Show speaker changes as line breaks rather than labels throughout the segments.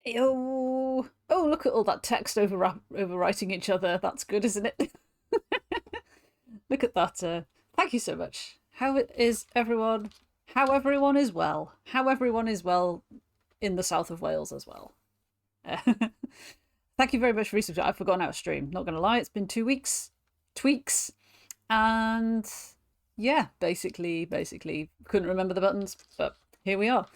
Oh, look at all that text overwriting each other. That's good, isn't it? Look at that. Thank you so much. How is everyone? How everyone is well. How everyone is well in the south of Wales as well. Thank you very much for research. I've forgotten how to stream. Not gonna lie, it's been 2 weeks, tweaks, and yeah, basically couldn't remember the buttons, but here we are.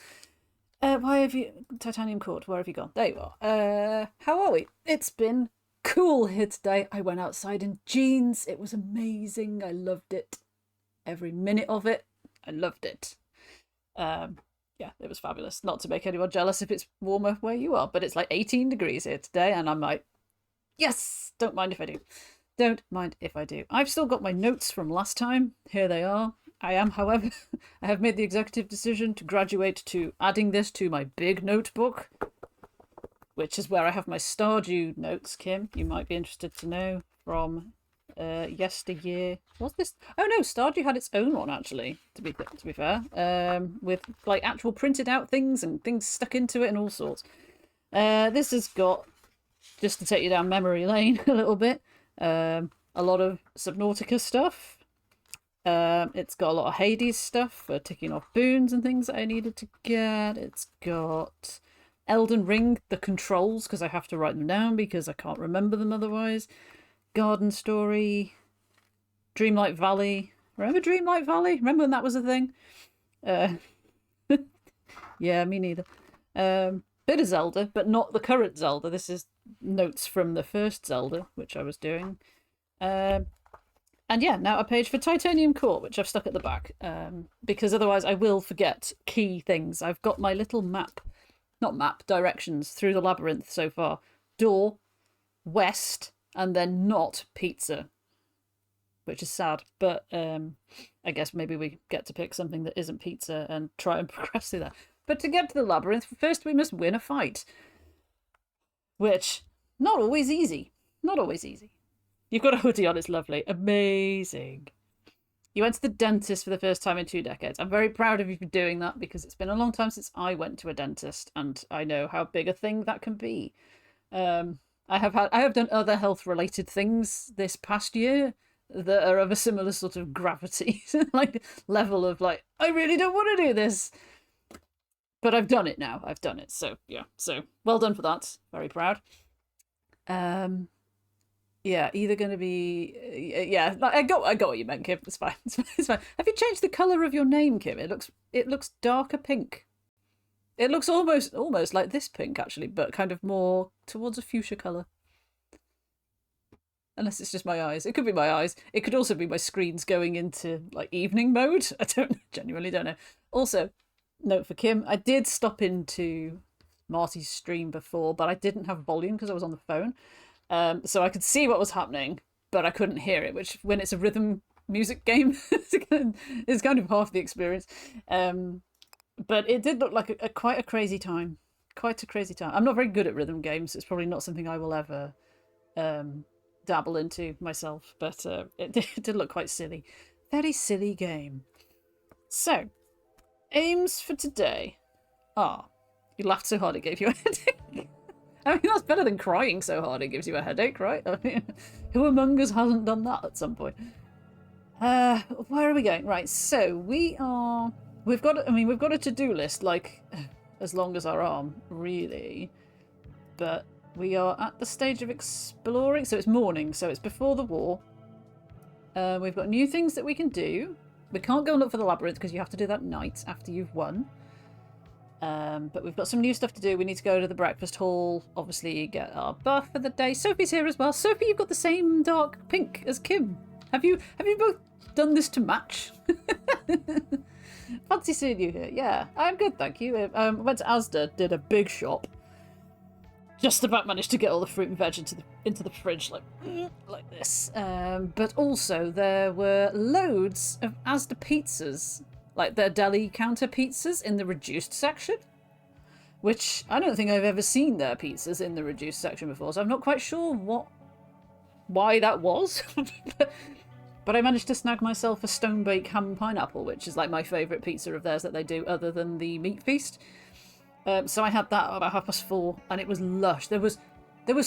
Why have you titanium cord? Where have you gone? There you are. How are we? It's been cool here today. I went outside in jeans. It was amazing. I loved it. Every minute of it. I loved it. Yeah, it was fabulous. Not to make anyone jealous if it's warmer where you are, but it's like 18 degrees here today, and I'm like, yes, don't mind if I do. Don't mind if I do. I've still got my notes from last time. Here they are. I am, however, I have made the executive decision to graduate to adding this to my big notebook, which is where I have my Stardew notes, Kim. You might be interested to know from yesteryear. What's this? Oh no, Stardew had its own one actually. To be fair, with like actual printed out things and things stuck into it and all sorts. This has got, just to take you down memory lane a little bit, a lot of Subnautica stuff. It's got a lot of Hades stuff for ticking off boons and things that I needed to get. It's got Elden Ring, the controls, because I have to write them down because I can't remember them otherwise. Garden Story, Dreamlight Valley. Remember Dreamlight Valley? Remember when that was a thing? Yeah, me neither. Bit of Zelda, but not the current Zelda. This is notes from the first Zelda, which I was doing. And yeah, now a page for Titanium Core, which I've stuck at the back, because otherwise I will forget key things. I've got my little map, not map, directions through the labyrinth so far. Door, west, and then not pizza, which is sad. But I guess maybe we get to pick something that isn't pizza and try and progress through that. But to get to the labyrinth, first we must win a fight, which, not always easy. Not always easy. You've got a hoodie on, it's lovely. Amazing. You went to the dentist for the first time in 2 decades. I'm very proud of you for doing that because it's been a long time since I went to a dentist and I know how big a thing that can be. I have done other health related things this past year that are of a similar sort of gravity, like level of like, I really don't want to do this. But I've done it now. I've done it. So yeah. So well done for that. Very proud. Yeah, either going to be... Yeah, I got what you meant, Kim. It's fine. It's fine. Have you changed the colour of your name, Kim? It looks darker pink. It looks almost like this pink, actually, but kind of more towards a fuchsia colour. Unless it's just my eyes. It could be my eyes. It could also be my screens going into, like, evening mode. I genuinely don't know. Also, note for Kim, I did stop into Marty's stream before, but I didn't have volume because I was on the phone. So I could see what was happening, but I couldn't hear it, which when it's a rhythm music game is kind of half the experience. But it did look like quite a crazy time. Quite a crazy time. I'm not very good at rhythm games. It's probably not something I will ever dabble into myself, but it did look quite silly. Very silly game. So, aims for today are... You laughed so hard it gave you a headache. I mean, that's better than crying so hard it gives you a headache, right? I mean, who among us hasn't done that at some point? Where are we going? Right, so we've got a to-do list, like, as long as our arm, really. But we are at the stage of exploring, so it's morning, so it's before the war. We've got new things that we can do. We can't go and look for the labyrinth because you have to do that at night after you've won. But we've got some new stuff to do. We need to go to the breakfast hall, obviously get our buff for the day. Sophie's here as well. Sophie, you've got the same dark pink as Kim. Have you both done this to match? Fancy seeing you here. Yeah, I'm good, thank you. Went to Asda, did a big shop. Just about managed to get all the fruit and veg into the fridge like this. But also there were loads of Asda pizzas, like their deli counter pizzas in the reduced section, which I don't think I've ever seen their pizzas in the reduced section before, so I'm not quite sure why that was. But I managed to snag myself a stone-bake ham and pineapple, which is like my favourite pizza of theirs that they do other than the meat feast. So I had that about 4:30, and it was lush. There was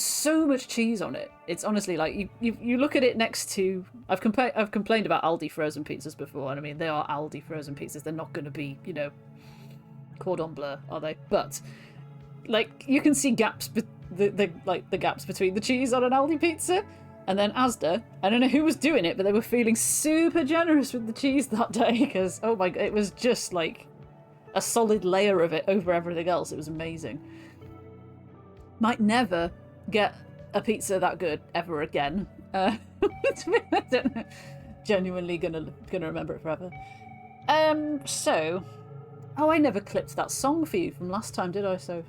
so much cheese on it. It's honestly like you look at it next to. I've complained about Aldi frozen pizzas before, and I mean they are Aldi frozen pizzas. They're not going to be cordon bleu, are they? But like you can see gaps, the gaps between the cheese on an Aldi pizza. And then Asda, I don't know who was doing it, but they were feeling super generous with the cheese that day because, oh my god, it was just like a solid layer of it over everything else. It was amazing. Might never get a pizza that good ever again. I don't know. Genuinely gonna remember it forever. So, oh, I never clipped that song for you from last time, did I? So.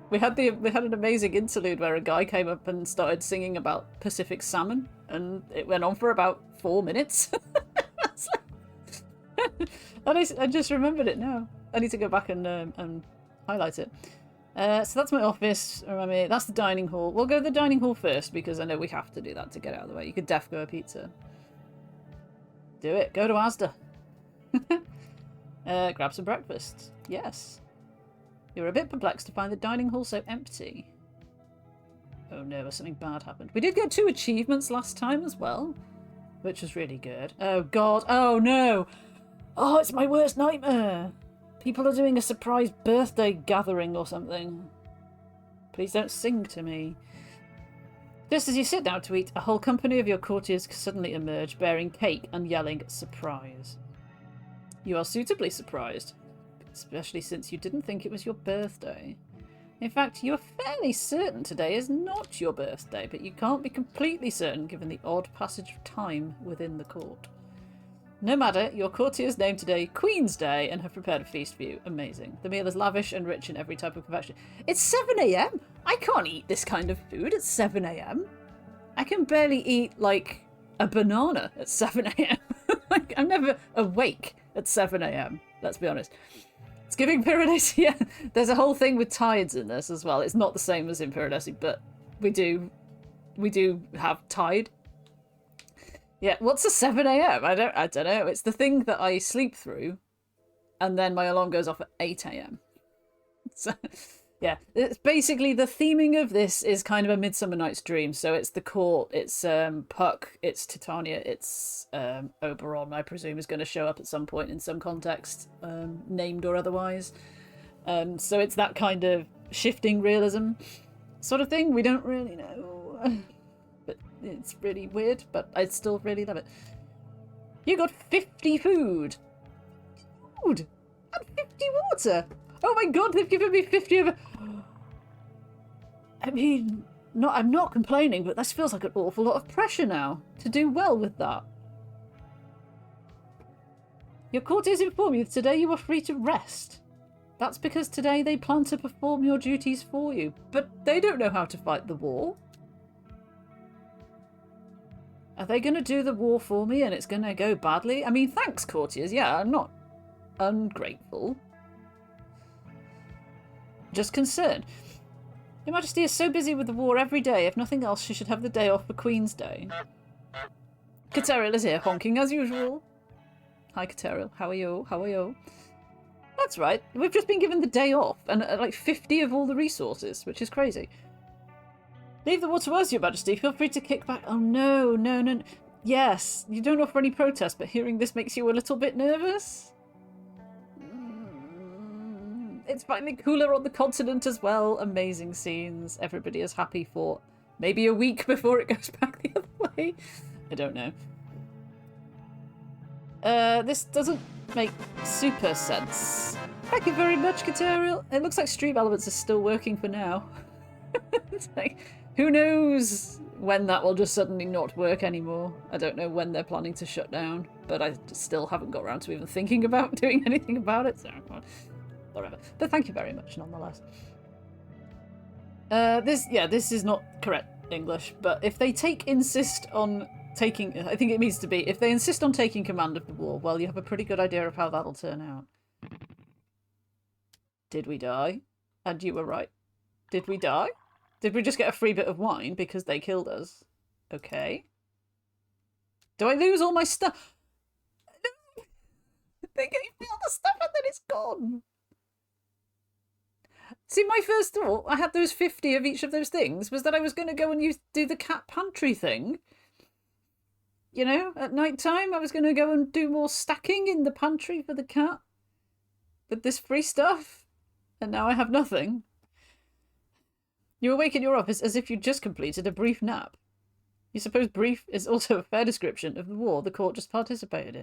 We had an amazing interlude where a guy came up and started singing about Pacific salmon, and it went on for about 4 minutes. I just remembered it now. I need to go back and highlight it. So that's my office. Remember, that's the dining hall. We'll go to the dining hall first because I know we have to do that to get out of the way. You could def go a pizza. Do it. Go to Asda. Grab some breakfast. Yes. You were a bit perplexed to find the dining hall so empty. Oh no, something bad happened. We did get 2 achievements last time as well, which was really good. Oh god, oh no! Oh, it's my worst nightmare! People are doing a surprise birthday gathering or something. Please don't sing to me. Just as you sit down to eat, a whole company of your courtiers suddenly emerge, bearing cake and yelling, "Surprise." You are suitably surprised. Especially since you didn't think it was your birthday. In fact, you are fairly certain today is not your birthday, but you can't be completely certain given the odd passage of time within the court. No matter, your courtiers named today Queen's Day and have prepared a feast for you. Amazing. The meal is lavish and rich in every type of confection. It's 7 a.m. I can't eat this kind of food at 7 a.m. I can barely eat, like, a banana at 7 a.m. Like, I'm never awake at 7 a.m. Let's be honest. It's giving Piranesi, yeah. There's a whole thing with tides in this as well. It's not the same as in Piranesi, but we do have tide. Yeah, what's a 7 a.m? I don't know. It's the thing that I sleep through, and then my alarm goes off at 8 a.m. So, yeah, it's basically the theming of this is kind of a Midsummer Night's Dream. So it's the court, it's Puck, it's Titania, it's Oberon, I presume, is going to show up at some point in some context, named or otherwise. So it's that kind of shifting realism sort of thing. We don't really know. But it's really weird, but I still really love it. You got 50 food! Food! And 50 water! Oh my god, they've given me 50 of... I mean, I'm not complaining, but this feels like an awful lot of pressure now to do well with that. Your courtiers inform you that today you are free to rest. That's because today they plan to perform your duties for you, but they don't know how to fight the war. Are they going to do the war for me and it's going to go badly? I mean, thanks, courtiers. Yeah, I'm not ungrateful. Just concerned. Your Majesty is so busy with the war every day. If nothing else, she should have the day off for Queen's Day. Kateriel is here, honking as usual. Hi, Kateriel. How are you? How are you? That's right. We've just been given the day off and like 50 of all the resources, which is crazy. Leave the war to us, Your Majesty. Feel free to kick back. Oh, no, no, no. Yes, you don't offer any protest, but hearing this makes you a little bit nervous? It's finally cooler on the continent as well. Amazing scenes. Everybody is happy for maybe a week before it goes back the other way. I don't know. This doesn't make super sense. Thank you very much, Kateriel. It looks like Stream Elements is still working for now. It's like, who knows when that will just suddenly not work anymore. I don't know when they're planning to shut down, but I still haven't got around to even thinking about doing anything about it, so whatever. But thank you very much nonetheless. This is not correct English, but if they insist on taking, I think it means to be, if they insist on taking command of the war, well, you have a pretty good idea of how that'll turn out. Did we die? And you were right. Did we die? Did we just get a free bit of wine because they killed us? Okay. Do I lose all my stuff? No! They gave me all the stuff and then it's gone. See, my first thought, I had those 50 of each of those things, was that I was going to go and do the cat pantry thing. You know, at night time, I was going to go and do more stacking in the pantry for the cat with this free stuff. And now I have nothing. You awake in your office as if you'd just completed a brief nap. You suppose brief is also a fair description of the war the court just participated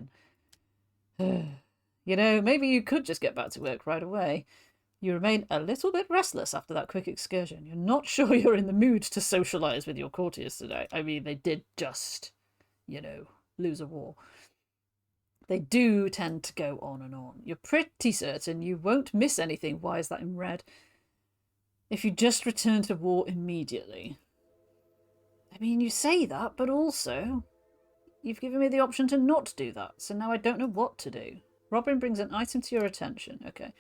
in. You know, maybe you could just get back to work right away. You remain a little bit restless after that quick excursion. You're not sure you're in the mood to socialise with your courtiers today. I mean, they did just, you know, lose a war. They do tend to go on and on. You're pretty certain you won't miss anything. Why is that in red? If you just return to war immediately. I mean, you say that, but also you've given me the option to not do that, so now I don't know what to do. Robin brings an item to your attention. Okay.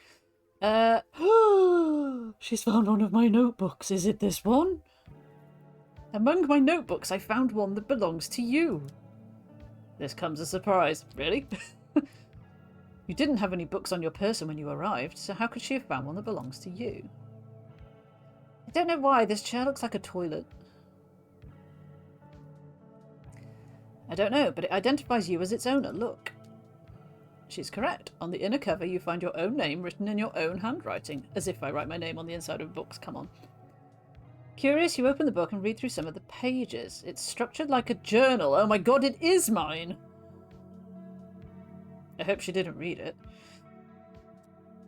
She's found one of my notebooks. Is it this one? Among my notebooks, I found one that belongs to you. This comes as a surprise. Really? You didn't have any books on your person when you arrived, so how could she have found one that belongs to you? I don't know why. This chair looks like a toilet. I don't know, but it identifies you as its owner. Look. She's correct. On the inner cover, you find your own name written in your own handwriting. As if I write my name on the inside of books. Come on. Curious, you open the book and read through some of the pages. It's structured like a journal. Oh my god, it is mine! I hope she didn't read it.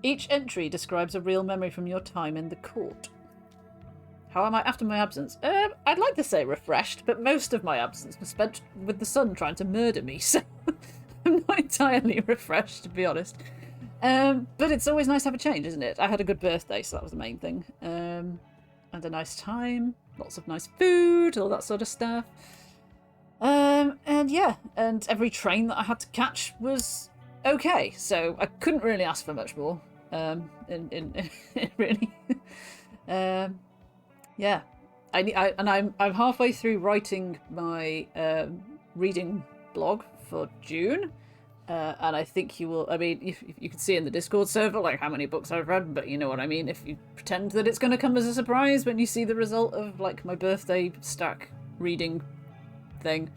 Each entry describes a real memory from your time in the court. How am I after my absence? I'd like to say refreshed, but most of my absence was spent with the sun trying to murder me, so I'm not entirely refreshed, to be honest. But it's always nice to have a change, isn't it? I had a good birthday, so that was the main thing. And a nice time, lots of nice food, all that sort of stuff. And yeah, and every train that I had to catch was okay, so I couldn't really ask for much more. Really. Yeah, I'm halfway through writing my reading blog for June, and I think you will. I mean, if you can see in the Discord server like how many books I've read, but you know what I mean. If you pretend that it's going to come as a surprise when you see the result of like my birthday stack reading thing.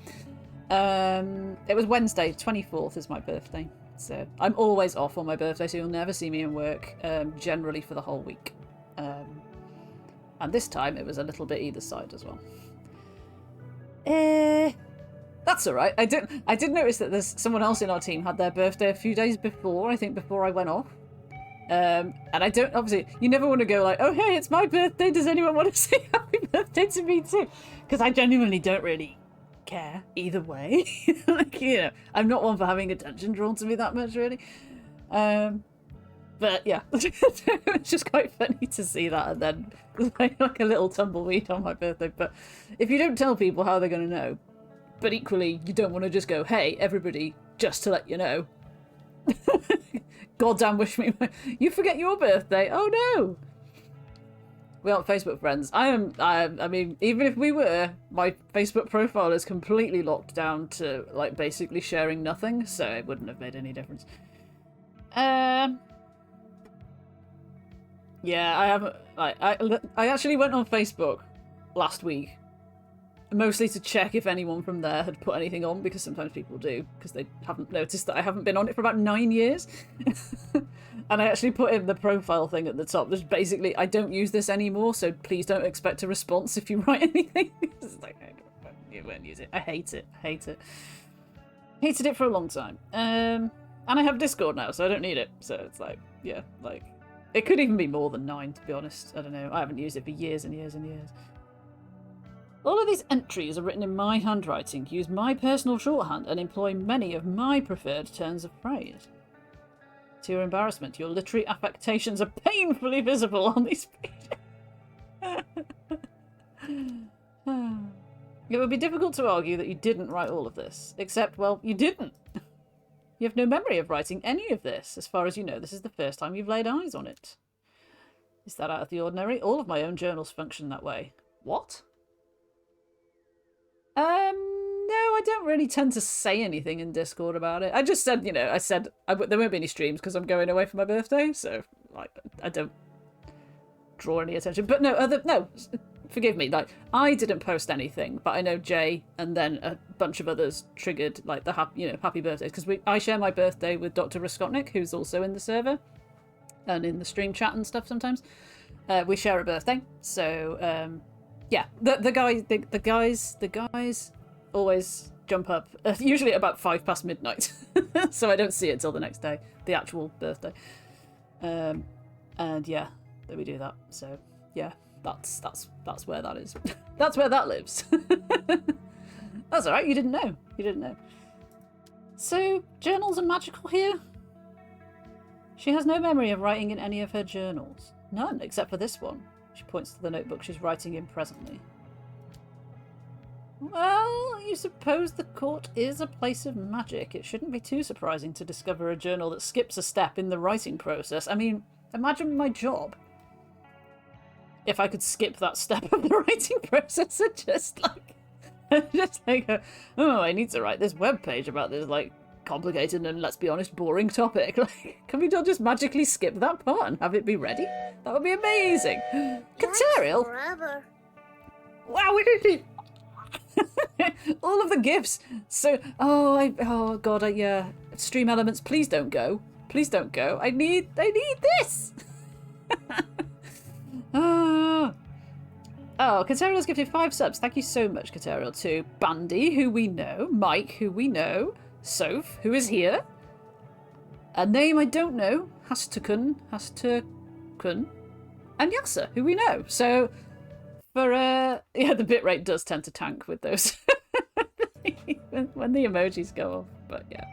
It was Wednesday, 24th is my birthday, so I'm always off on my birthday, so you'll never see me in work. Generally for the whole week. And this time it was a little bit either side as well. That's all right. I did notice that there's someone else in our team had their birthday a few days before. I think before I went off. And I don't, obviously, you never want to go like, oh hey, it's my birthday. Does anyone want to say happy birthday to me too? Because I genuinely don't really care either way. Like, you know, I'm not one for having attention drawn to me that much, really. But yeah, it's just quite funny to see that, and then like a little tumbleweed on my birthday. But if you don't tell people, how they're going to know? But equally, you don't want to just go, hey, everybody, just to let you know. Goddamn, wish me, you forget your birthday. Oh no. We aren't Facebook friends. I mean, even if we were, my Facebook profile is completely locked down to like basically sharing nothing, so it wouldn't have made any difference. Yeah, I haven't. I actually went on Facebook last week, mostly to check if anyone from there had put anything on, because sometimes people do, because they haven't noticed that I haven't been on it for about 9 years. And I actually put in the profile thing at the top. Just basically, I don't use this anymore, so please don't expect a response if you write anything. It's like, you won't use it. I hate it. I hate it. Hated it for a long time. And I have Discord now, so I don't need it. So it's like, yeah, like. It could even be more than 9, to be honest. I don't know. I haven't used it for years and years and years. All of these entries are written in my handwriting, use my personal shorthand, and employ many of my preferred turns of phrase. To your embarrassment, your literary affectations are painfully visible on these pages. It would be difficult to argue that you didn't write all of this, except, well, you didn't. You have no memory of writing any of this. As far as you know, this is the first time you've laid eyes on it. Is that out of the ordinary? All of my own journals function that way. What? No, I don't really tend to say anything in Discord about it. I just said, you know, I said there won't be any streams because I'm going away for my birthday, so like I don't draw any attention. But no, forgive me. Like, I didn't post anything, but I know Jay and then a bunch of others triggered like the happy birthdays, because I share my birthday with Dr. Raskotnik, who's also in the server and in the stream chat and stuff sometimes. We share a birthday, so yeah, the guys always jump up, usually at about 5 past midnight, so I don't see it till the next day, the actual birthday. And yeah, then we do that. So yeah, that's where that is. That's where that lives. That's all right. You didn't know. So journals are magical here. She has no memory of writing in any of her journals. None, except for this one. She points to the notebook she's writing in presently. Well, you suppose the court is a place of magic. It shouldn't be too surprising to discover a journal that skips a step in the writing process. I mean, imagine my job. If I could skip that step of the writing process and just like, oh, I need to write this webpage about this, like, complicated and, let's be honest, boring topic. Like, can we not just magically skip that part and have it be ready? That would be amazing. Caterial? Wow, we did all of the gifts. So, oh god, yeah. Stream elements, please don't go. Please don't go. I need this. Oh, Caterial's gifted 5 subs. Thank you so much, Caterial. To Bandy, who we know, Mike, who we know, Soph, who is here, a name I don't know, Hastukun, and Yasa, who we know. So, for yeah, the bitrate does tend to tank with those when the emojis go off. But yeah,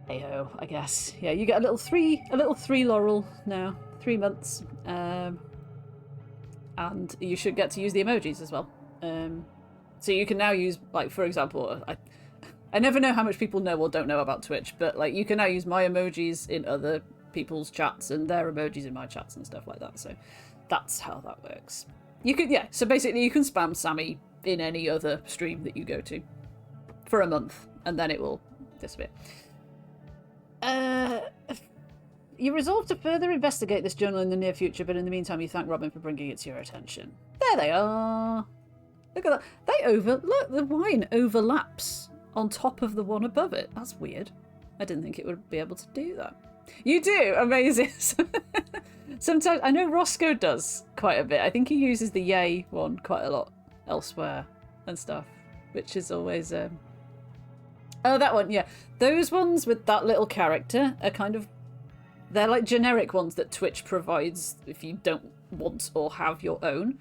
hey ho, I guess. Yeah, you get a little three laurel now, 3 months, and you should get to use the emojis as well. So you can now use, like, for example, I never know how much people know or don't know about Twitch, but like you can now use my emojis in other people's chats and their emojis in my chats and stuff like that. So that's how that works. You could, yeah. So basically, you can spam Sammy in any other stream that you go to for a month, and then it will disappear. You resolve to further investigate this journal in the near future, but in the meantime, you thank Robin for bringing it to your attention. There they are. Look at that. Look, the wine overlaps on top of the one above it. That's weird. I didn't think it would be able to do that. You do? Amazing. Sometimes, I know Roscoe does quite a bit. I think he uses the yay one quite a lot elsewhere and stuff, which is always... Oh, that one, yeah. Those ones with that little character are kind of... They're like generic ones that Twitch provides if you don't want or have your own.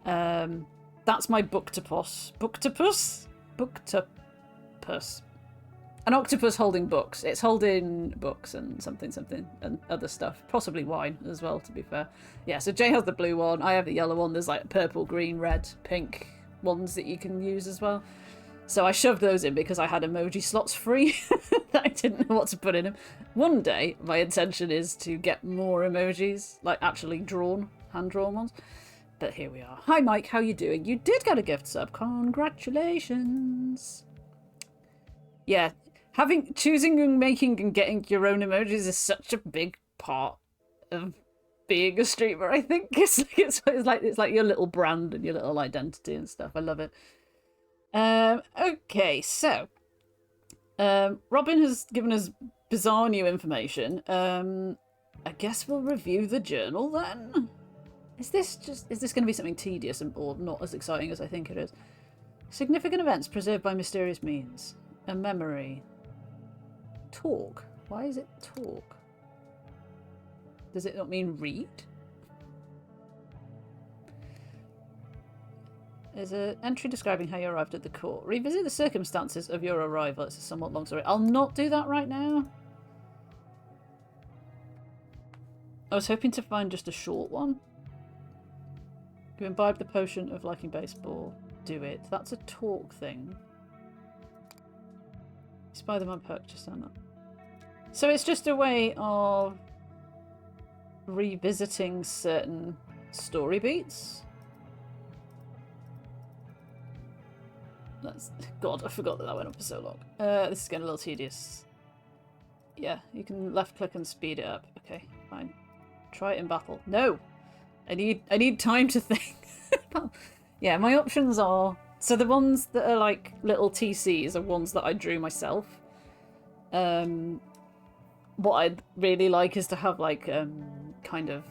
That's my Booktopus. Booktopus. An octopus holding books. It's holding books and something and other stuff. Possibly wine as well, to be fair. Yeah, so Jay has the blue one. I have the yellow one. There's like purple, green, red, pink ones that you can use as well. So I shoved those in because I had emoji slots free that I didn't know what to put in them. One day, my intention is to get more emojis, like actually drawn, hand-drawn ones. But here we are. Hi, Mike. How you doing? You did get a gift sub. Congratulations. Yeah. Choosing and making and getting your own emojis is such a big part of being a streamer, I think. It's like your little brand and your little identity and stuff. I love it. Okay, so Robin has given us bizarre new information. I guess we'll review the journal then. Is this going to be something tedious or not as exciting as I think it is? Significant events preserved by mysterious means. A memory. Talk. Why is it talk? Does it not mean read? There's an entry describing how you arrived at the court. Revisit the circumstances of your arrival. It's a somewhat long story. I'll not do that right now. I was hoping to find just a short one. You imbibe the potion of liking baseball. Do it. That's a talk thing. Spider-Man purchase on that. So it's just a way of revisiting certain story beats. God, I forgot that went on for so long. This is getting a little tedious. Yeah, you can left click and speed it up. Okay, fine. Try it in battle. No! I need time to think. Yeah, my options are... So the ones that are like little TCs are ones that I drew myself. What I'd really like is to have like kind of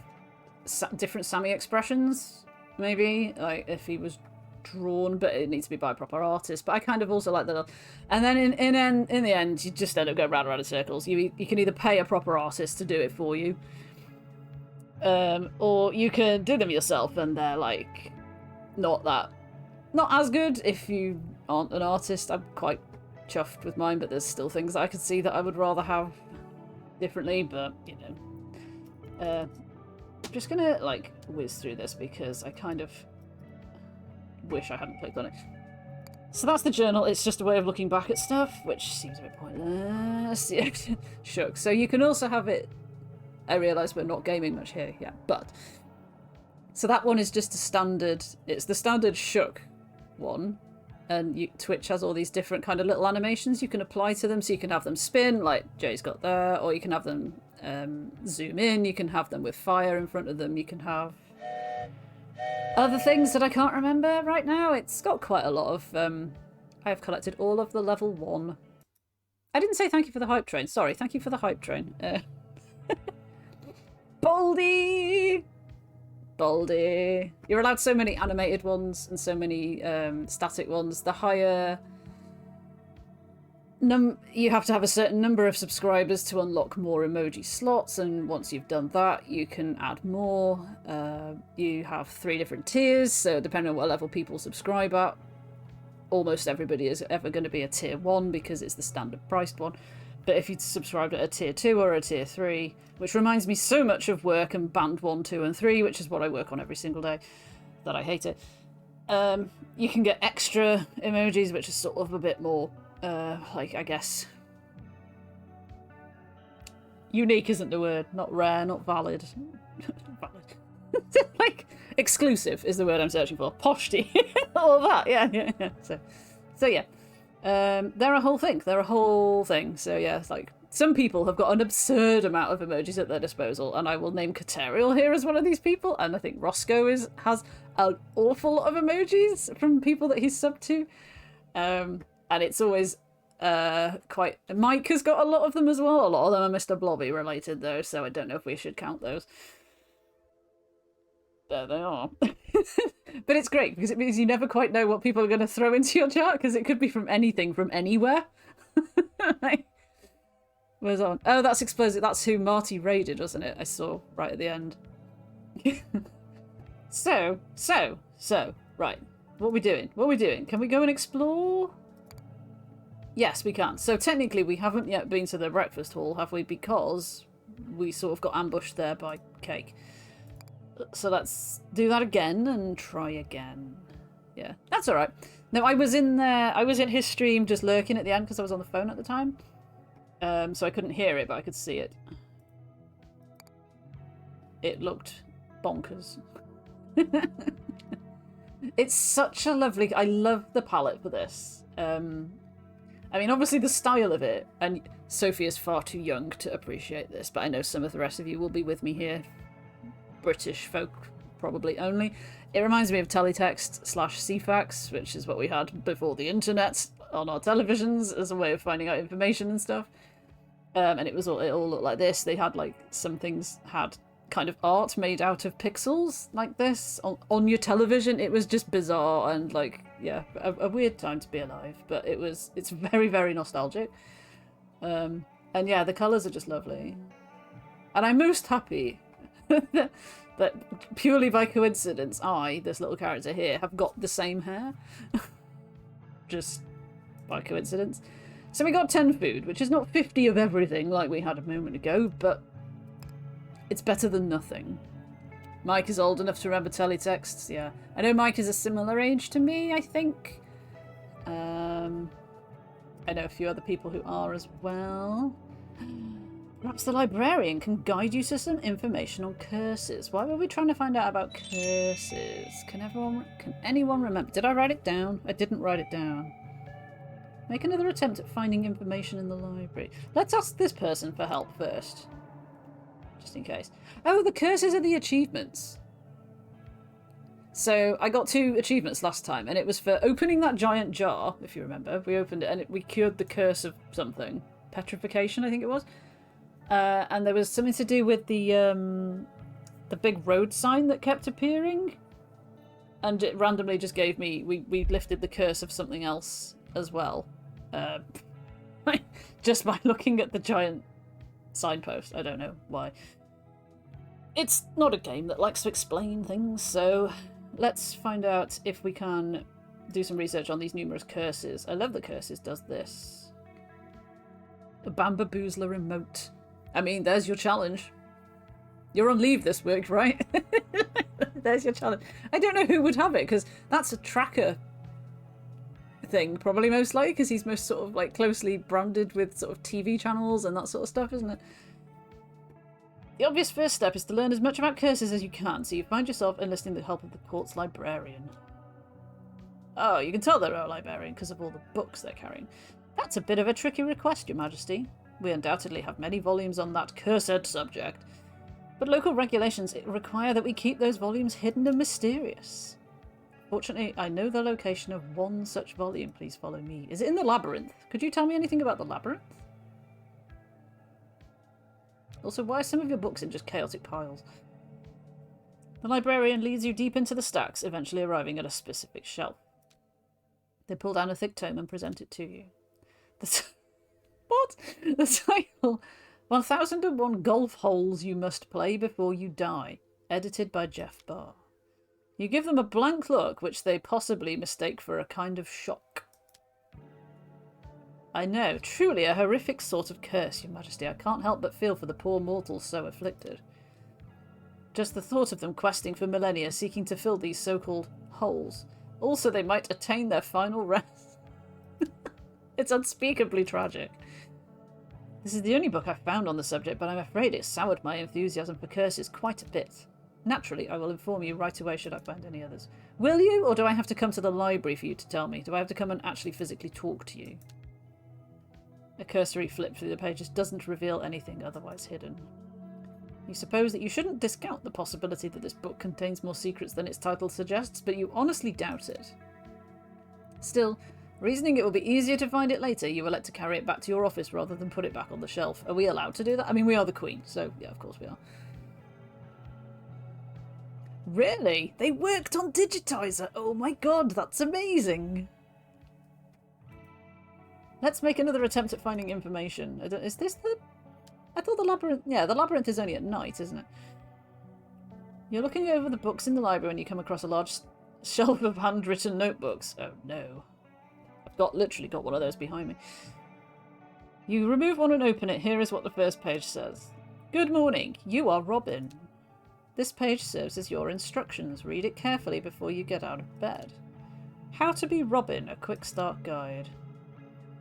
different Sammy expressions, maybe. Like if he was drawn, but it needs to be by a proper artist. But I kind of also like that. And then in the end, you just end up going round and round in circles. You can either pay a proper artist to do it for you, or you can do them yourself, and they're like not as good if you aren't an artist. I'm quite chuffed with mine, but there's still things I could see that I would rather have differently. But you know, I'm just gonna like whiz through this because I kind of wish I hadn't clicked on it. So that's the journal. It's just a way of looking back at stuff, which seems a bit pointless. Shook. So you can also have it... I realise we're not gaming much here, yeah, but... So that one is just a standard... It's the standard Shook one, and Twitch has all these different kind of little animations you can apply to them, so you can have them spin, like Jay's got there, or you can have them zoom in, you can have them with fire in front of them, you can have... other things that I can't remember right now. It's got quite a lot of... I have collected all of the level 1. I didn't say thank you for the hype train. Sorry, thank you for the hype train. Baldy! Baldy. You're allowed so many animated ones and so many static ones. The higher... you have to have a certain number of subscribers to unlock more emoji slots, and once you've done that you can add more. You have 3 different tiers, so depending on what level people subscribe at, almost everybody is ever going to be a tier 1 because it's the standard priced one. But if you subscribed at a tier 2 or a tier 3, which reminds me so much of work and band 1, 2 and 3, which is what I work on every single day, that I hate it, you can get extra emojis, which is sort of a bit more like, I guess, unique isn't the word, not rare, not valid. Like, exclusive is the word I'm searching for. Poshty. All that, yeah. So yeah. They're a whole thing. So yeah, it's like, some people have got an absurd amount of emojis at their disposal, and I will name Katerial here as one of these people, and I think Roscoe has an awful lot of emojis from people that he's subbed to. And it's always quite... Mike has got a lot of them as well. A lot of them are Mr. Blobby related, though, so I don't know if we should count those. There they are. But it's great, because it means you never quite know what people are going to throw into your chat, because it could be from anything, from anywhere. Where's on? Oh, that's explosive. That's who Marty raided, wasn't it? I saw right at the end. So, right. What are we doing? Can we go and explore? Yes, we can. So technically we haven't yet been to the breakfast hall, have we? Because we sort of got ambushed there by Cake. So let's do that again and try again. Yeah, that's all right. No, I was in there. I was in his stream just lurking at the end because I was on the phone at the time. So I couldn't hear it, but I could see it. It looked bonkers. It's such a lovely... I love the palette for this. I mean, obviously the style of it, and Sophie is far too young to appreciate this, but I know some of the rest of you will be with me here. British folk, probably only. It reminds me of teletext/CFAX, which is what we had before the internet on our televisions as a way of finding out information and stuff. And it all looked like this. They had, like, some things had kind of art made out of pixels like this on your television. It was just bizarre and, like, yeah, a weird time to be alive, but it's very, very nostalgic. And yeah, the colours are just lovely. And I'm most happy that purely by coincidence, this little character here, have got the same hair. Just by coincidence. So we got 10 food, which is not 50 of everything like we had a moment ago, but it's better than nothing. Mike is old enough to remember teletexts, yeah. I know Mike is a similar age to me, I think. I know a few other people who are as well. Perhaps the librarian can guide you to some information on curses. Why were we trying to find out about curses? Can anyone remember? Did I write it down? I didn't write it down. Make another attempt at finding information in the library. Let's ask this person for help first. Just in case. Oh, the curses are the achievements. So I got 2 achievements last time, and it was for opening that giant jar, if you remember. We opened it, and we cured the curse of something. Petrification, I think it was. And there was something to do with the big road sign that kept appearing. And it randomly just gave me... We lifted the curse of something else as well. Just by looking at the giant signpost. I don't know why. It's not a game that likes to explain things, so let's find out if we can do some research on these numerous curses. I love that curses does this. A Bambaboozler remote. I mean, there's your challenge. You're on leave this week, right? There's your challenge. I don't know who would have it, because that's a tracker thing, probably most likely, because he's most sort of like closely branded with sort of TV channels and that sort of stuff, isn't it? The obvious first step is to learn as much about curses as you can, so you find yourself enlisting the help of the court's librarian. Oh, you can tell they're a librarian because of all the books they're carrying. That's a bit of a tricky request, Your Majesty. We undoubtedly have many volumes on that cursed subject, but local regulations require that we keep those volumes hidden and mysterious. Fortunately, I know the location of one such volume. Please follow me. Is it in the labyrinth? Could you tell me anything about the labyrinth? Also, why are some of your books in just chaotic piles? The librarian leads you deep into the stacks, eventually arriving at a specific shelf. They pull down a thick tome and present it to you. What? The title, 1001 Golf Holes You Must Play Before You Die, edited by Jeff Barr. You give them a blank look, which they possibly mistake for a kind of shock. I know, truly a horrific sort of curse, Your Majesty. I can't help but feel for the poor mortals so afflicted. Just the thought of them questing for millennia, seeking to fill these so-called holes. Also, they might attain their final rest. It's unspeakably tragic. This is the only book I've found on the subject, but I'm afraid it soured my enthusiasm for curses quite a bit. Naturally, I will inform you right away should I find any others. Will you, or do I have to come to the library for you to tell me? Do I have to come and actually physically talk to you? A cursory flip through the pages doesn't reveal anything otherwise hidden. You suppose that you shouldn't discount the possibility that this book contains more secrets than its title suggests, but you honestly doubt it. Still, reasoning it will be easier to find it later, you elect to carry it back to your office rather than put it back on the shelf. Are we allowed to do that? I mean, we are the Queen, so yeah, of course we are. Really? They worked on Digitizer? Oh my god, that's amazing! Let's make another attempt at finding information. Is this the... I thought the labyrinth... Yeah, the labyrinth is only at night, isn't it? You're looking over the books in the library when you come across a large shelf of handwritten notebooks. Oh no. I've literally got one of those behind me. You remove one and open it. Here is what the first page says. Good morning. You are Robin. This page serves as your instructions. Read it carefully before you get out of bed. How to be Robin, a quick start guide.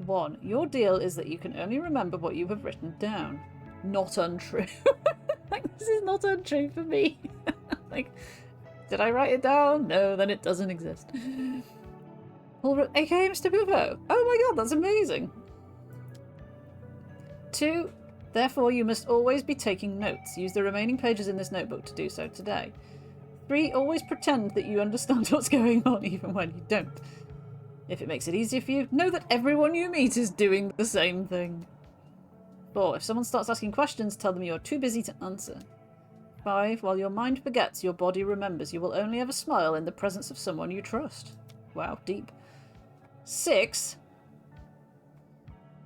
1. Your deal is that you can only remember what you have written down. Not untrue. Like, this is not untrue for me. Like, did I write it down? No, then it doesn't exist. AKA Mr. Buffo. Oh my god, that's amazing. 2. Therefore, you must always be taking notes. Use the remaining pages in this notebook to do so today. 3. Always pretend that you understand what's going on, even when you don't. If it makes it easier for you, know that everyone you meet is doing the same thing. 4. If someone starts asking questions, tell them you are too busy to answer. 5. While your mind forgets, your body remembers. You will only ever smile in the presence of someone you trust. Wow, deep. 6.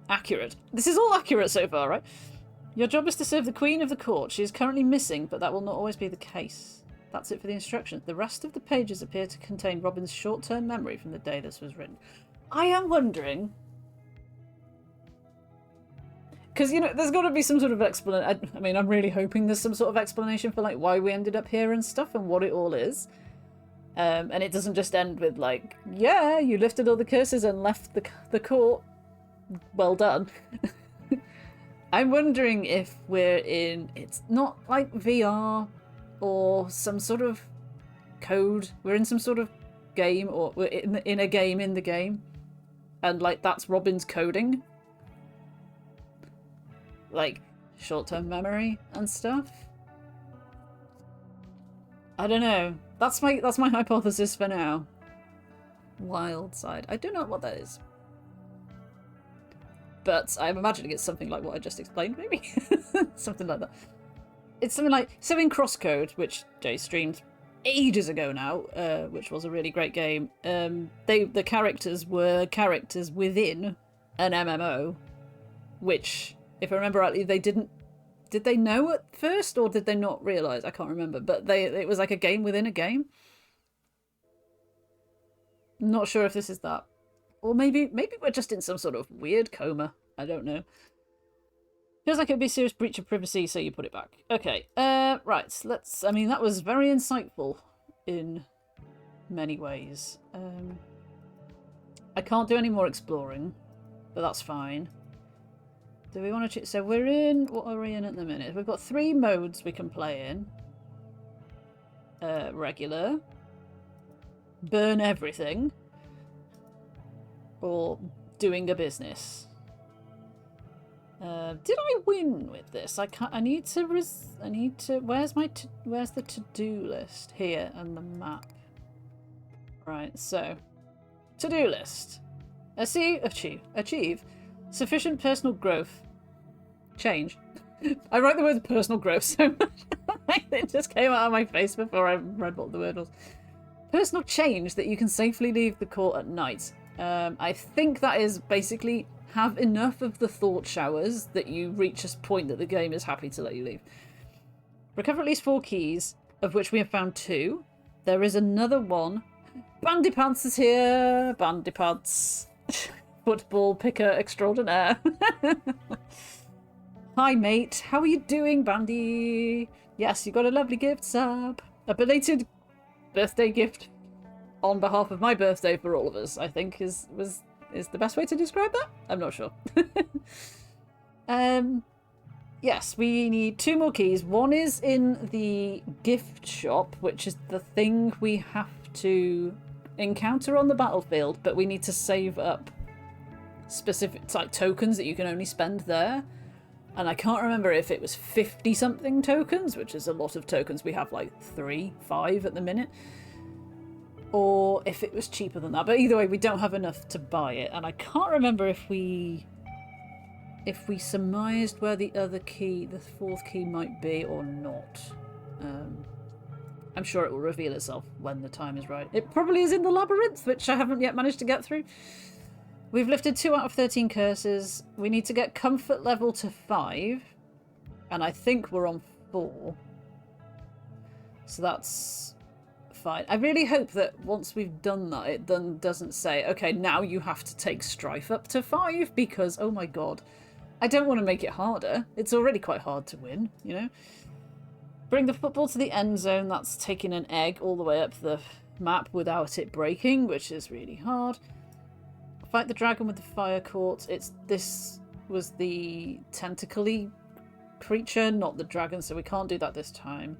Accurate. This is all accurate so far, right? Your job is to serve the Queen of the Court. She is currently missing, but that will not always be the case. That's it for the instructions. The rest of the pages appear to contain Robin's short-term memory from the day this was written. I am wondering... Because, you know, there's got to be some sort of explanation. I mean, I'm really hoping there's some sort of explanation for, like, why we ended up here and stuff and what it all is. And it doesn't just end with, like, yeah, you lifted all the curses and left the court. Well done. I'm wondering if we're in... It's not like VR... or some sort of code. We're in some sort of game, or we're in a game in the game. And, like, that's Robin's coding. Like, short-term memory and stuff. I don't know. That's my hypothesis for now. Wild side. I don't know what that is. But I'm imagining it's something like what I just explained, maybe? Something like that. It's something like... So in Crosscode, which Jay streamed ages ago now, which was a really great game, the characters were characters within an MMO, which, if I remember rightly, they didn't... Did they know at first, or did they not realise? I can't remember. But it was like a game within a game. Not sure if this is that. Or maybe we're just in some sort of weird coma. I don't know. Feels like it would be a serious breach of privacy, so you put it back. Okay, right, let's... I mean, that was very insightful in many ways. I can't do any more exploring, but that's fine. Do we want to... So we're in... What are we in at the minute? We've got 3 modes we can play in. Regular. Burn everything. Or doing a business. Did I win with this? I can't. I need to. Where's the to-do list? Here, and the map. Right. So, to-do list. Achieve sufficient personal growth. Change. I wrote the word personal growth so much it just came out of my face before I read what the word was. Personal change that you can safely leave the court at night. I think that is basically have enough of the thought showers that you reach a point that the game is happy to let you leave. Recover at least 4 keys, of which we have found 2. There is another one. Bandypants is here. Bandypants. Football picker extraordinaire. Hi, mate. How are you doing, Bandy? Yes, you got a lovely gift, Sab. A belated birthday gift on behalf of my birthday for all of us, I think is the best way to describe that? I'm not sure. Yes, we need 2 more keys. One is in the gift shop, which is the thing we have to encounter on the battlefield, but we need to save up specific tokens that you can only spend there. And I can't remember if it was 50-something tokens, which is a lot of tokens. We have like 3, 5 at the minute. Or if it was cheaper than that. But either way, we don't have enough to buy it. And I can't remember if we surmised where the other key, the 4th key, might be or not. I'm sure it will reveal itself when the time is right. It probably is in the labyrinth, which I haven't yet managed to get through. We've lifted 2 out of 13 curses. We need to get comfort level to 5. And I think we're on 4. So that's... fine. I really hope that once we've done that, it then doesn't say, okay, now you have to take strife up to 5, because, oh my god, I don't want to make it harder. It's already quite hard to win, you know? Bring the football to the end zone. That's taking an egg all the way up the map without it breaking, which is really hard. Fight the dragon with the fire court. This was the tentacly creature, not the dragon, so we can't do that this time.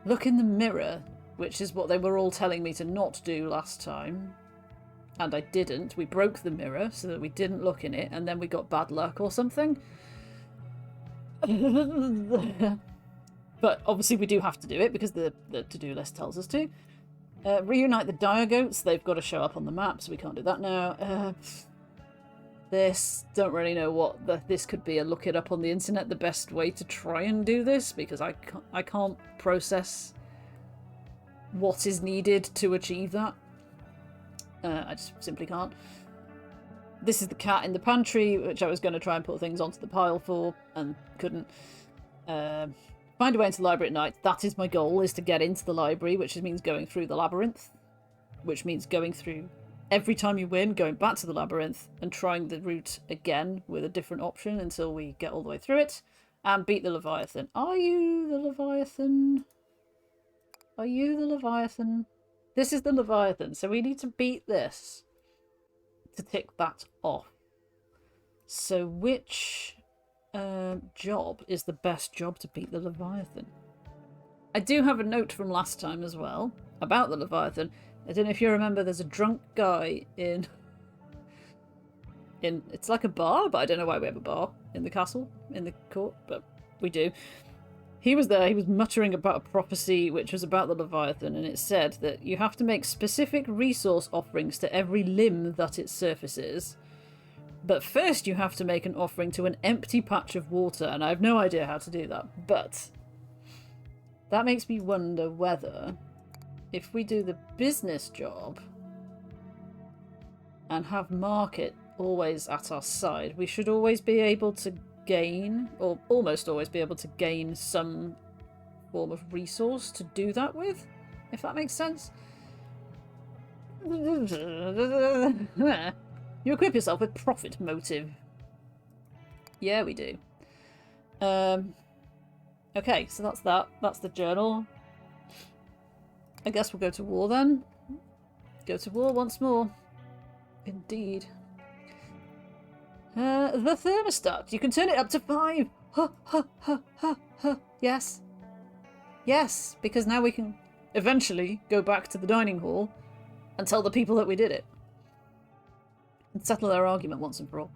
Look in the mirror, which is what they were all telling me to not do last time. And I didn't. We broke the mirror so that we didn't look in it, and then we got bad luck or something. But obviously we do have to do it because the to-do list tells us to. Reunite the dire goats. They've got to show up on the map, so we can't do that now. This, don't really know what this could be. A look it up on the internet, the best way to try and do this, because I can't process what is needed to achieve that. I just simply can't. This is the cat in the pantry, which I was going to try and put things onto the pile for, and couldn't. Find a way into the library at night. That is my goal, is to get into the library, which means going through the labyrinth. Which means going through, every time you win, going back to the labyrinth and trying the route again with a different option until we get all the way through it. And beat the Leviathan. Are you the Leviathan? Are you the Leviathan? This is the Leviathan, so we need to beat this to tick that off. So which job is the best job to beat the Leviathan? I do have a note from last time as well about the Leviathan. I don't know if you remember, there's a drunk guy in it's like a bar, but I don't know why we have a bar in the castle, in the court, but we do. He was there, he was muttering about a prophecy which was about the Leviathan, and it said that you have to make specific resource offerings to every limb that it surfaces. But first you have to make an offering to an empty patch of water, and I have no idea how to do that. But that makes me wonder whether, if we do the business job and have market always at our side, we should always be able to gain, or almost always be able to gain, some form of resource to do that with, if that makes sense. You equip yourself with profit motive. Yeah, we do. Okay, so that's that. That's the journal. I guess we'll go to war then. Go to war once more. Indeed. The thermostat. You can turn it up to 5. Yes. Yes, because now we can eventually go back to the dining hall and tell the people that we did it. And settle their argument once and for all.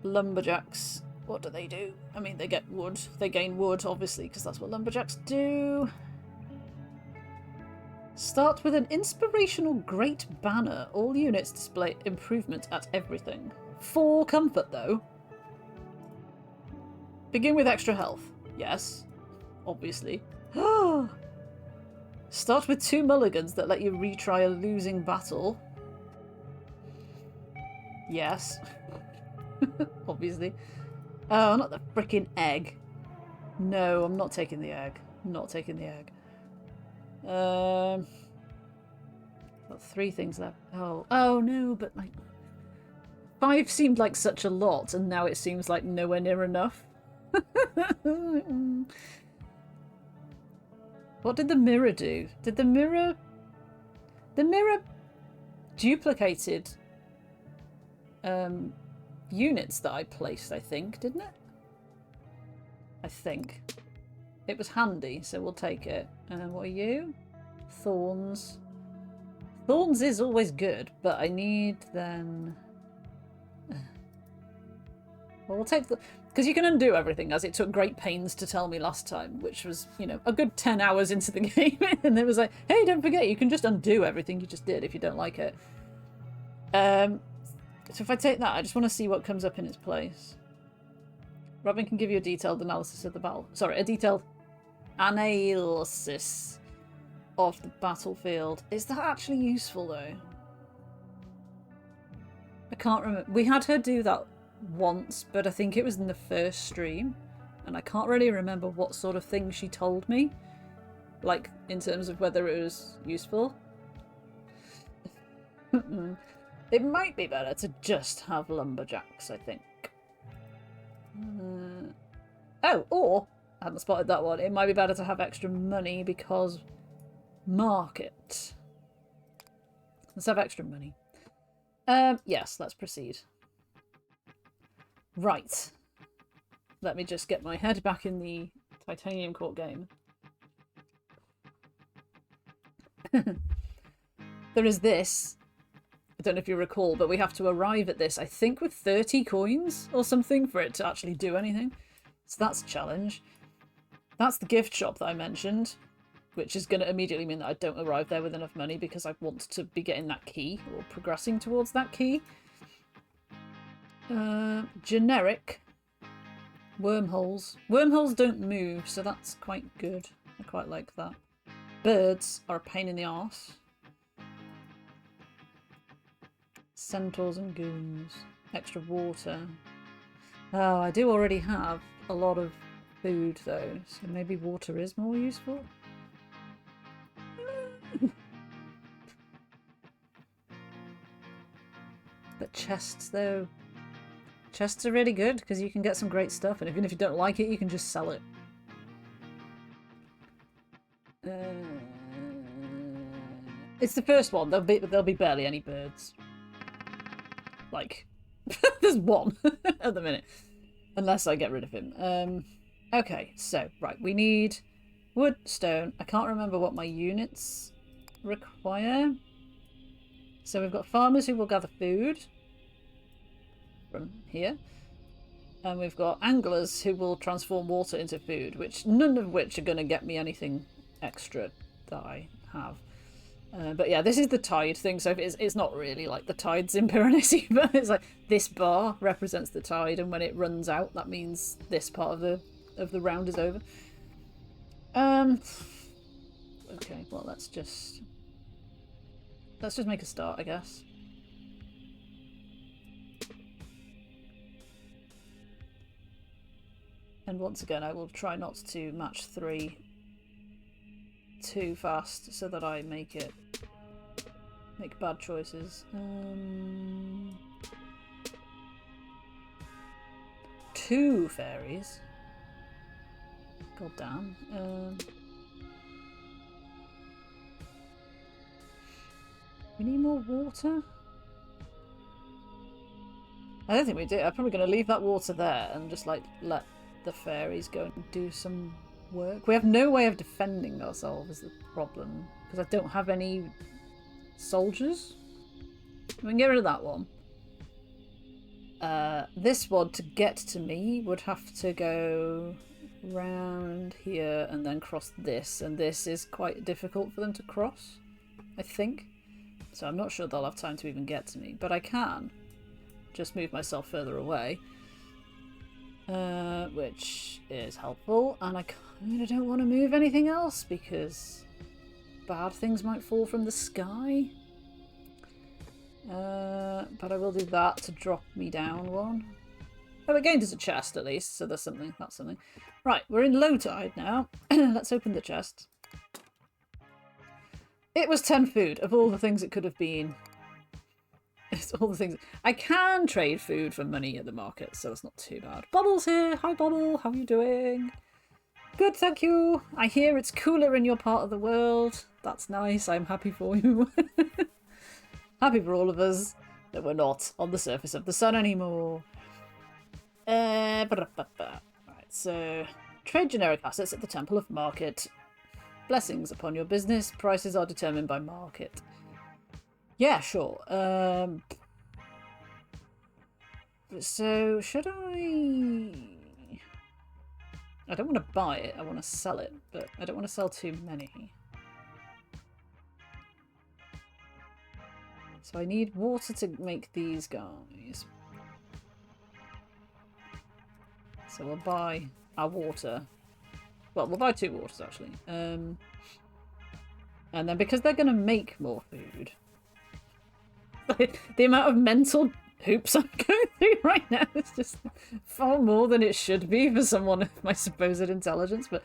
Lumberjacks. What do they do? I mean, they get wood. They gain wood, obviously, because that's what lumberjacks do. Start with an inspirational great banner. All units display improvement at everything. 4 comfort, though. Begin with extra health. Yes. Obviously. Start with 2 mulligans that let you retry a losing battle. Yes. Obviously. Oh, not the frickin' egg. No, I'm not taking the egg. I'm not taking the egg. Got 3 things left. Oh no, but like 5 seemed like such a lot, and now it seems like nowhere near enough. What did the mirror do? Did the mirror duplicated units that I placed, I think, didn't it? I think. It was handy, so we'll take it. What are you? Thorns. Thorns is always good, but I need then... Well, we'll take the... Because you can undo everything, as it took great pains to tell me last time, which was, you know, a good 10 hours into the game. And it was like, hey, don't forget, you can just undo everything you just did if you don't like it. So if I take that, I just want to see what comes up in its place. Robin can give you a detailed analysis of the battle. Sorry, a detailed analysis of the battlefield. Is that actually useful, though? I can't remember. We had her do that once, but I think it was in the first stream. And I can't really remember what sort of thing she told me. Like, in terms of whether it was useful. It might be better to just have lumberjacks, I think. Oh, or, I hadn't spotted that one, it might be better to have extra money because market. Let's have extra money. Yes, let's proceed. Right. Let me just get my head back in the Titanium Court game. There is this. I don't know if you recall, but we have to arrive at this, I think, with 30 coins or something for it to actually do anything. So that's a challenge. That's the gift shop that I mentioned, which is going to immediately mean that I don't arrive there with enough money because I want to be getting that key or progressing towards that key. Generic. Wormholes. Wormholes don't move, so that's quite good. I quite like that. Birds are a pain in the arse. Centaurs and goons. Extra water. Oh, I do already have a lot of food though, so maybe water is more useful. But chests though. Chests are really good because you can get some great stuff, and even if you don't like it, you can just sell it. It's the first one. There'll be barely any birds. Like, there's one at the minute, unless I get rid of him. Okay, so right, we need wood, stone. I can't remember what my units require. So we've got farmers who will gather food from here. And we've got anglers who will transform water into food, which none of which are going to get me anything extra that I have. But yeah, this is the tide thing, so it's not really like the tides in Piranesi, but it's like this bar represents the tide, and when it runs out, that means this part of the round is over. Okay, well let's just make a start, I guess. And once again, I will try not to match 3 too fast so that I make bad choices. 2 fairies. God damn. We need more water? I don't think we do. I'm probably going to leave that water there and just like let the fairies go and do some work. We have no way of defending ourselves is the problem, because I don't have any soldiers. We can get rid of that one. This one, to get to me, would have to go round here and then cross this, and this is quite difficult for them to cross, I think. So I'm not sure they'll have time to even get to me, but I can just move myself further away. Which is helpful, and I kind of don't want to move anything else because bad things might fall from the sky. But I will do that to drop me down one. Oh, again, there's a chest at least, so there's something. That's something. Right, we're in low tide now. Let's open the chest. It was 10 food of all the things it could have been. It's all the things. I can trade food for money at the market, so that's not too bad. Bobble's here. Hi, Bobble. How are you doing? Good, thank you. I hear it's cooler in your part of the world. That's nice. I'm happy for you. Happy for all of us that we're not on the surface of the sun anymore. Right, so trade generic assets at the Temple of Market. Blessings upon your business. Prices are determined by market. Yeah, sure. So, should I don't want to buy it, I want to sell it, but I don't want to sell too many. So I need water to make these guys. So we'll buy our water. Well, we'll buy 2 waters, actually. And then because they're going to make more food... the amount of mental hoops I'm going through right now is just far more than it should be for someone of my supposed intelligence, but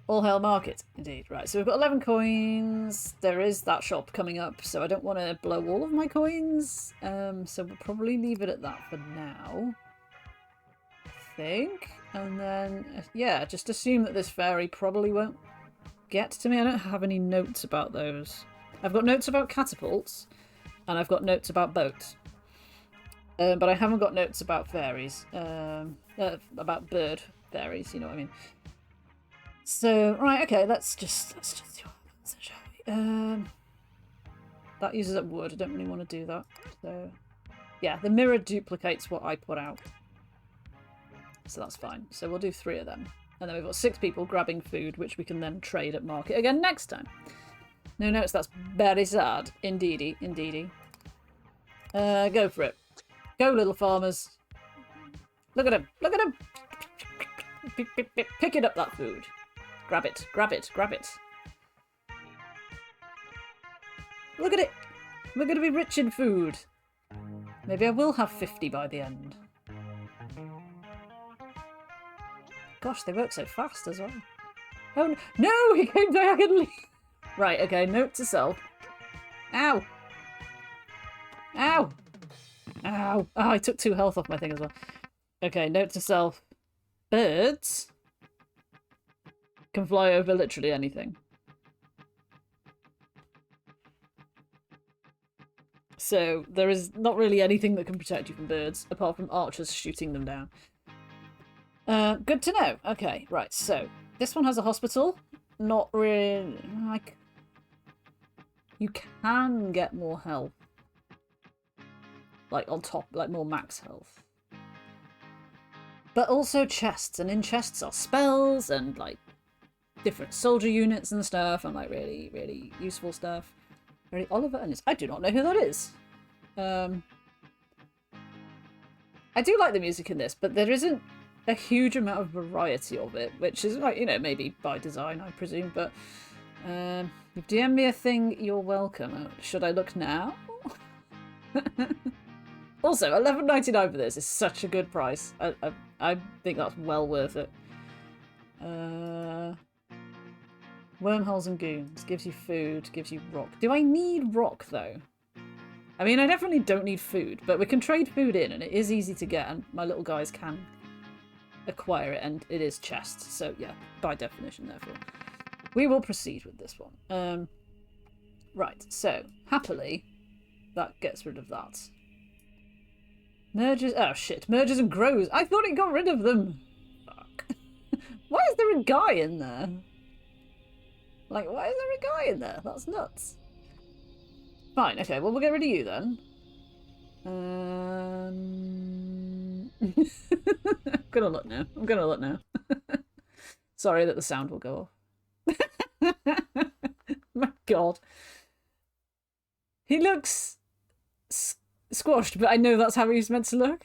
all hail market, indeed. Right, so we've got 11 coins. There is that shop coming up, so I don't want to blow all of my coins, so we'll probably leave it at that for now, I think. And then, yeah, just assume that this fairy probably won't get to me. I don't have any notes about those. I've got notes about catapults, and I've got notes about boats. But I haven't got notes about fairies. About bird fairies, you know what I mean. So, right, okay, let's just see what happens, shall we? That uses up wood. I don't really want to do that. So, yeah, the mirror duplicates what I put out. So that's fine. So we'll do 3 of them. And then we've got 6 people grabbing food, which we can then trade at market again next time. No notes, that's very sad. Indeedy, indeedy. Go for it. Go, little farmers. Look at him. Look at him. Pick it up, that food. Grab it. Grab it. Grab it. Look at it. We're going to be rich in food. Maybe I will have 50 by the end. Gosh, they work so fast as well. Oh, no! He came diagonally! Right, okay, note to self. Ow! Ow! Ow! Oh, I took 2 health off my thing as well. Okay, note to self. Birds can fly over literally anything. So there is not really anything that can protect you from birds, apart from archers shooting them down. Good to know. Okay, right, so this one has a hospital. Not really... like... You can get more health. like on top, like more max health. But also chests, and in chests are spells and like different soldier units and stuff, and like really, really useful stuff. Very Oliver Ernest. I do not know who that is. I do like the music in this, but there isn't a huge amount of variety of it, which is like, you know, maybe by design, I presume, but you've DM'd me a thing, you're welcome. Should I look now? Also, $11.99 for this is such a good price. I think that's well worth it. Wormholes and goons. Gives you food, gives you rock. Do I need rock, though? I mean, I definitely don't need food, but we can trade food in, and it is easy to get, and my little guys can acquire it, and it is chests. So, yeah, by definition, therefore. We will proceed with this one. Right, so, happily, that gets rid of that. Mergers. Oh, shit. Mergers and grows. I thought it got rid of them. Fuck. Why is there a guy in there? Like, why is there a guy in there? That's nuts. Fine, okay, well, we'll get rid of you then. I'm gonna look now. I'm gonna look now. Sorry that the sound will go off. My god. He looks squashed, but I know that's how he's meant to look.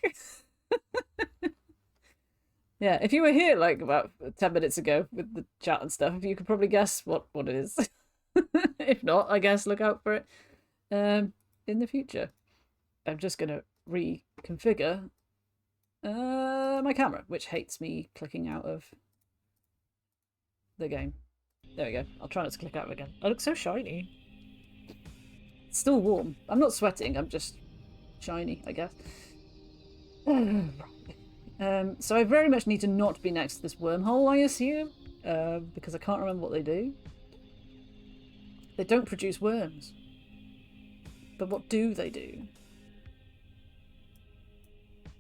Yeah, if you were here like about 10 minutes ago with the chat and stuff, you could probably guess what it is. If not, I guess look out for it in the future. I'm just going to reconfigure my camera, which hates me clicking out of the game. There we go. I'll try not to click out again. I look so shiny. It's still warm. I'm not sweating, I'm just shiny, I guess. So I very much need to not be next to this wormhole, I assume, because I can't remember what they do. They don't produce worms. But what do they do?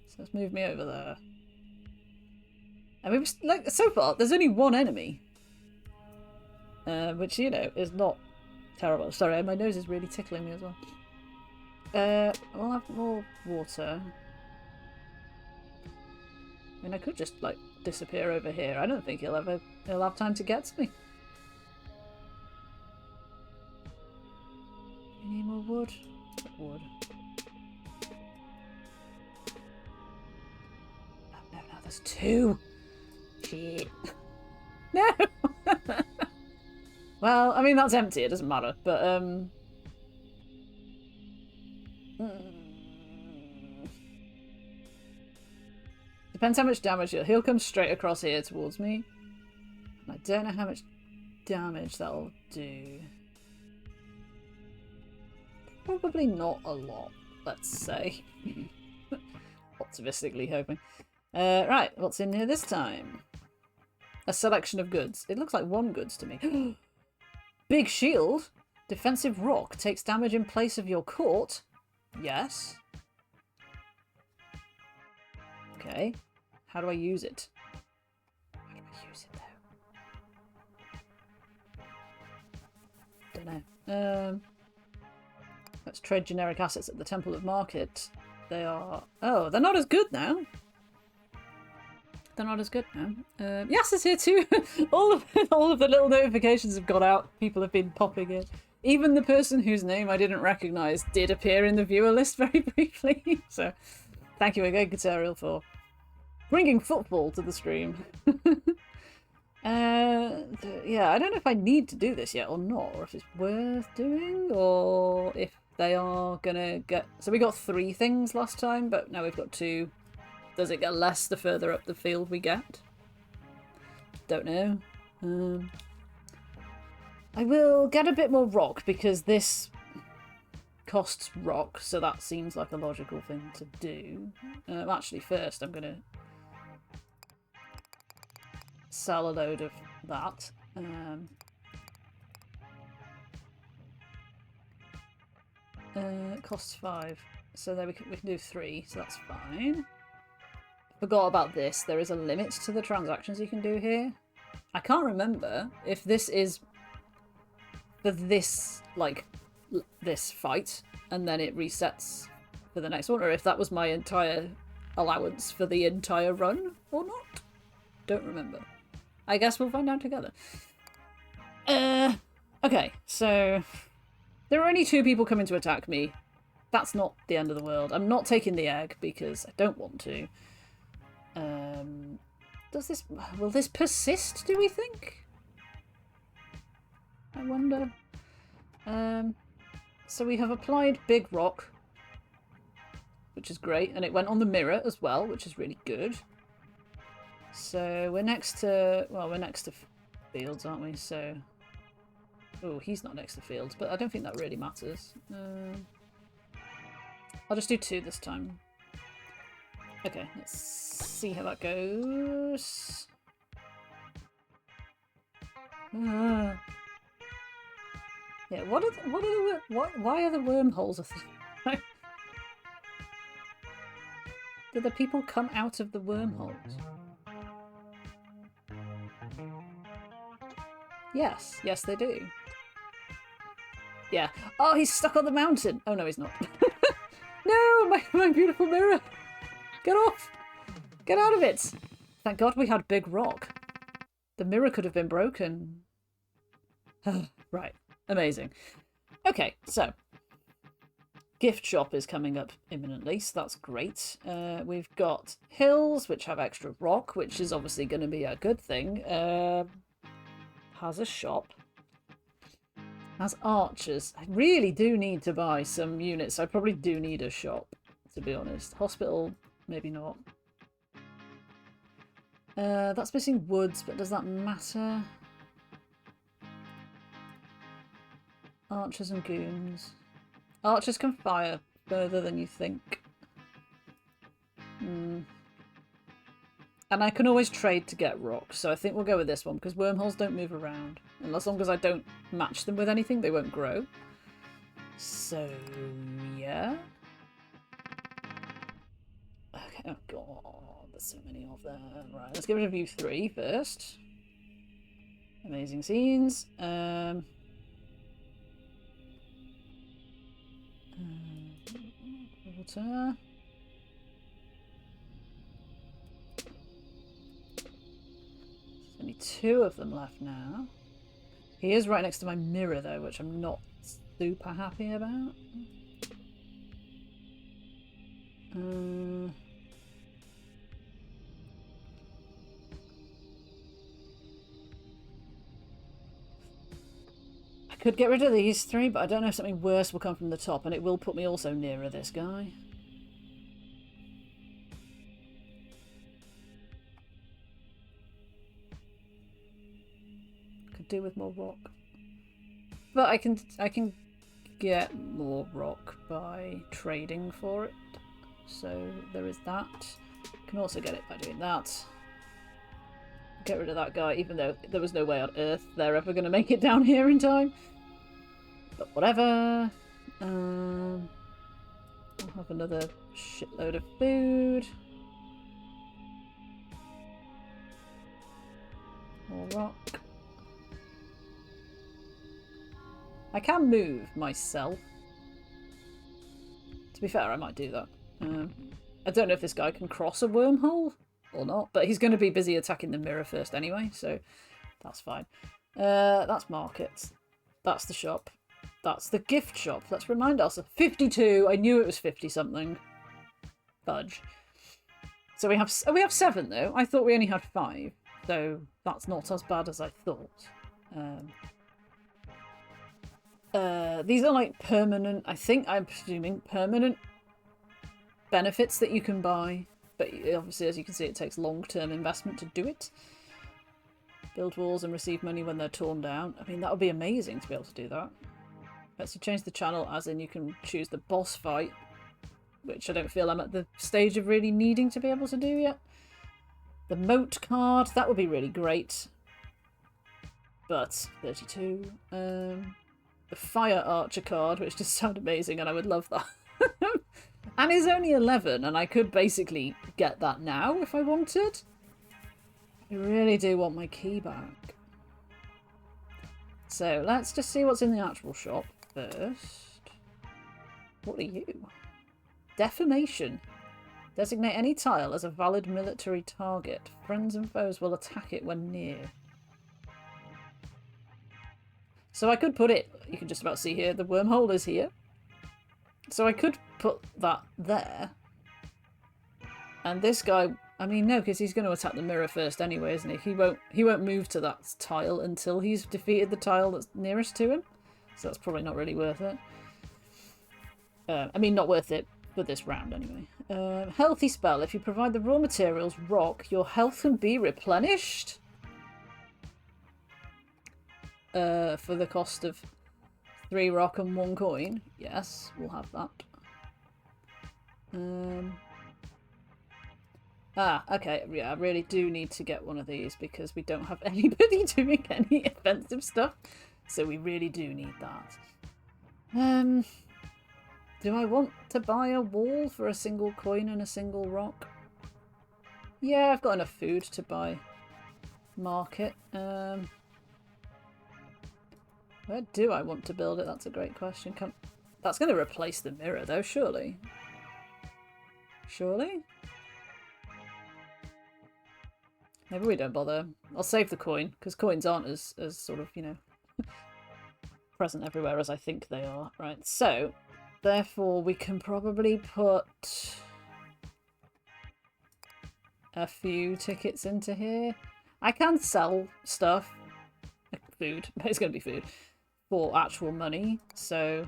So let's move me over there. And we've, like, so far, there's only one enemy. Which, you know, is not terrible. Sorry, my nose is really tickling me as well. We'll have more water. I mean, I could just, like, disappear over here. I don't think he'll have time to get to me. You need more wood? Wood. No, there's two! Shit. No! Well, I mean, that's empty, it doesn't matter, but, depends how much damage he'll come straight across here towards me. I don't know how much damage that'll do. Probably not a lot, let's say. Optimistically hoping. Right, what's in here this time? A selection of goods. It looks like one goods to me. Big shield. Defensive rock. Takes damage in place of your court. Yes. Okay. How do I use it? How do I use it, though? Don't know. Let's trade generic assets at the Temple of Market. They are... Oh, they're not as good now. They're not as good now. Yes, it's here too. all of the little notifications have gone out. People have been popping in. Even the person whose name I didn't recognise did appear in the viewer list very briefly. So, thank you again, Guiterial, for bringing football to the stream. Yeah, I don't know if I need to do this yet or not, or if it's worth doing, or if they are gonna get... So we got 3 things last time, but now we've got 2. Does it get less the further up the field we get? Don't know. I will get a bit more rock, because this costs rock, so that seems like a logical thing to do. Actually, first I'm gonna sell a load of that. It costs 5, so there we can do 3, so that's fine. Forgot about this. There is a limit to the transactions you can do here. I can't remember if this is for this, like, this fight, and then it resets for the next one, or if that was my entire allowance for the entire run or not. Don't remember. I guess we'll find out together. Okay, so there are only 2 people coming to attack me. That's not the end of the world. I'm not taking the egg because I don't want to. Will this persist, do we think? I wonder. So we have applied Big Rock, which is great, and it went on the mirror as well, which is really good. So we're next to, well, we're next to fields, aren't we? So, oh, he's not next to fields, but I don't think that really matters. I'll just do 2 this time. Okay, let's see how that goes. Yeah, why are the wormholes a thing? Do the people come out of the wormholes? Yes, yes they do. Yeah. Oh, he's stuck on the mountain. Oh no, he's not. No, my beautiful mirror. Get off. Get out of it. Thank God we had Big Rock. The mirror could have been broken. Right. Amazing. Okay, so gift shop is coming up imminently, so that's great. We've got hills, which have extra rock, which is obviously going to be a good thing. Has a shop. Has archers. I really do need to buy some units. I probably do need a shop, to be honest. Hospital, maybe not. That's missing woods, but does that matter? Archers and goons. Archers can fire further than you think. And I can always trade to get rocks, so I think we'll go with this one, because wormholes don't move around. And as long as I don't match them with anything, they won't grow. So, yeah. Okay, oh god, there's so many of them. Right, let's get rid of view 3 first. Amazing scenes. Water. There's only 2 of them left now. He is right next to my mirror though, which I'm not super happy about. I could get rid of these 3, but I don't know if something worse will come from the top, and it will put me also nearer this guy. Could do with more rock. But I can get more rock by trading for it. So there is that. Can also get it by doing that. Get rid of that guy, even though there was no way on earth they're ever going to make it down here in time. But whatever. I'll have another shitload of food. More rock. I can move myself. To be fair, I might do that. I don't know if this guy can cross a wormhole or not, but he's going to be busy attacking the mirror first anyway, so that's fine. That's markets. That's the shop. That's the gift shop. Let's remind ourselves. 52. I knew it was 50 something. Fudge. So we have 7 though. I thought we only had 5, so that's not as bad as I thought. These are like permanent, I think I'm presuming permanent benefits that you can buy, but obviously as you can see it takes long-term investment to do it. Build walls and receive money when they're torn down. I mean, that would be amazing to be able to do that. Let's change the channel, as in you can choose the boss fight, which I don't feel I'm at the stage of really needing to be able to do yet. The moat card, that would be really great. But 32. The fire archer card, which just sounds amazing, and I would love that. And it's only 11, and I could basically get that now if I wanted. I really do want my key back. So let's just see what's in the actual shop first. What are you? Defamation. Designate any tile as a valid military target. Friends and foes will attack it when near. So I could put it, you can just about see here, the wormhole is here. So I could put that there. And this guy, I mean, no, because he's going to attack the mirror first anyway, isn't he? He won't move to that tile until he's defeated the tile that's nearest to him. So that's probably not really worth it. I mean, not worth it for this round anyway. Healthy spell. If you provide the raw materials, rock, your health can be replenished. For the cost of 3 rock and 1 coin. Yes, we'll have that. Okay, yeah, I really do need to get one of these because we don't have anybody doing any offensive stuff. So we really do need that. Do I want to buy a wall for a single coin and a single rock? Yeah, I've got enough food to buy market. Where do I want to build it? That's a great question. That's going to replace the mirror though, surely. Surely? Maybe we don't bother. I'll save the coin, because coins aren't as sort of, you know, present everywhere as I think they are. Right, so, therefore we can probably put a few tickets into here. I can sell stuff, food, it's going to be food, for actual money, so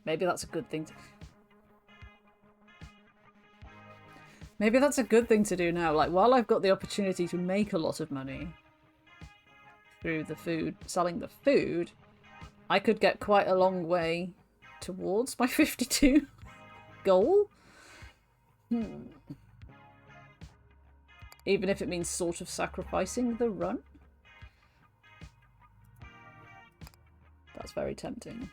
maybe that's a good thing to... Maybe that's a good thing to do now. Like, while I've got the opportunity to make a lot of money through the food, selling the food, I could get quite a long way towards my 52 goal. Even if it means sort of sacrificing the run. That's very tempting.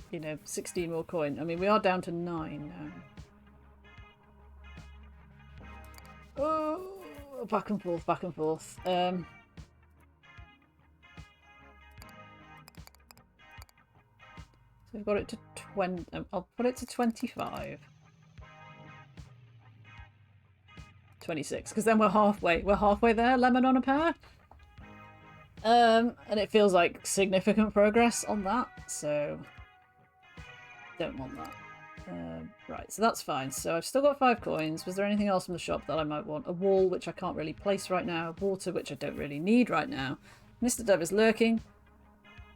You know, 16 more coin. I mean, we are down to 9 now. Oh, back and forth, back and forth. So we've got it to 20. I'll put it to 25. 26, because then we're halfway. We're halfway there, lemon on a pear. And it feels like significant progress on that, so don't want that. Right, so that's fine. So I've still got 5 coins. Was there anything else from the shop that I might want? A wall, which I can't really place right now. Water, which I don't really need right now. Mr. Dove is lurking.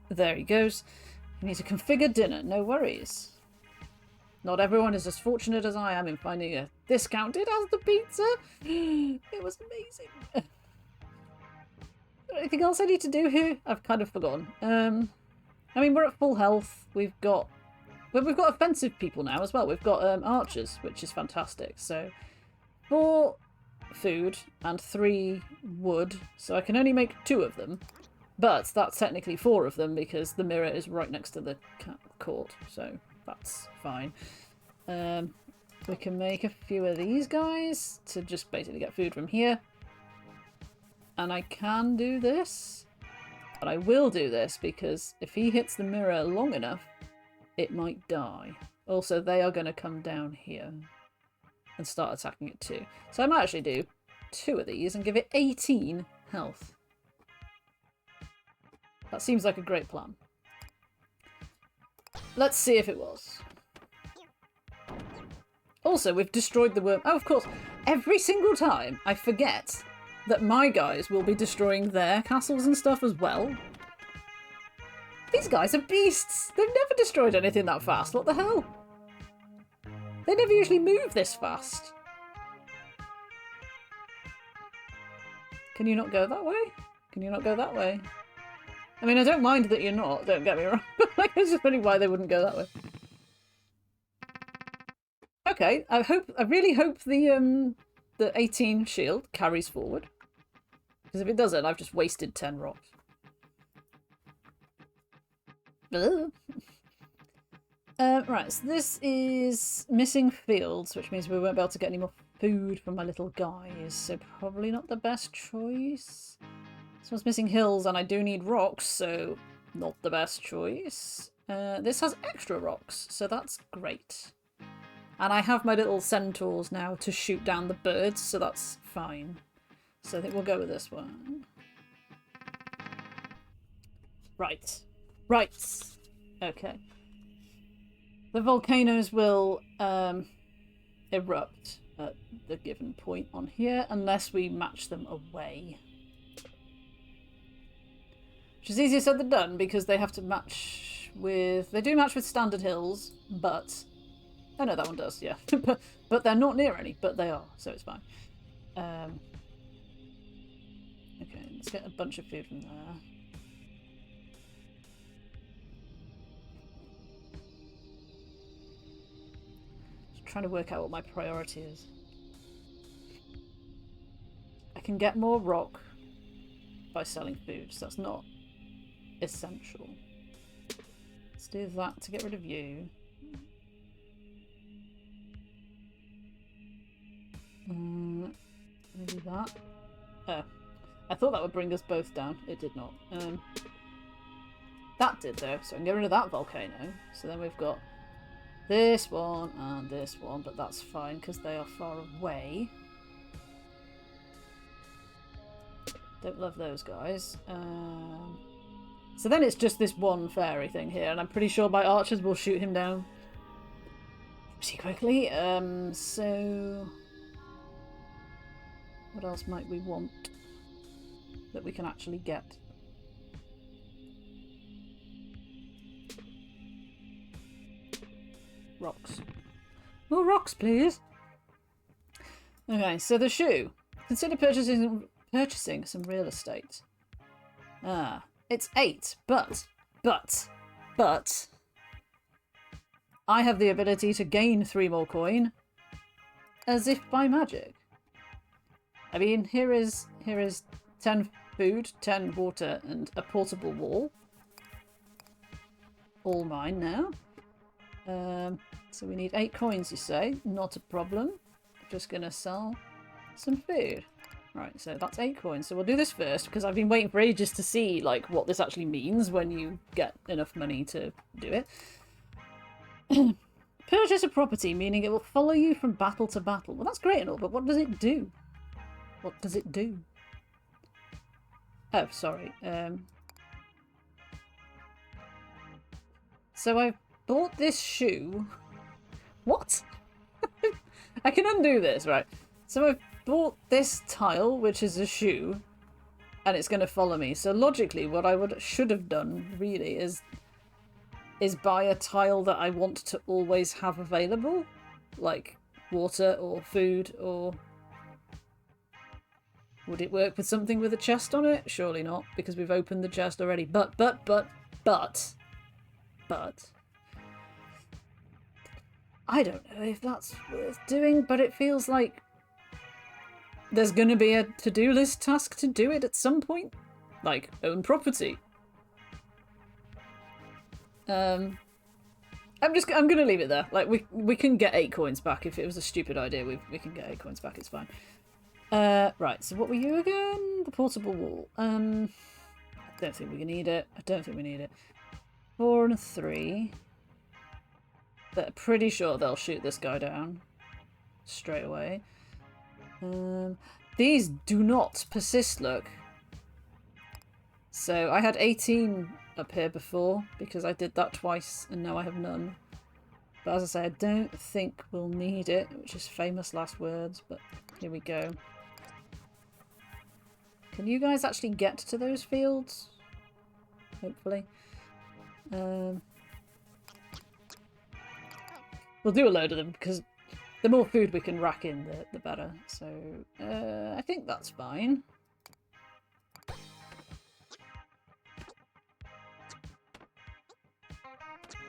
There he goes. You need to configure dinner. No worries. Not everyone is as fortunate as I am in finding a discounted as the pizza. It was amazing. Anything else I need to do here? I've kind of forgotten. I mean, we're at full health. We've got offensive people now as well. We've got archers, which is fantastic. So 4 food and 3 wood. So I can only make 2 of them. But that's technically 4 of them because the mirror is right next to the court. So that's fine. We can make a few of these guys to just basically get food from here. And I can do this. But I will do this because if he hits the mirror long enough, it might die. Also, they are going to come down here and start attacking it too. So I might actually do 2 of these and give it 18 health. That seems like a great plan. Let's see if it was. Also, we've destroyed the worm. Oh, of course. Every single time I forget that my guys will be destroying their castles and stuff as well. These guys are beasts. They've never destroyed anything that fast. What the hell? They never usually move this fast. Can you not go that way? Can you not go that way? I mean, I don't mind that you're not, don't get me wrong. Like, I was just wondering why they wouldn't go that way. Okay, I really hope the 18 shield carries forward. Because if it doesn't, I've just wasted 10 rocks. Right, so this is missing fields, which means we won't be able to get any more food from my little guys, so probably not the best choice. This one's missing hills, and I do need rocks, so not the best choice. This has extra rocks, so that's great. And I have my little centaurs now to shoot down the birds, so that's fine. So I think we'll go with this one. Right. Right. Okay. The volcanoes will erupt at the given point on here, unless we match them away. Which is easier said than done, because they have to match with... They do match with standard hills, but... Oh no, that one does, yeah. but they're not near any, but they are, so it's fine. Okay, let's get a bunch of food from there. Trying to work out what my priority is. I can get more rock by selling food, so that's not essential. Let's do that to get rid of you. Maybe that. Oh, I thought that would bring us both down. It did not. That did though, so I can get rid of that volcano. So then we've got this one and this one, but that's fine because they are far away. Don't love those guys. So then it's just this one fairy thing here, and I'm pretty sure my archers will shoot him down pretty quickly. So what else might we want that we can actually get? Rocks. More rocks, please. Okay, so the shoe. Consider purchasing some real estate. Ah, it's 8, but I have the ability to gain 3 more coin, as if by magic. I mean, here is 10 food, 10 water, and a portable wall. All mine now. So we need 8 coins, you say? Not a problem. I'm just gonna sell some food. Right, so that's 8 coins. So we'll do this first, because I've been waiting for ages to see like what this actually means when you get enough money to do it. Purchase a property, meaning it will follow you from battle to battle. Well, that's great and all, but what does it do? What does it do? Oh, sorry. So I bought this shoe. What? I can undo this, right? So I've bought this tile, which is a shoe, and it's going to follow me. So logically, what I should have done, really, is buy a tile that I want to always have available. Like water or food, or... Would it work with something with a chest on it? Surely not, because we've opened the chest already. But... I don't know if that's worth doing, but it feels like there's going to be a to-do list task to do it at some point. Like, own property. I'm going to leave it there. Like, we can get 8 coins back. If it was a stupid idea, we can get 8 coins back. It's fine. Right, so what were you again? The portable wall. I don't think we need it. I don't think we need it. 4 and a 3. They're pretty sure they'll shoot this guy down straight away. These do not persist, look. So I had 18 up here before because I did that twice and now I have none. But as I say, I don't think we'll need it, which is famous last words, but here we go. Can you guys actually get to those fields? Hopefully. We'll do a load of them, because the more food we can rack in, the better. So, I think that's fine.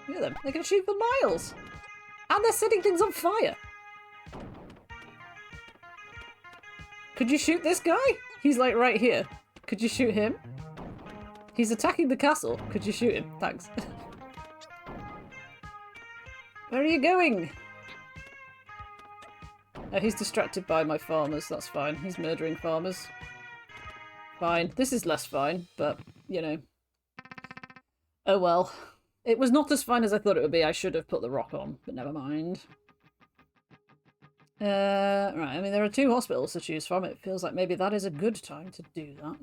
Look at them. They can shoot for miles! And they're setting things on fire! Could you shoot this guy? He's like right here. Could you shoot him? He's attacking the castle. Could you shoot him? Thanks. Where are you going? Oh, he's distracted by my farmers. That's fine. He's murdering farmers. Fine. This is less fine, but, you know. Oh well. It was not as fine as I thought it would be. I should have put the rock on, but never mind. Right, I mean, there are 2 hospitals to choose from. It feels like maybe that is a good time to do that.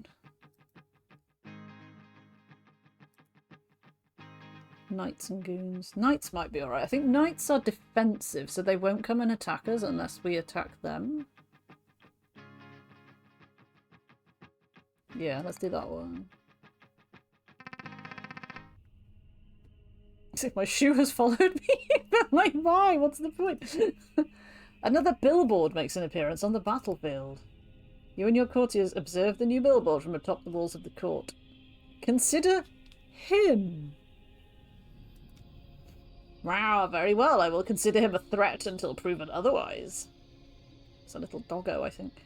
Knights and goons. Knights might be alright. I think knights are defensive, so they won't come and attack us unless we attack them. Yeah, let's do that one. As if my shoe has followed me. But like, why? What's the point? Another billboard makes an appearance on the battlefield. You and your courtiers observe the new billboard from atop the walls of the court. Consider him. Wow, very well. I will consider him a threat until proven otherwise. It's a little doggo, I think.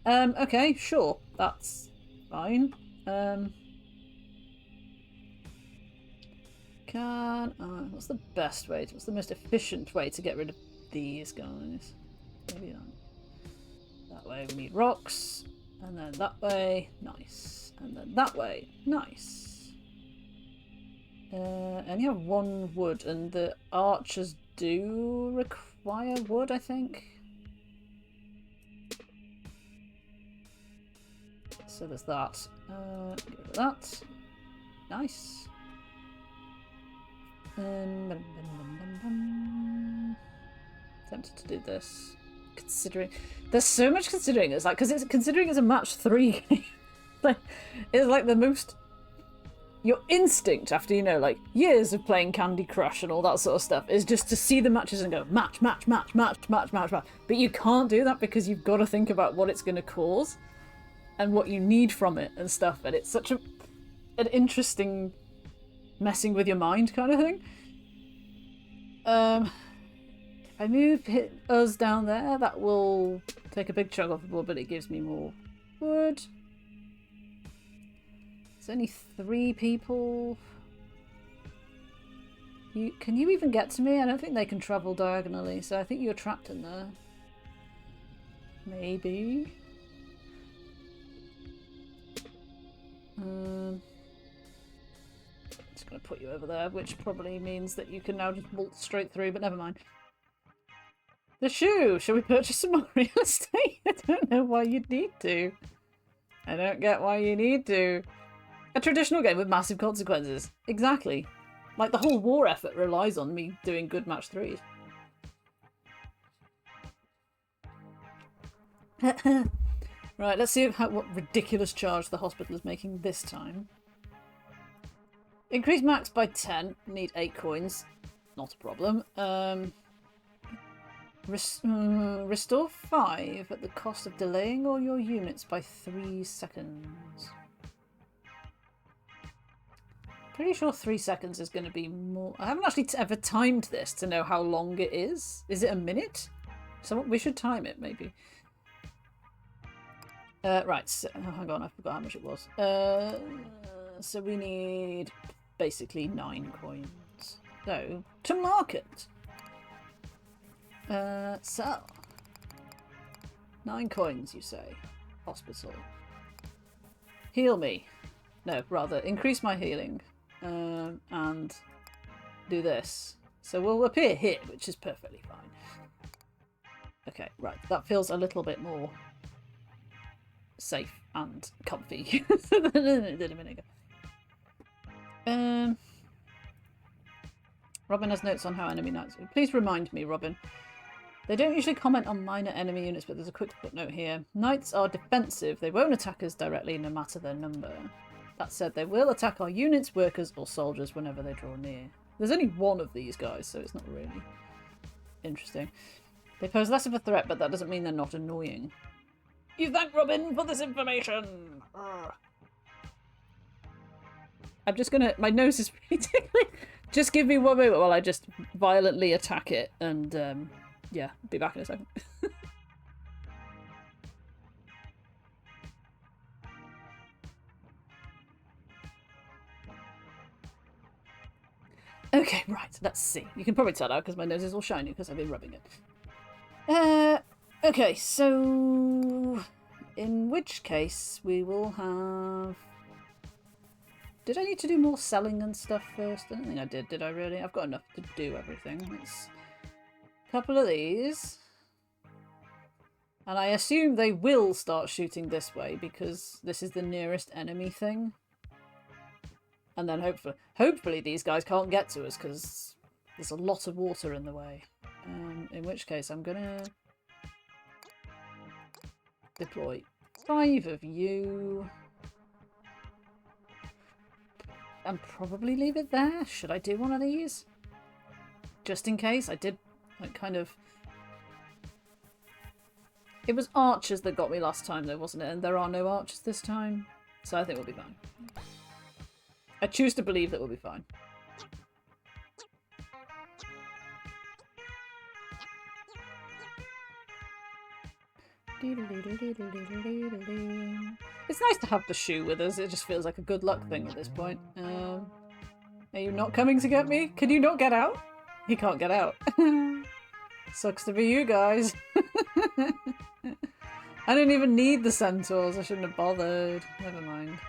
Okay, sure. That's fine. What's the best way? What's the most efficient way to get rid of these guys? Maybe that way we need rocks. And then that way. Nice. And then that way. Nice. And you have 1 wood, and the archers do require wood, I think. So there's that. Get rid of that. Nice. Tempted to do this. Considering there's so much considering. It's like, because it's considering it's a match 3 game. Like, it's like the most. Your instinct after, you know, like years of playing Candy Crush and all that sort of stuff is just to see the matches and go match, match, match, match, match, match, match. But you can't do that because you've got to think about what it's going to cause and what you need from it and stuff. And it's such an interesting messing with your mind kind of thing. If I move us down there, that will take a big chunk off the board, but it gives me more wood. There's only 3 people. Can you even get to me? I don't think they can travel diagonally, so I think you're trapped in there. Maybe. Just gonna put you over there, which probably means that you can now just waltz straight through, but never mind. The shoe! Shall we purchase some more real estate? I don't know why you'd need to. I don't get why you need to. A traditional game with massive consequences. Exactly. Like, the whole war effort relies on me doing good match 3s. Right, let's see what ridiculous charge the hospital is making this time. Increase max by 10. Need 8 coins. Not a problem. Restore 5 at the cost of delaying all your units by 3 seconds. Pretty sure 3 seconds is going to be more. I haven't actually ever timed this to know how long it is. Is it a minute? So we should time it, maybe. Right, so, oh, hang on, I forgot how much it was. So we need basically 9 coins. So, to market. Sell. 9 coins, you say. Hospital. Heal me. No, rather, increase my healing. And do this. So we'll appear here, which is perfectly fine. Okay, right. That feels a little bit more safe and comfy than it did a minute ago. Robin has notes on how enemy knights. Please remind me, Robin. They don't usually comment on minor enemy units, but there's a quick footnote here. Knights are defensive. They won't attack us directly, no matter their number. That said, they will attack our units, workers, or soldiers whenever they draw near. There's only 1 of these guys, so it's not really interesting. They pose less of a threat, but that doesn't mean they're not annoying. You thank Robin for this information! Urgh. I'm just gonna... My nose is really tickling. Just give me 1 moment while I just violently attack it, and, yeah, be back in a second. Okay, right, let's see. You can probably tell out because my nose is all shiny because I've been rubbing it. Okay, so... in which case we will have... Did I need to do more selling and stuff first? I don't think I did I really? I've got enough to do everything. Let's... couple of these. And I assume they will start shooting this way because this is the nearest enemy thing. And then hopefully these guys can't get to us because there's a lot of water in the way. In which case I'm gonna deploy 5 of you. And probably leave it there. Should I do one of these? Just in case. I did like kind of... It was archers that got me last time though, wasn't it? And there are no archers this time. So I think we'll be fine. I choose to believe that we'll be fine. It's nice to have the shoe with us. It just feels like a good luck thing at this point. Are you not coming to get me? Can you not get out? He can't get out. Sucks to be you guys. I didn't even need the centaurs. I shouldn't have bothered. Never mind.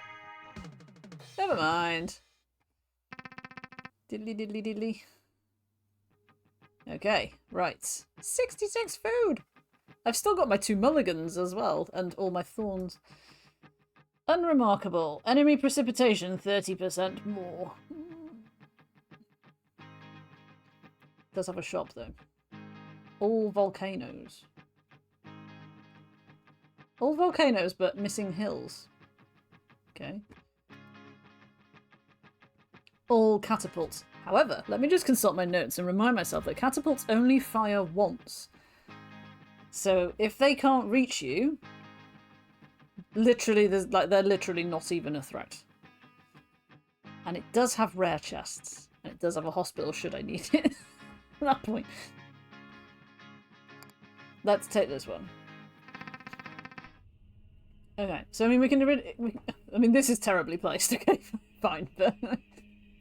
Never mind. Diddly diddly diddly. Okay, right. 66 food! I've still got my 2 mulligans as well, and all my thorns. Unremarkable. Enemy precipitation 30% more. Does have a shop though. All volcanoes. All volcanoes, but missing hills. Okay. All catapults. However, let me just consult my notes and remind myself that catapults only fire once. So if they can't reach you, literally, they're literally not even a threat. And it does have rare chests, and it does have a hospital should I need it. At that point, let's take this one. Okay, so I mean we can I mean this is terribly placed. Okay, fine, but.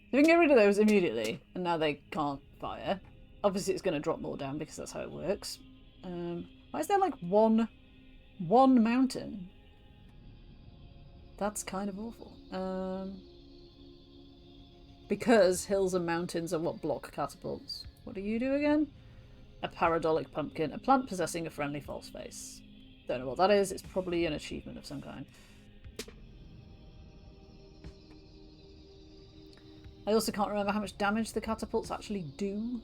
We can get rid of those immediately, and now they can't fire. Obviously it's going to drop more down because that's how it works. Why is there like one mountain? That's kind of awful. Because hills and mountains are what block catapults. What do you do again? A paradolic pumpkin, a plant possessing a friendly false face. Don't know what that is. It's probably an achievement of some kind. I also can't remember how much damage the catapults actually do.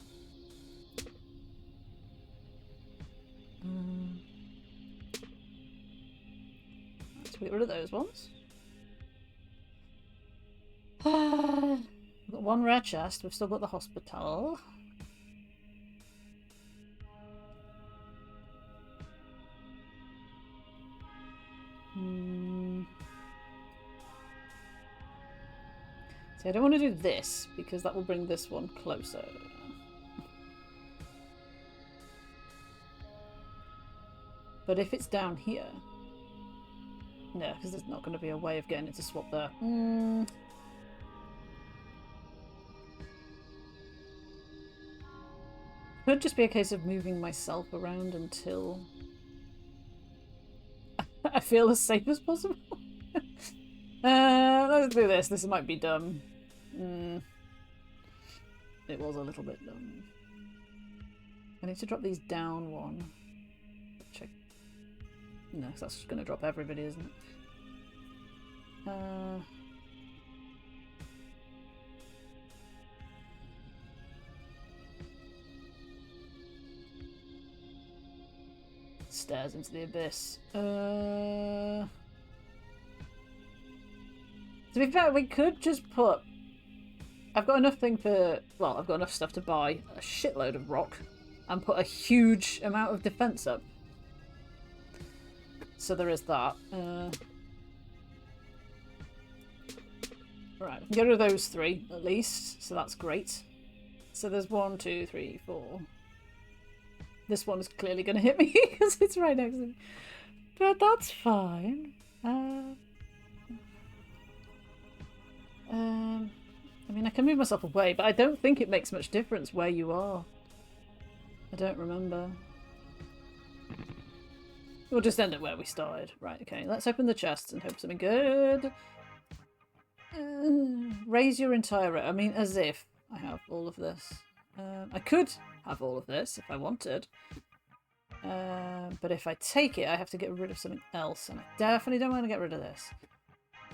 Let's get rid of those ones. We've got 1 rare chest. We've still got the hospital. See, I don't want to do this because that will bring this one closer. But if it's down here... No, because there's not going to be a way of getting it to swap there. Could just be a case of moving myself around until I feel as safe as possible. Let's do this. This might be dumb. It was a little bit dumb. I need to drop these down 1. Check. No, because that's just going to drop everybody, isn't it? Stairs into the abyss. To be fair, we could just put... I've got enough thing for... Well, I've got enough stuff to buy a shitload of rock and put a huge amount of defense up. So there is that. Right, we can get rid of those 3 at least, so that's great. So there's 1, 2, 3, 4. This one is clearly going to hit me because it's right next to me. But that's fine. I I mean, I can move myself away, but I don't think it makes much difference where you are. I don't remember. We'll just end it where we started. Right, okay. Let's open the chests and hope something good. Raise your entire row. I mean, as if I have all of this. I could have all of this if I wanted. But if I take it, I have to get rid of something else. And I definitely don't want to get rid of this.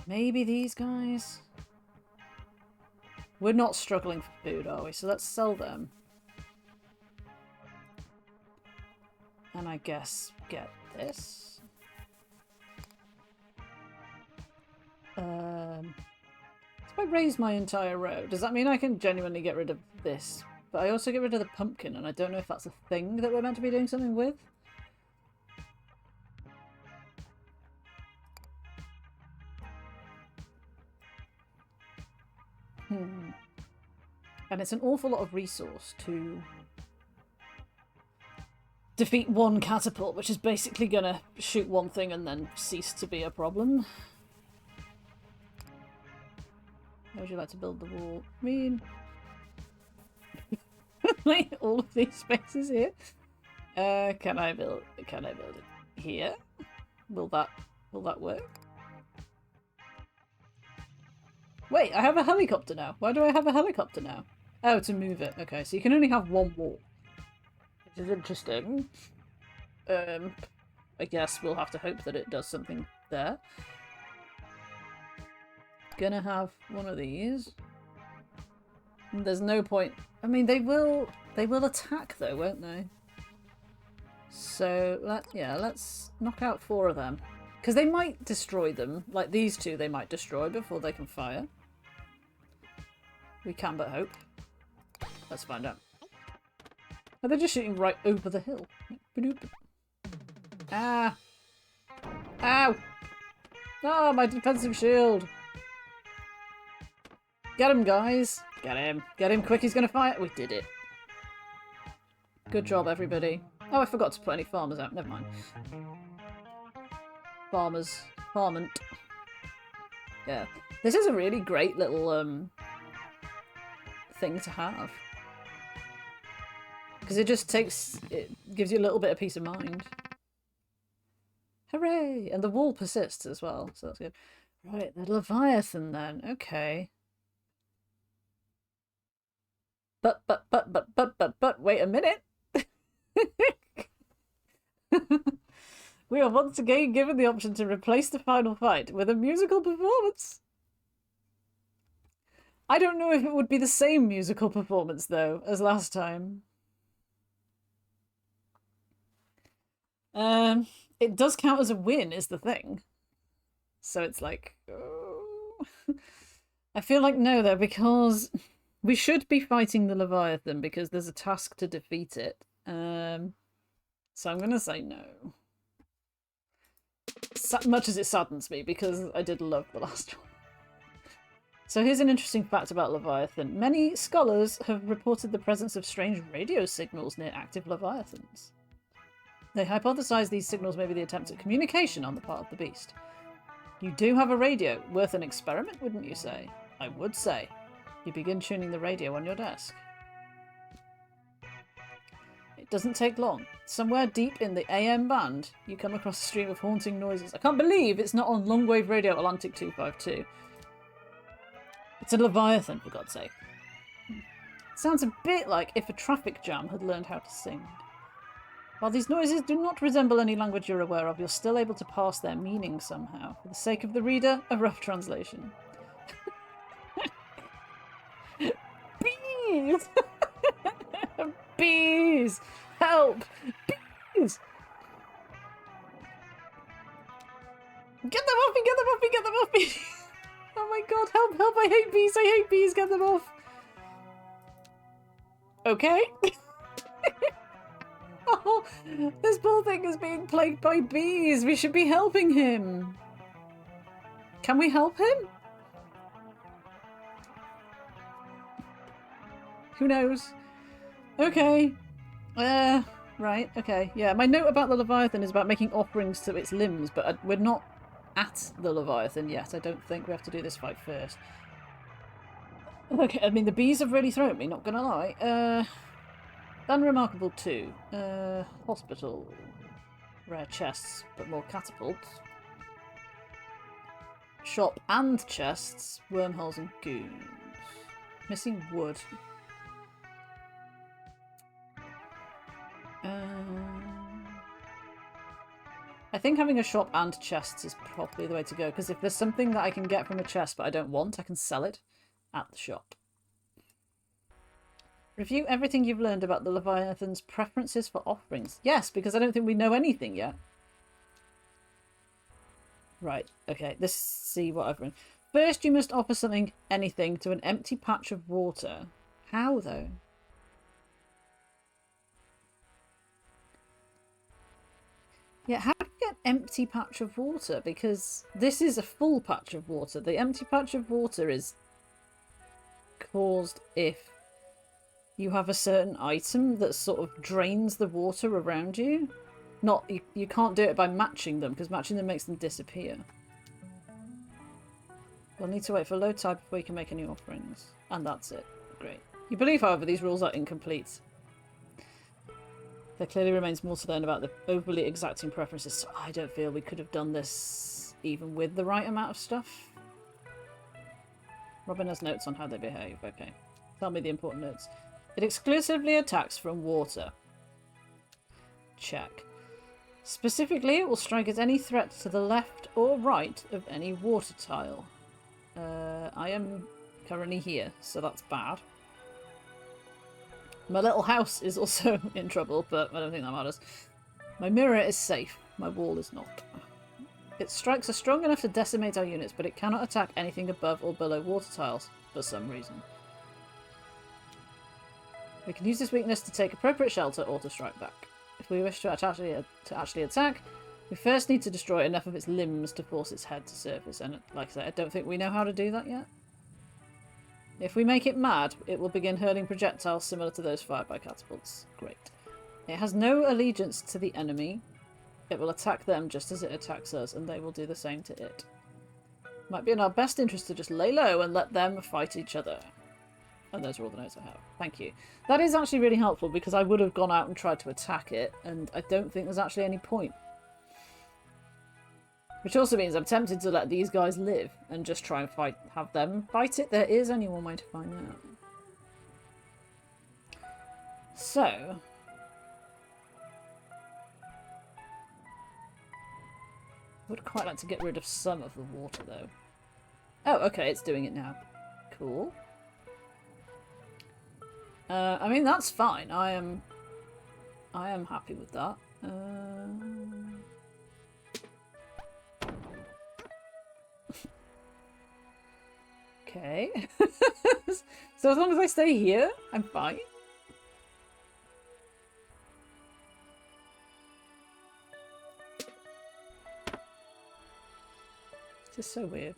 Maybe these guys? We're not struggling for food, are we? So let's sell them. And I guess get this. If I raise my entire row, does that mean I can genuinely get rid of this? But I also get rid of the pumpkin, and I don't know if that's a thing that we're meant to be doing something with. And it's an awful lot of resource to defeat one catapult, which is basically gonna shoot one thing and then cease to be a problem. How would you like to build the wall? I mean, like all of these spaces here. Can I build it here? Will that work? Wait, I have a helicopter now. Why do I have a helicopter now? Oh, to move it. Okay, so you can only have one wall. Which is interesting. I guess we'll have to hope that it does something there. Gonna have one of these. There's no point. I mean, they will attack though, won't they? So let's knock out 4 of them. Because they might destroy them. Like these two they might destroy before they can fire. We can but hope. Let's find out. Are they just shooting right over the hill? Ah! Ow! Oh, my defensive shield! Get him, guys! Get him! Get him quick, he's gonna fire! We did it. Good job, everybody. Oh, I forgot to put any farmers out. Never mind. Farmers. Farmant. Yeah. This is a really great little, thing to have. Because it just it gives you a little bit of peace of mind. Hooray! And the wall persists as well, so that's good. Right, the Leviathan then. Okay. But, wait a minute! We are once again given the option to replace the final fight with a musical performance. I don't know if it would be the same musical performance, though, as last time. It does count as a win, is the thing. So it's like... Oh. I feel like no, though, because we should be fighting the Leviathan, because there's a task to defeat it. So I'm going to say no. Much as it saddens me, because I did love the last one. So here's an interesting fact about Leviathan. Many scholars have reported the presence of strange radio signals near active Leviathans. They hypothesize these signals may be the attempt at communication on the part of the beast. You do have a radio. Worth an experiment, wouldn't you say? I would say. You begin tuning the radio on your desk. It doesn't take long. Somewhere deep in the AM band, you come across a stream of haunting noises. I can't believe it's not on longwave radio Atlantic 252. It's a Leviathan, for God's sake. Sounds a bit like if a traffic jam had learned how to sing. While these noises do not resemble any language you're aware of, you're still able to parse their meaning somehow. For the sake of the reader, a rough translation. Bees! Bees! Help! Bees! Get them off me! Get them off me! Get them off me! Oh my god, help, help, I hate bees, get them off. Okay. Oh, this poor thing is being plagued by bees. We should be helping him. Can we help him? Who knows? Okay. Right, okay. Yeah, my note about the Leviathan is about making offerings to its limbs, but we're not at the Leviathan yet. I don't think we have to do this fight first. Okay, I mean, the bees have really thrown me, not gonna lie. Unremarkable 2. Hospital. Rare chests, but more catapults. Shop and chests. Wormholes and goons. Missing wood. I think having a shop and chests is probably the way to go, because if there's something that I can get from a chest but I don't want, I can sell it at the shop. Review everything you've learned about the Leviathan's preferences for offerings. Yes, because I don't think we know anything yet. Right, okay, let's see what I've written. First, you must offer anything, to an empty patch of water. How, though? Yeah, how do you get empty patch of water? Because this is a full patch of water. The empty patch of water is caused if you have a certain item that sort of drains the water around you. Not, you can't do it by matching them, because matching them makes them disappear. We'll need to wait for low tide before you can make any offerings. And that's it. Great. You believe, however, these rules are incomplete. There clearly remains more to learn about the overly exacting preferences, so I don't feel we could have done this even with the right amount of stuff. Robin has notes on how they behave. Okay. Tell me the important notes. It exclusively attacks from water. Check. Specifically, it will strike at any threat to the left or right of any water tile. I am currently here, so that's bad. My little house is also in trouble, but I don't think that matters. My mirror is safe. My wall is not. Its strikes are strong enough to decimate our units, but it cannot attack anything above or below water tiles, for some reason. We can use this weakness to take appropriate shelter or to strike back. If we wish to actually attack, we first need to destroy enough of its limbs to force its head to surface, and like I said, I don't think we know how to do that yet. If we make it mad, it will begin hurling projectiles similar to those fired by catapults. Great. It has no allegiance to the enemy. It will attack them just as it attacks us, and they will do the same to it. Might be in our best interest to just lay low and let them fight each other. And those are all the notes I have. Thank you. That is actually really helpful, because I would have gone out and tried to attack it, and I don't think there's actually any point. Which also means I'm tempted to let these guys live and just try and have them fight it. There is only one way to find out. So, would quite like to get rid of some of the water though. Oh, okay, it's doing it now. Cool. I mean, that's fine. I am happy with that. Okay. So as long as I stay here, I'm fine. It's just so weird.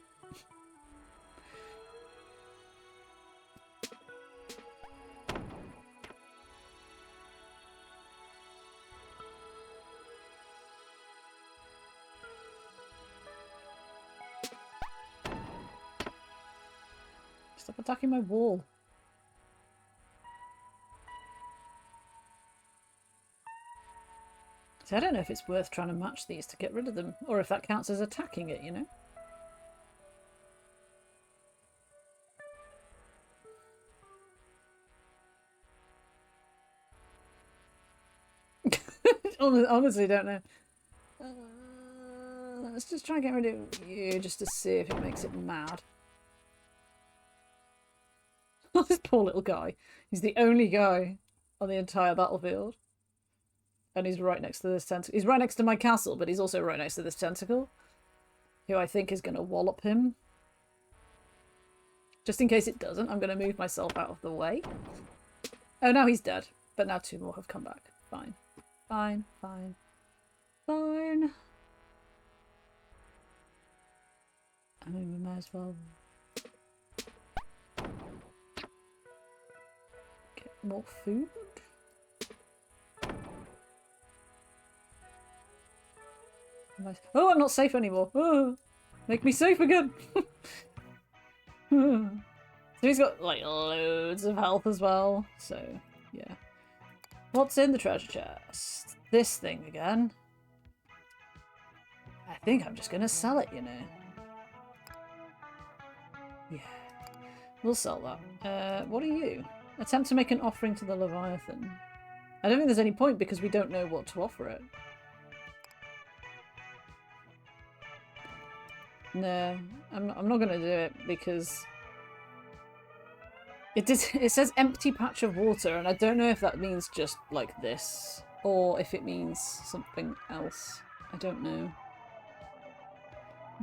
Stop attacking my wall. See, I don't know if it's worth trying to match these to get rid of them, or if that counts as attacking it, you know? Honestly, don't know. Let's just try and get rid of you just to see if it makes it mad. This poor little guy. He's the only guy on the entire battlefield. And he's right next to this tentacle. He's right next to my castle, but he's also right next to this tentacle, who I think is going to wallop him. Just in case it doesn't, I'm going to move myself out of the way. Oh, now he's dead. But now 2 more have come back. Fine. Fine, fine. Fine. I mean, we might as well get more food. Oh, I'm not safe anymore. Oh, make me safe again. So he's got, like, loads of health as well. So, yeah. What's in the treasure chest? This thing again. I think I'm just going to sell it, you know. Yeah. We'll sell that. What are you? Attempt to make an offering to the Leviathan. I don't think there's any point because we don't know what to offer it. No, I'm not going to do it because it says empty patch of water, and I don't know if that means just like this or if it means something else. I don't know.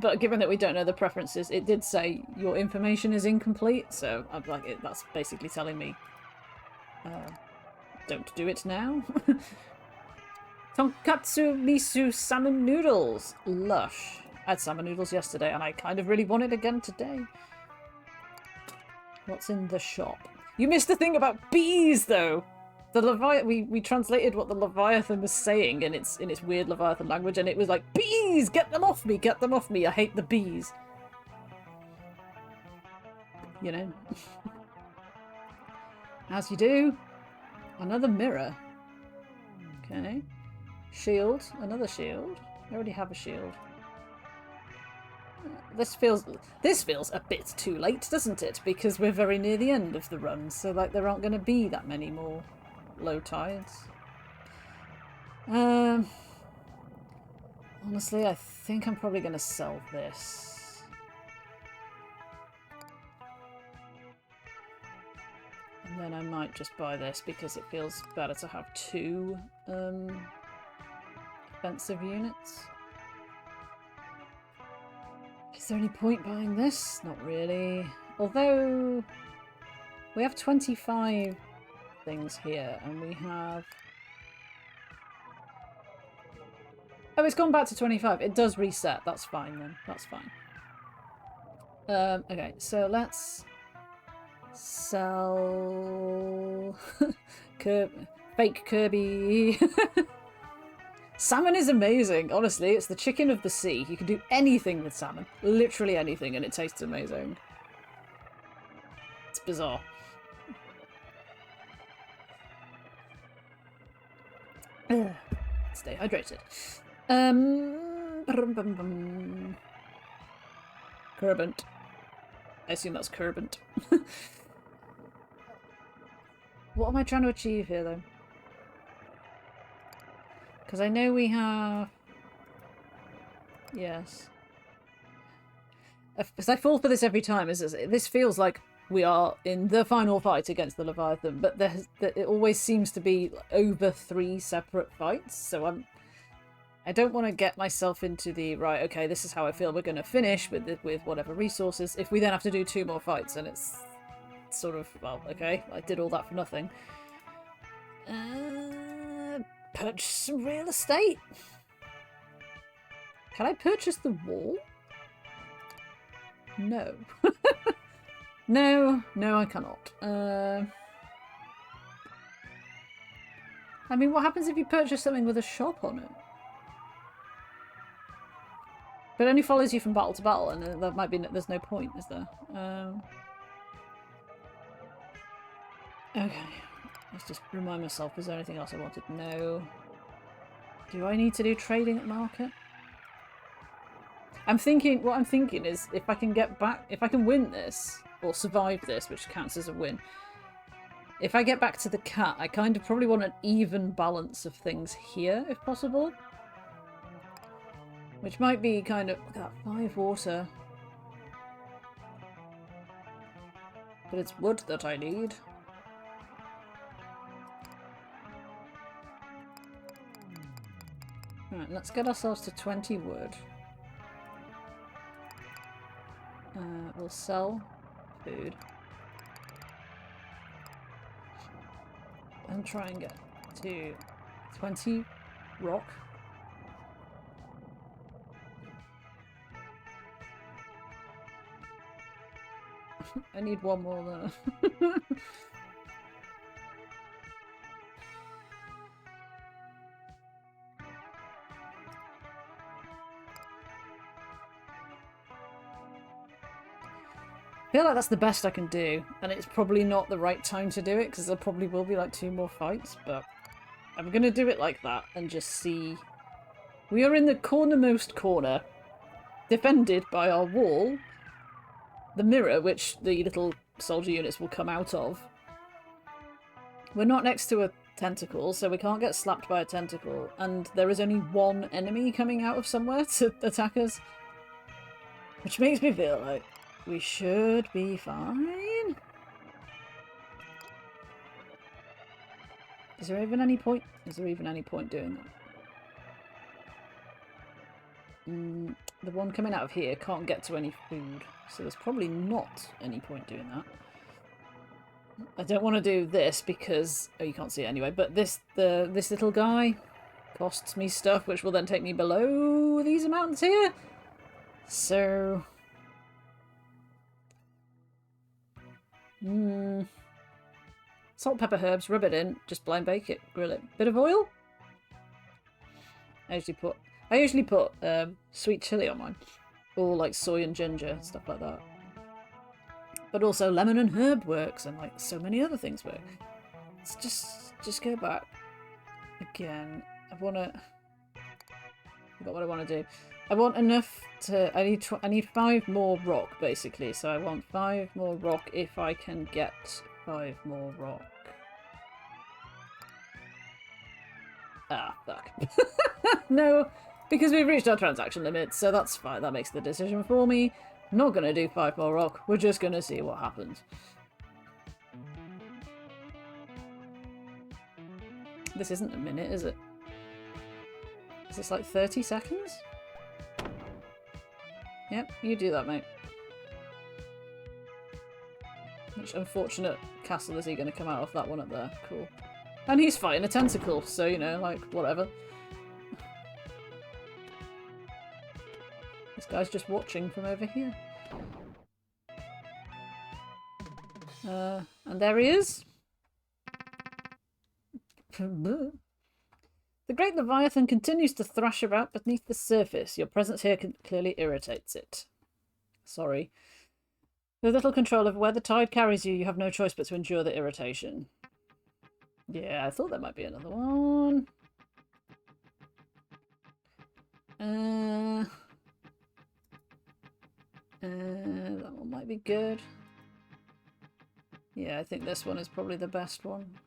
But given that we don't know the preferences, it did say your information is incomplete, so I'm like, that's basically telling me don't do it now. Tonkatsu miso salmon noodles. Lush. I had salmon noodles yesterday and I kind of really want it again today. What's in the shop? You missed the thing about bees though! The we translated what the Leviathan was saying in its weird Leviathan language, and it was like, bees! Get them off me! Get them off me! I hate the bees. You know? As you do. Another mirror. Okay. Shield. Another shield. I already have a shield. This feels a bit too late, doesn't it? Because we're very near the end of the run, so like there aren't going to be that many more low tides. Honestly, I think I'm probably going to sell this. And then I might just buy this because it feels better to have two offensive units. Is there any point buying this? Not really. Although we have 25 things here and we have... Oh, it's gone back to 25. It does reset. That's fine then. That's fine. Okay, so let's sell fake Kirby. Salmon is amazing, honestly. It's the chicken of the sea. You can do anything with salmon. Literally anything, and it tastes amazing. It's bizarre. Stay hydrated. Curbant. I assume that's Curbant. What am I trying to achieve here, though? Because I know we have... Yes. Because I fall for this every time. This feels like we are in the final fight against the Leviathan, but it always seems to be over 3 separate fights, so I don't want to get myself into the, right, okay, this is how I feel we're going to finish with whatever resources, if we then have to do 2 more fights, and it's sort of, well, okay, I did all that for nothing. Purchase some real estate. Can I purchase the wall? No. No, I cannot. I mean, what happens if you purchase something with a shop on it? But it only follows you from battle to battle, and that might be there's no point, is there? Okay. Let's just remind myself, is there anything else I wanted? No. Do I need to do trading at market? What I'm thinking is, if I can win this, or survive this, which counts as a win, if I get back to the cat, I kind of probably want an even balance of things here, if possible. Which might be kind of, look at that, 5 water. But it's wood that I need. Right, let's get ourselves to 20 wood. We'll sell food. And try and get to 20 rock. I need one more there. I feel like that's the best I can do, and it's probably not the right time to do it, because there probably will be like 2 more fights, but I'm going to do it like that and just see. We are in the cornermost corner, defended by our wall, the mirror, which the little soldier units will come out of. We're not next to a tentacle, so we can't get slapped by a tentacle, and there is only one enemy coming out of somewhere to attack us. Which makes me feel like we should be fine. Is there even any point? Is there even any point doing that? The one coming out of here can't get to any food, so there's probably not any point doing that. I don't want to do this because... oh, you can't see it anyway, but this little guy costs me stuff, which will then take me below these amounts here. So... salt, pepper, herbs, rub it in, just blind bake it, grill it. Bit of oil? I usually put sweet chili on mine. Or like soy and ginger, stuff like that. But also lemon and herb works, and like so many other things work. Let's just go back again. I forgot what I want to do. I want enough to... I need 5 more rock, basically. So I want 5 more rock if I can get 5 more rock. Ah, fuck. No, because we've reached our transaction limit, so that's fine. That makes the decision for me. I'm not going to do 5 more rock. We're just going to see what happens. This isn't a minute, is it? Is this like 30 seconds? Yep, you do that, mate. Which unfortunate castle is he going to come out of? That one up there. Cool. And he's fighting a tentacle, so, you know, like, whatever. This guy's just watching from over here. And there he is. The great Leviathan continues to thrash about beneath the surface. Your presence here clearly irritates it. Sorry. With little control over where the tide carries you, you have no choice but to endure the irritation. Yeah, I thought there might be another one. That one might be good. Yeah, I think this one is probably the best one.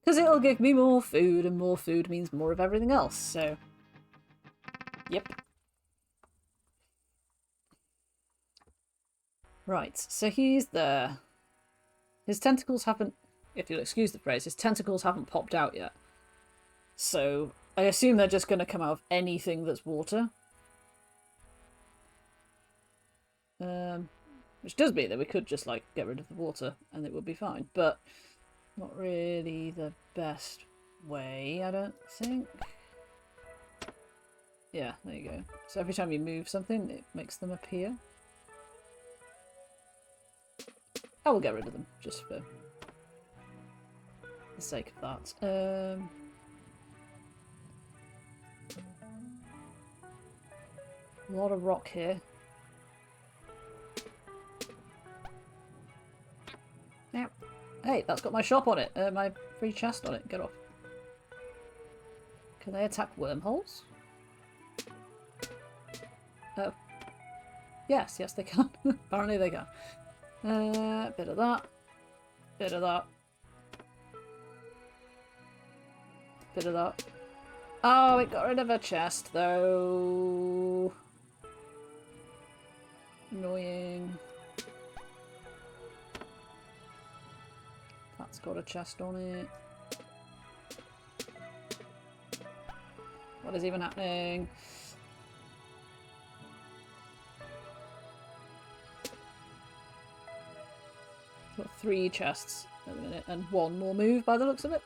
Because it'll give me more food, and more food means more of everything else, so... Yep. Right, so he's there. His tentacles haven't, if you'll excuse the phrase, his tentacles haven't popped out yet. So, I assume they're just going to come out of anything that's water. Which does mean that we could just, like, get rid of the water and it would be fine. But not really the best way, I don't think. Yeah, there you go. So every time you move something, it makes them appear. I will get rid of them, just for the sake of that. A lot of rock here. Now, hey, that's got my shop on it. My free chest on it. Get off. Can they attack wormholes? Oh. Yes, yes they can. Apparently they can. Bit of that. Bit of that. Bit of that. Oh, it got rid of a chest, though. Annoying. That's got a chest on it. What is even happening? Got 3 chests at the minute, and 1 more move by the looks of it.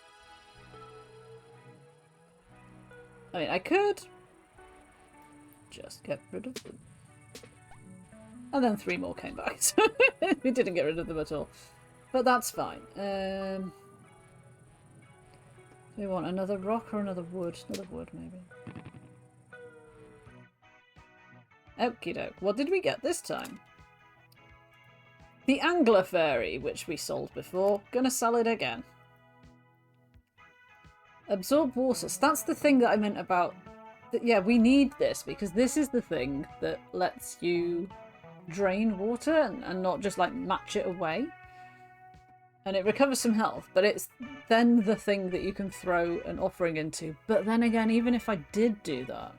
I mean, I could just get rid of them. And then 3 more came back, so we didn't get rid of them at all. But that's fine. Do we want another rock or another wood? Another wood, maybe. Okie doke. What did we get this time? The angler fairy, which we sold before. Gonna sell it again. Absorb water. So that's the thing that I meant about... Yeah, we need this because this is the thing that lets you drain water and not just like match it away. And it recovers some health, but it's then the thing that you can throw an offering into. But then again, even if I did do that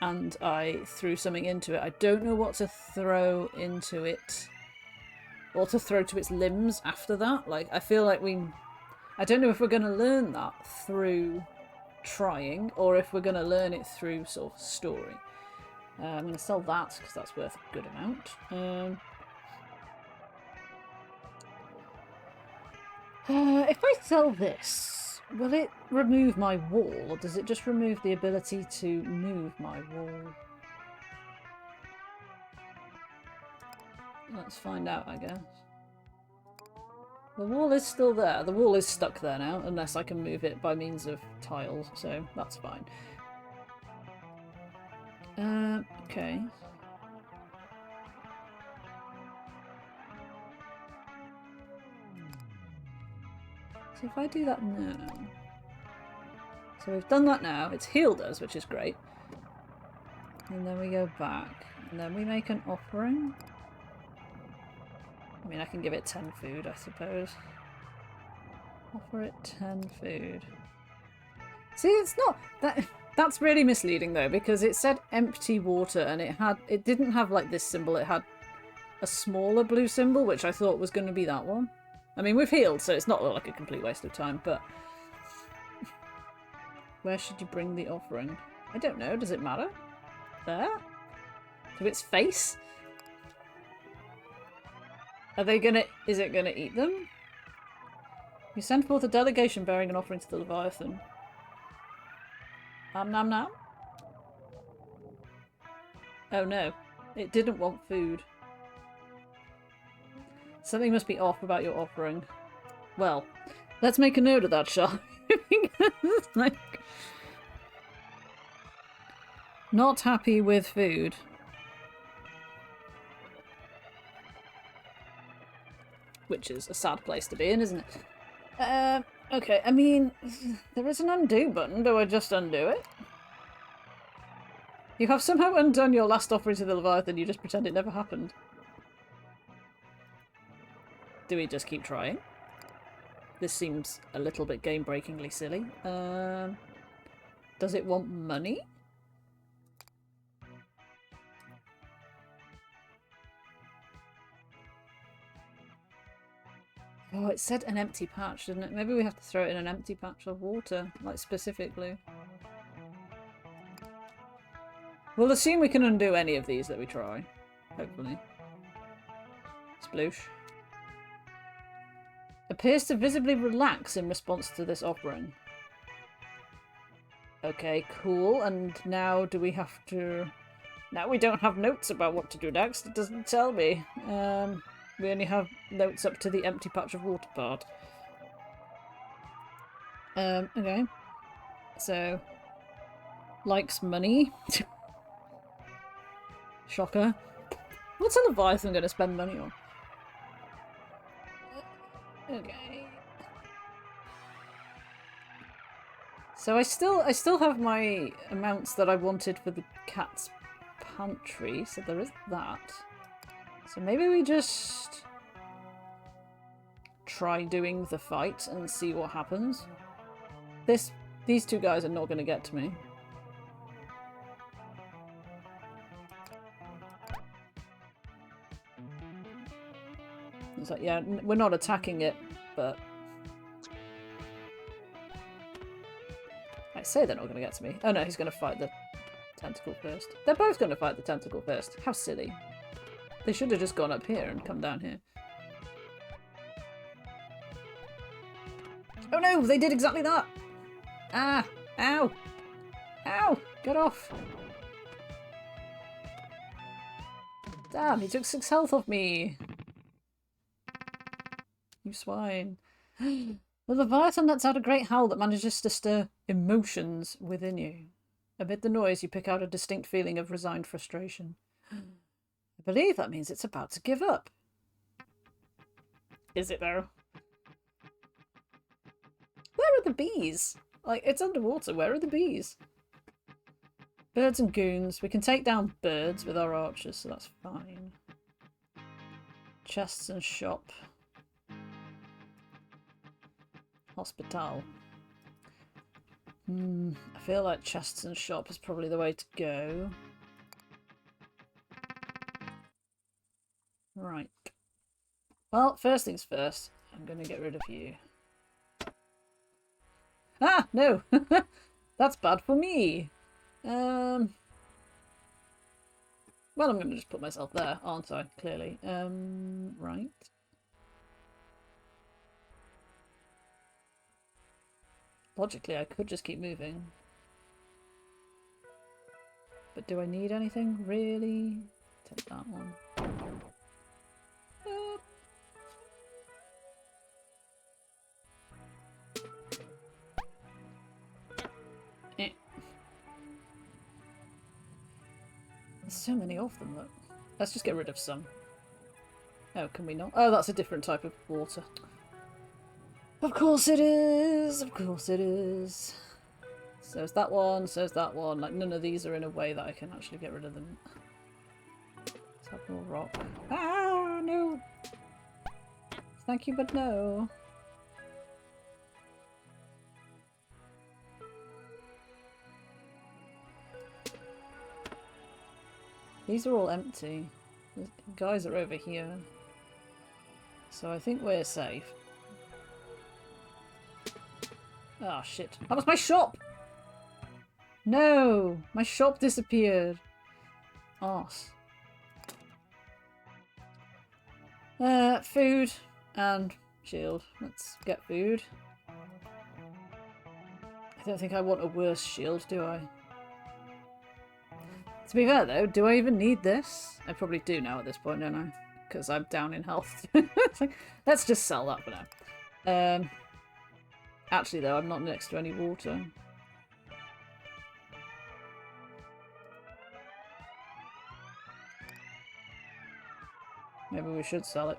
and I threw something into it, I don't know what to throw into it or to throw to its limbs after that. Like, I feel like I don't know if we're going to learn that through trying or if we're going to learn it through sort of story. I'm going to sell that because that's worth a good amount. If I sell this, will it remove my wall or does it just remove the ability to move my wall? Let's find out, I guess. The wall is still there. The wall is stuck there now, unless I can move it by means of tiles, so that's fine. Okay. So if I do that now... So we've done that now. It's healed us, which is great. And then we go back. And then we make an offering. I mean, I can give it 10 food, I suppose. Offer it 10 food. See, it's not... That's really misleading, though, because it said empty water, and it didn't have, like, this symbol. It had a smaller blue symbol, which I thought was going to be that one. I mean, we've healed, so it's not like a complete waste of time, but... Where should you bring the offering? I don't know. Does it matter? There? To its face? Are they gonna... Is it gonna eat them? You send forth a delegation bearing an offering to the Leviathan. Nom nom. Oh no. It didn't want food. Something must be off about your offering. Well, let's make a note of that, shall we? Like... Not happy with food. Which is a sad place to be in, isn't it? Okay, I mean, there is an undo button. Do I just undo it? You have somehow undone your last offering to the Leviathan. You just pretend it never happened. Do we just keep trying? This seems a little bit game-breakingly silly. Does it want money? Oh, it said an empty patch, didn't it? Maybe we have to throw it in an empty patch of water, like specifically. We'll assume we can undo any of these that we try. Hopefully. Sploosh. Appears to visibly relax in response to this offering. Okay, cool. And now do we have to... Now we don't have notes about what to do next. It doesn't tell me. We only have notes up to the empty patch of water part. Okay. So, likes money. Shocker. What's a Leviathan going to spend money on? Okay. So I still have my amounts that I wanted for the cat's pantry, so there is that. So maybe we just try doing the fight and see what happens. These two guys are not going to get to me. It's like, yeah, we're not attacking it, but... I say they're not going to get to me. Oh no, he's going to fight the tentacle first. They're both going to fight the tentacle first. How silly. They should have just gone up here and come down here. Oh no, they did exactly that! Ah! Ow! Ow! Get off! Damn, he took 6 health off me! You swine. The Leviathan lets out a great howl that manages to stir emotions within you. Amid the noise, you pick out a distinct feeling of resigned frustration. I believe that means it's about to give up. Is it though? Where are the bees? Like, it's underwater. Where are the bees? Birds and goons. We can take down birds with our archers, so that's fine. Chests and shop. Hospital. I feel like chests and shop is probably the way to go. Right. Well, first things first. I'm going to get rid of you. Ah, no! That's bad for me. Well, I'm going to just put myself there, aren't I? Clearly. Right. Logically, I could just keep moving. But do I need anything? Really? Take that one. There's so many of them, look. Let's just get rid of some. Oh, can we not? Oh, that's a different type of water. Of course it is! Of course it is. So's that one, so's that one. Like, none of these are in a way that I can actually get rid of them. Let's have more rock. Ah, no! Thank you, but no. These are all empty. The guys are over here. So I think we're safe. Ah, shit. That was my shop! No! My shop disappeared. Arse. Food and shield. Let's get food. I don't think I want a worse shield, do I? To be fair though, do I even need this? I probably do now at this point, don't I? Because I'm down in health. It's like, let's just sell that for now. Actually though, I'm not next to any water. Maybe we should sell it.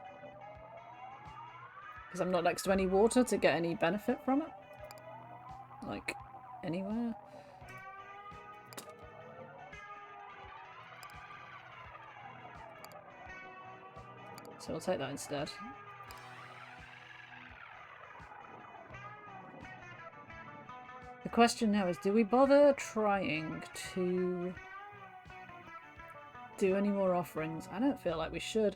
Because I'm not next to any water to get any benefit from it. Like, anywhere. So we'll take that instead. The question now is, do we bother trying to do any more offerings? I don't feel like we should.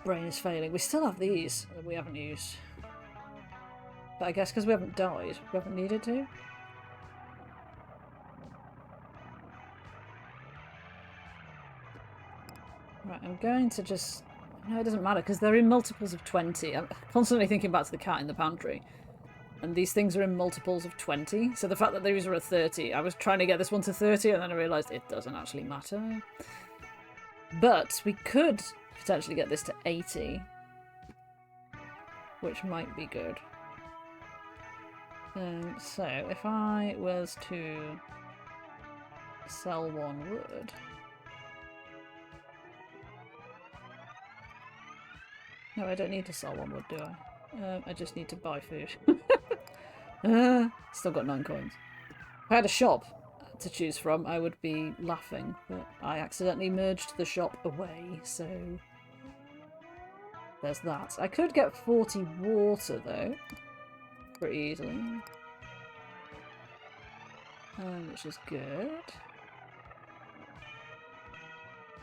Brain is failing. We still have these that we haven't used. But I guess because we haven't died, we haven't needed to. Right, I'm going to just... No, it doesn't matter because they're in multiples of 20. I'm constantly thinking back to the cat in the pantry. And these things are in multiples of 20. So the fact that these are at 30, I was trying to get this one to 30 and then I realised it doesn't actually matter. But we could potentially get this to 80. Which might be good. So if I was to sell one wood... No, I don't need to sell one wood, do I? I just need to buy food. Still got 9 coins. If I had a shop to choose from, I would be laughing, but I accidentally merged the shop away, so there's that. I could get 40 water, though, pretty easily, which is good.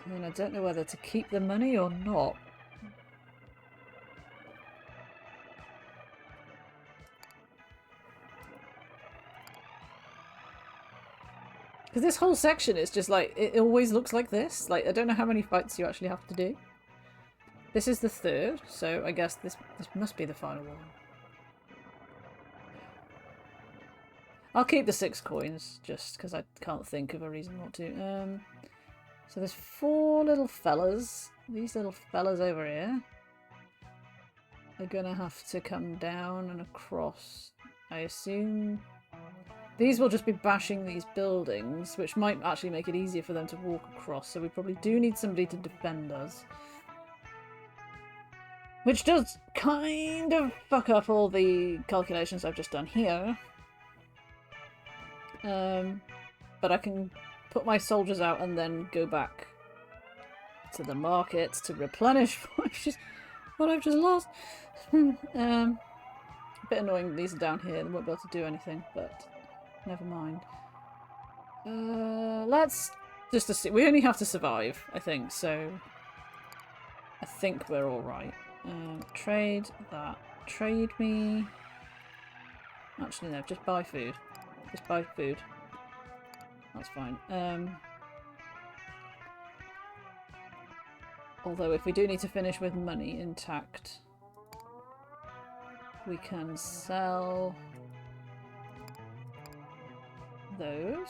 I mean, I don't know whether to keep the money or not. Because this whole section is just like, it always looks like this. Like, I don't know how many fights you actually have to do. This is the 3rd, so I guess this must be the final one. I'll keep the 6 coins, just because I can't think of a reason not to. So there's 4 little fellas. These little fellas over here. are gonna have to come down and across, I assume. These will just be bashing these buildings, which might actually make it easier for them to walk across, so we probably do need somebody to defend us. Which does kind of fuck up all the calculations I've just done here. But I can put my soldiers out and then go back to the market to replenish what I've just lost. A bit annoying these are down here, they won't be able to do anything, but never mind. Let's just assume we only have to survive, I think, so I think we're alright. Trade that. Trade me. Actually, no, just buy food. Just buy food. That's fine. Although if we do need to finish with money intact, we can sell those.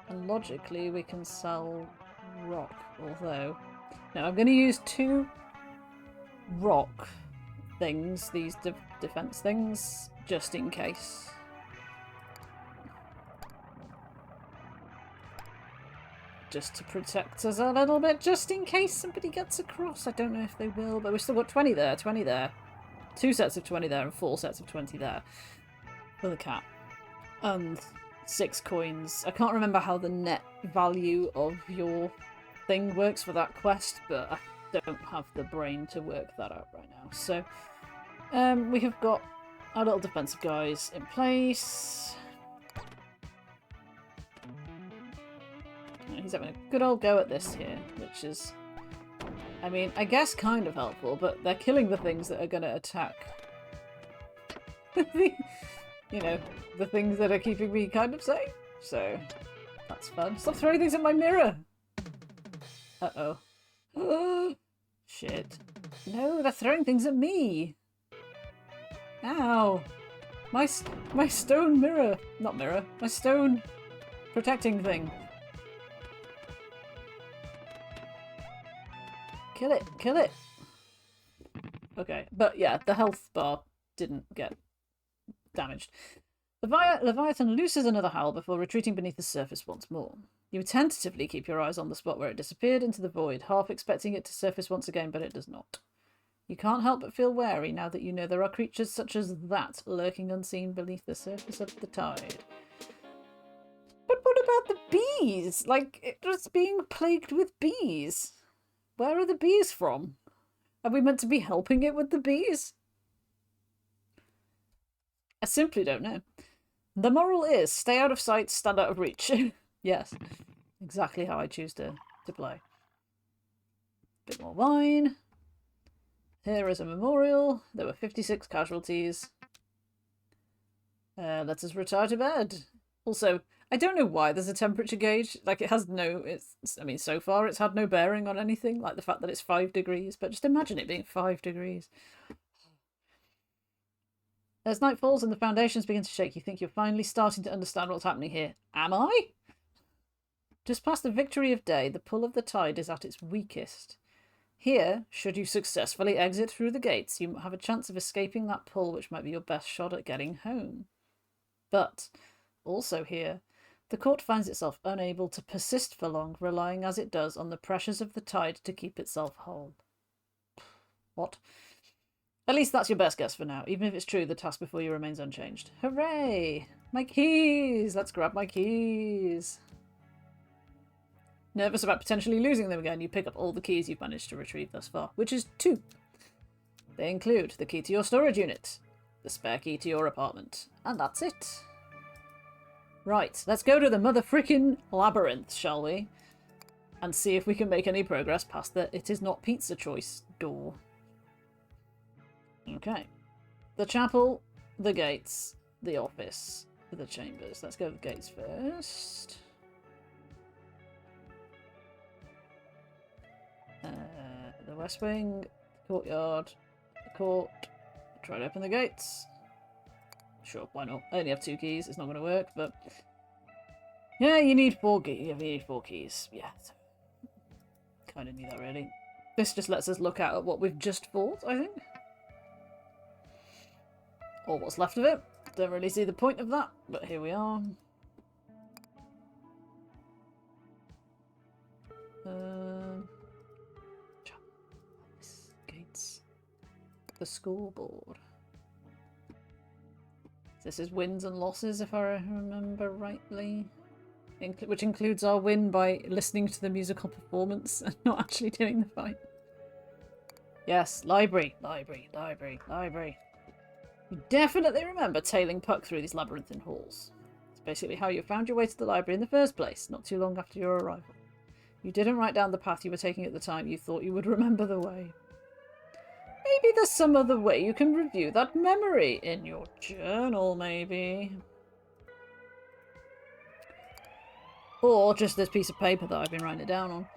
And logically we can sell rock, although... No, I'm going to use 2 rock things, these defense things, just in case. Just to protect us a little bit, just in case somebody gets across. I don't know if they will, but we've still got 20 there, 20 there. 2 sets of 20 there and 4 sets of 20 there. For the cat. And 6 coins. I can't remember how the net value of your thing works for that quest, but I don't have the brain to work that out right now. So, we have got our little defensive guys in place. He's having a good old go at this here, which is, I mean, I guess kind of helpful, but they're killing the things that are going to attack. You know, the things that are keeping me kind of safe. So, that's fun. Stop throwing things at my mirror! Uh-oh. Shit. No, they're throwing things at me! Ow! My stone mirror! Not mirror. My stone protecting thing. Kill it! Kill it! Okay, but yeah, the health bar didn't get damaged. The Leviathan looses another howl before retreating beneath the surface once more. You tentatively keep your eyes on the spot where it disappeared into the void, half expecting it to surface once again, but it does not. You can't help but feel wary now that you know there are creatures such as that lurking unseen beneath the surface of the tide. But what about the bees? Like, it was being plagued with bees. Where are the bees from? Are we meant to be helping it with the bees? I simply don't know. The moral is, stay out of sight, stand out of reach. Yes, exactly how I choose to play. Bit more wine. Here is a memorial. There were 56 casualties. Let us retire to bed. Also, I don't know why there's a temperature gauge. Like, it has no... I mean, so far it's had no bearing on anything. Like the fact that it's 5 degrees. But just imagine it being 5 degrees. As night falls and the foundations begin to shake, you think you're finally starting to understand what's happening here. Am I? Just past the victory of day, the pull of the tide is at its weakest. Here, should you successfully exit through the gates, you have a chance of escaping that pull, which might be your best shot at getting home. But, also here, the court finds itself unable to persist for long, relying as it does on the pressures of the tide to keep itself whole. What? At least that's your best guess for now. Even if it's true, the task before you remains unchanged. Hooray! My keys! Let's grab my keys! Nervous about potentially losing them again, you pick up all the keys you've managed to retrieve thus far, which is 2. They include the key to your storage unit, the spare key to your apartment, and that's it. Right, let's go to the mother frickin' labyrinth, shall we? And see if we can make any progress past the "it is not pizza choice" door. Okay. The chapel, the gates, the office, the chambers. Let's go to the gates first. The west wing, courtyard, the court. Try to open the gates. Sure, why not? I only have 2 keys. It's not going to work, but yeah, you need 4 keys. You need 4 keys. Yeah, kind of need that really. This just lets us look out at what we've just fought, I think. Or what's left of it. Don't really see the point of that, but here we are. Gates. The scoreboard. This is wins and losses, if I remember rightly. Which includes our win by listening to the musical performance and not actually doing the fight. Yes, library, library, library, library. You definitely remember tailing Puck through these labyrinthine halls. It's basically how you found your way to the library in the first place, not too long after your arrival. You didn't write down the path you were taking at the time. You thought you would remember the way. Maybe there's some other way you can review that memory in your journal, maybe. Or just this piece of paper that I've been writing it down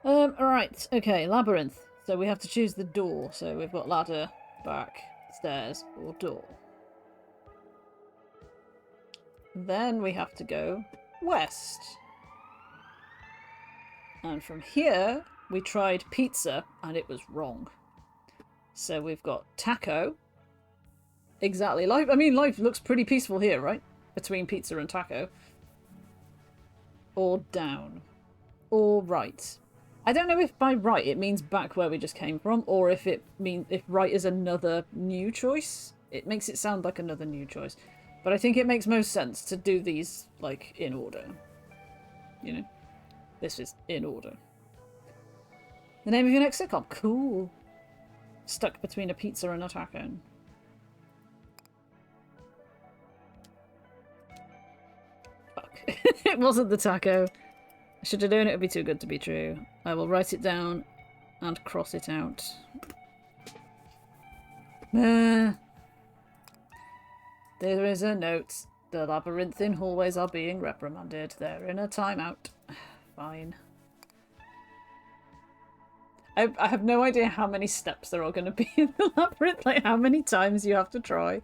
on. Alright, okay, labyrinth. So we have to choose the door. So we've got ladder, back, stairs, or door. Then we have to go west. And from here, we tried pizza, and it was wrong. So we've got taco. Exactly. Life, I mean, life looks pretty peaceful here, right? Between pizza and taco. Or down. Or right. I don't know if by right it means back where we just came from, or if it means if right is another new choice. It makes it sound like another new choice. But I think it makes most sense to do these, like, in order. You know? This is in order. The name of your next sitcom. Cool. Stuck between a pizza and a taco. Fuck. It wasn't the taco. I should have known it would be too good to be true. I will write it down and cross it out. There is a note. The labyrinthine hallways are being reprimanded. They're in a timeout. Fine. I have no idea how many steps there are going to be in the labyrinth. Like, how many times you have to try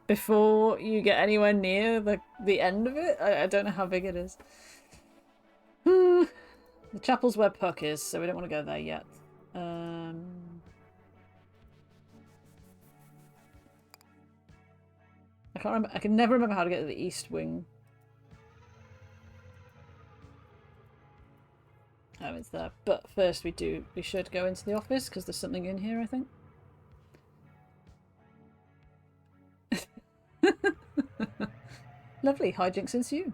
before you get anywhere near the end of it. I don't know how big it is. The chapel's where Puck is, so we don't want to go there yet. I can't remember. I can never remember how to get to the east wing. Oh, it's there. But first we should go into the office because there's something in here, I think. Lovely, hijinks ensue.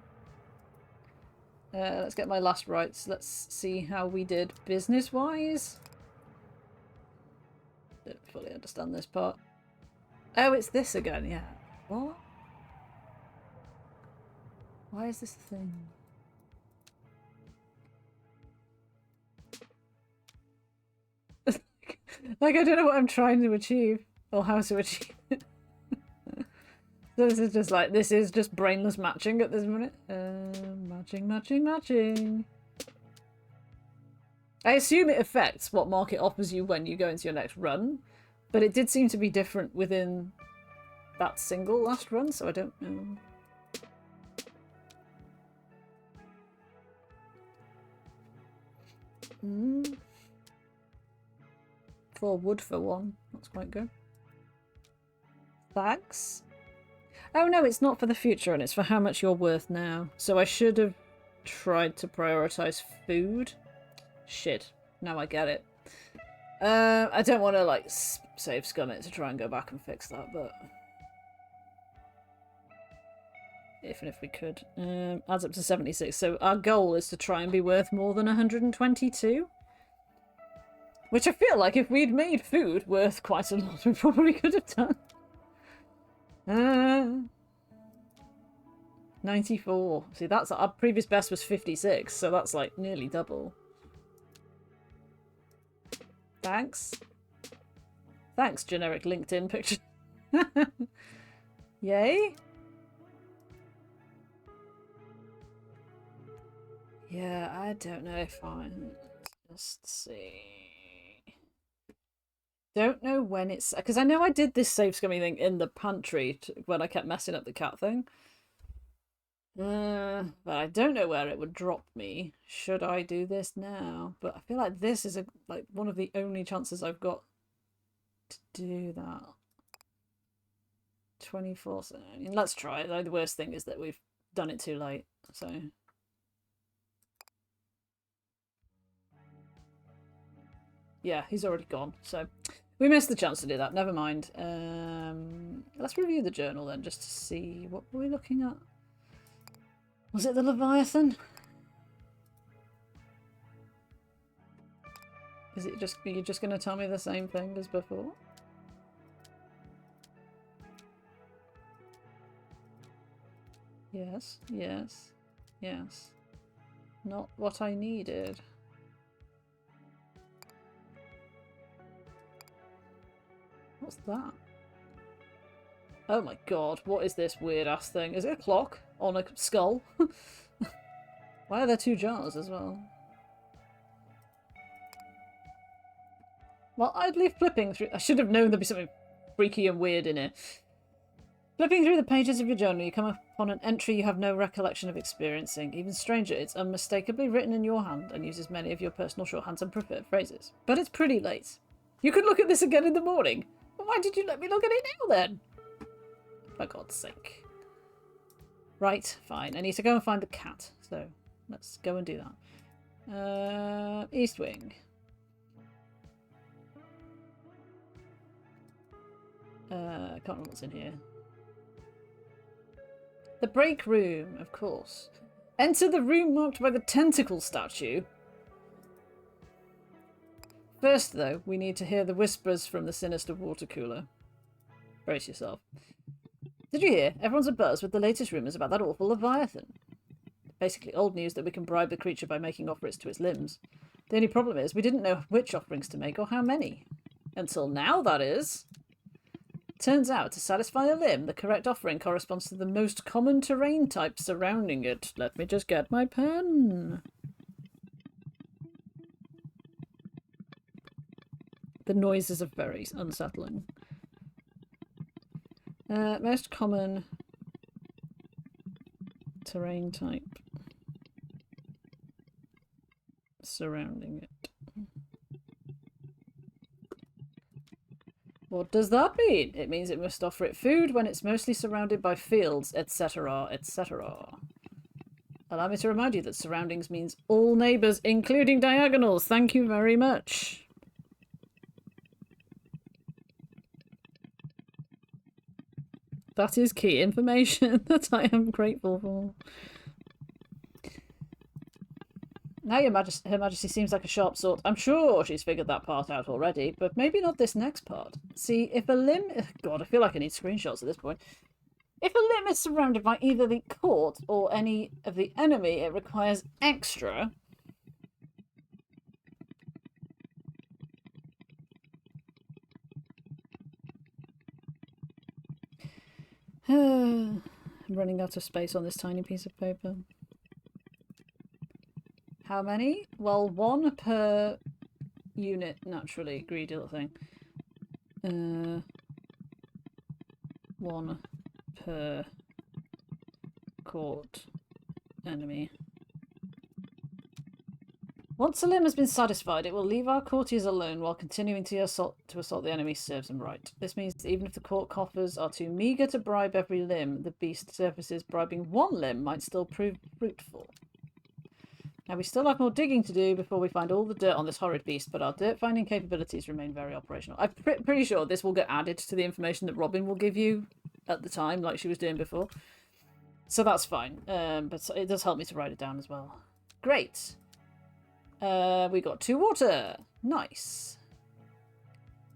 Let's get my last rights. Let's see how we did business-wise. Don't fully understand this part. Oh, it's this again, yeah. What? Why is this a thing? Like, I don't know what I'm trying to achieve. Or how to achieve it. So this is just like, this is just brainless matching at this minute. Matching, matching, matching. I assume it affects what mark it offers you when you go into your next run. But it did seem to be different within that single last run, so I don't know. Mm. 4 wood for 1. That's quite good. Thanks. Oh no, it's not for the future, and it's for how much you're worth now. So I should have tried to prioritize food. Shit. Now I get it. I don't want to, like, save scum it to try and go back and fix that, but... Even if we could. Adds up to 76. So our goal is to try and be worth more than 122. Which I feel like if we'd made food worth quite a lot, we probably could have done. 94. See, that's our previous best was 56, so that's like nearly double. Thanks. Thanks, generic LinkedIn picture. Yay. Yeah, I don't know if I'm... Just see... Don't know when it's... Because I know I did this save scummy thing in the pantry when I kept messing up the cat thing. But I don't know where it would drop me. Should I do this now? But I feel like this is like one of the only chances I've got to do that. 24. I mean, let's try it. Like, the worst thing is that we've done it too late. So yeah, he's already gone. So we missed the chance to do that. Never mind. Let's review the journal then, just to see what were we looking at. Was it the Leviathan? Is it just, are you just going to tell me the same thing as before? Yes, yes, yes. Not what I needed. What's that? Oh my god, what is this weird ass thing? Is it a clock on a skull? Why are there two jars as well? Well, I'd leave flipping through. I should have known there'd be something freaky and weird in it. Flipping through the pages of your journal, you come upon an entry you have no recollection of experiencing. Even stranger, it's unmistakably written in your hand and uses many of your personal shorthands and preferred phrases. But it's pretty late. You could look at this again in the morning. Well, why did you let me look at it now then? For God's sake. Right, fine. I need to go and find the cat. So let's go and do that. East Wing. I can't remember what's in here. The break room, of course. Enter the room marked by the tentacle statue. First, though, we need to hear the whispers from the sinister water cooler. Brace yourself. Did you hear? Everyone's abuzz with the latest rumours about that awful Leviathan. Basically, old news that we can bribe the creature by making offerings to its limbs. The only problem is we didn't know which offerings to make or how many. Until now, that is. Turns out, to satisfy a limb, the correct offering corresponds to the most common terrain type surrounding it. Let me just get my pen. The noises are very unsettling. Most common terrain type surrounding it. What does that mean? It means it must offer it food when it's mostly surrounded by fields, etc., etc. Allow me to remind you that surroundings means all neighbours, including diagonals. Thank you very much. That is key information that I am grateful for. Now Her Majesty seems like a sharp sort. I'm sure she's figured that part out already, but maybe not this next part. See, if a limb... God, I feel like I need screenshots at this point. If a limb is surrounded by either the court or any of the enemy, it requires extra... I'm running out of space on this tiny piece of paper. How many? Well, one per unit, naturally. Greedy little thing. One per court enemy. Once a limb has been satisfied, it will leave our courtiers alone while continuing to assault the enemy serves them right. This means that even if the court coffers are too meagre to bribe every limb, the beast surfaces bribing one limb might still prove fruitful. Now, we still have more digging to do before we find all the dirt on this horrid beast, but our dirt-finding capabilities remain very operational. I'm pretty sure this will get added to the information that Robin will give you at the time, like she was doing before. So that's fine, but it does help me to write it down as well. Great. We got 2 water. Nice.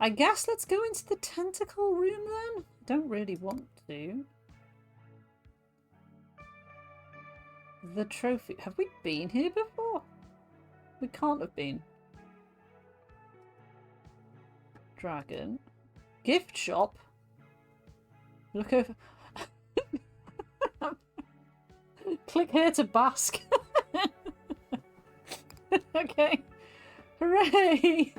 I guess let's go into the tentacle room then? Don't really want to. The trophy. Have we been here before? We can't have been. Dragon. Gift shop. Look over. Click here to bask. Okay. Hooray!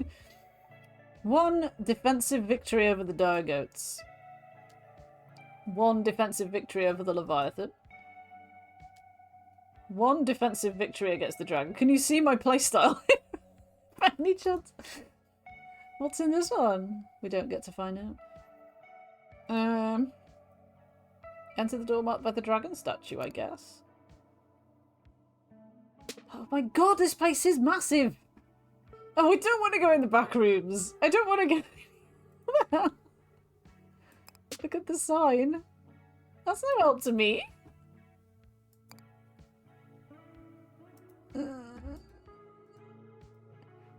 1 defensive victory over the dire goats. 1 defensive victory over the Leviathan. 1 defensive victory against the dragon. Can you see my playstyle? By any chance? What's in this one? We don't get to find out. Enter the door marked by the dragon statue, I guess. Oh my god, this place is massive! Oh, I don't want to go in the back rooms. I don't want to go... Look at the sign. That's no help to me.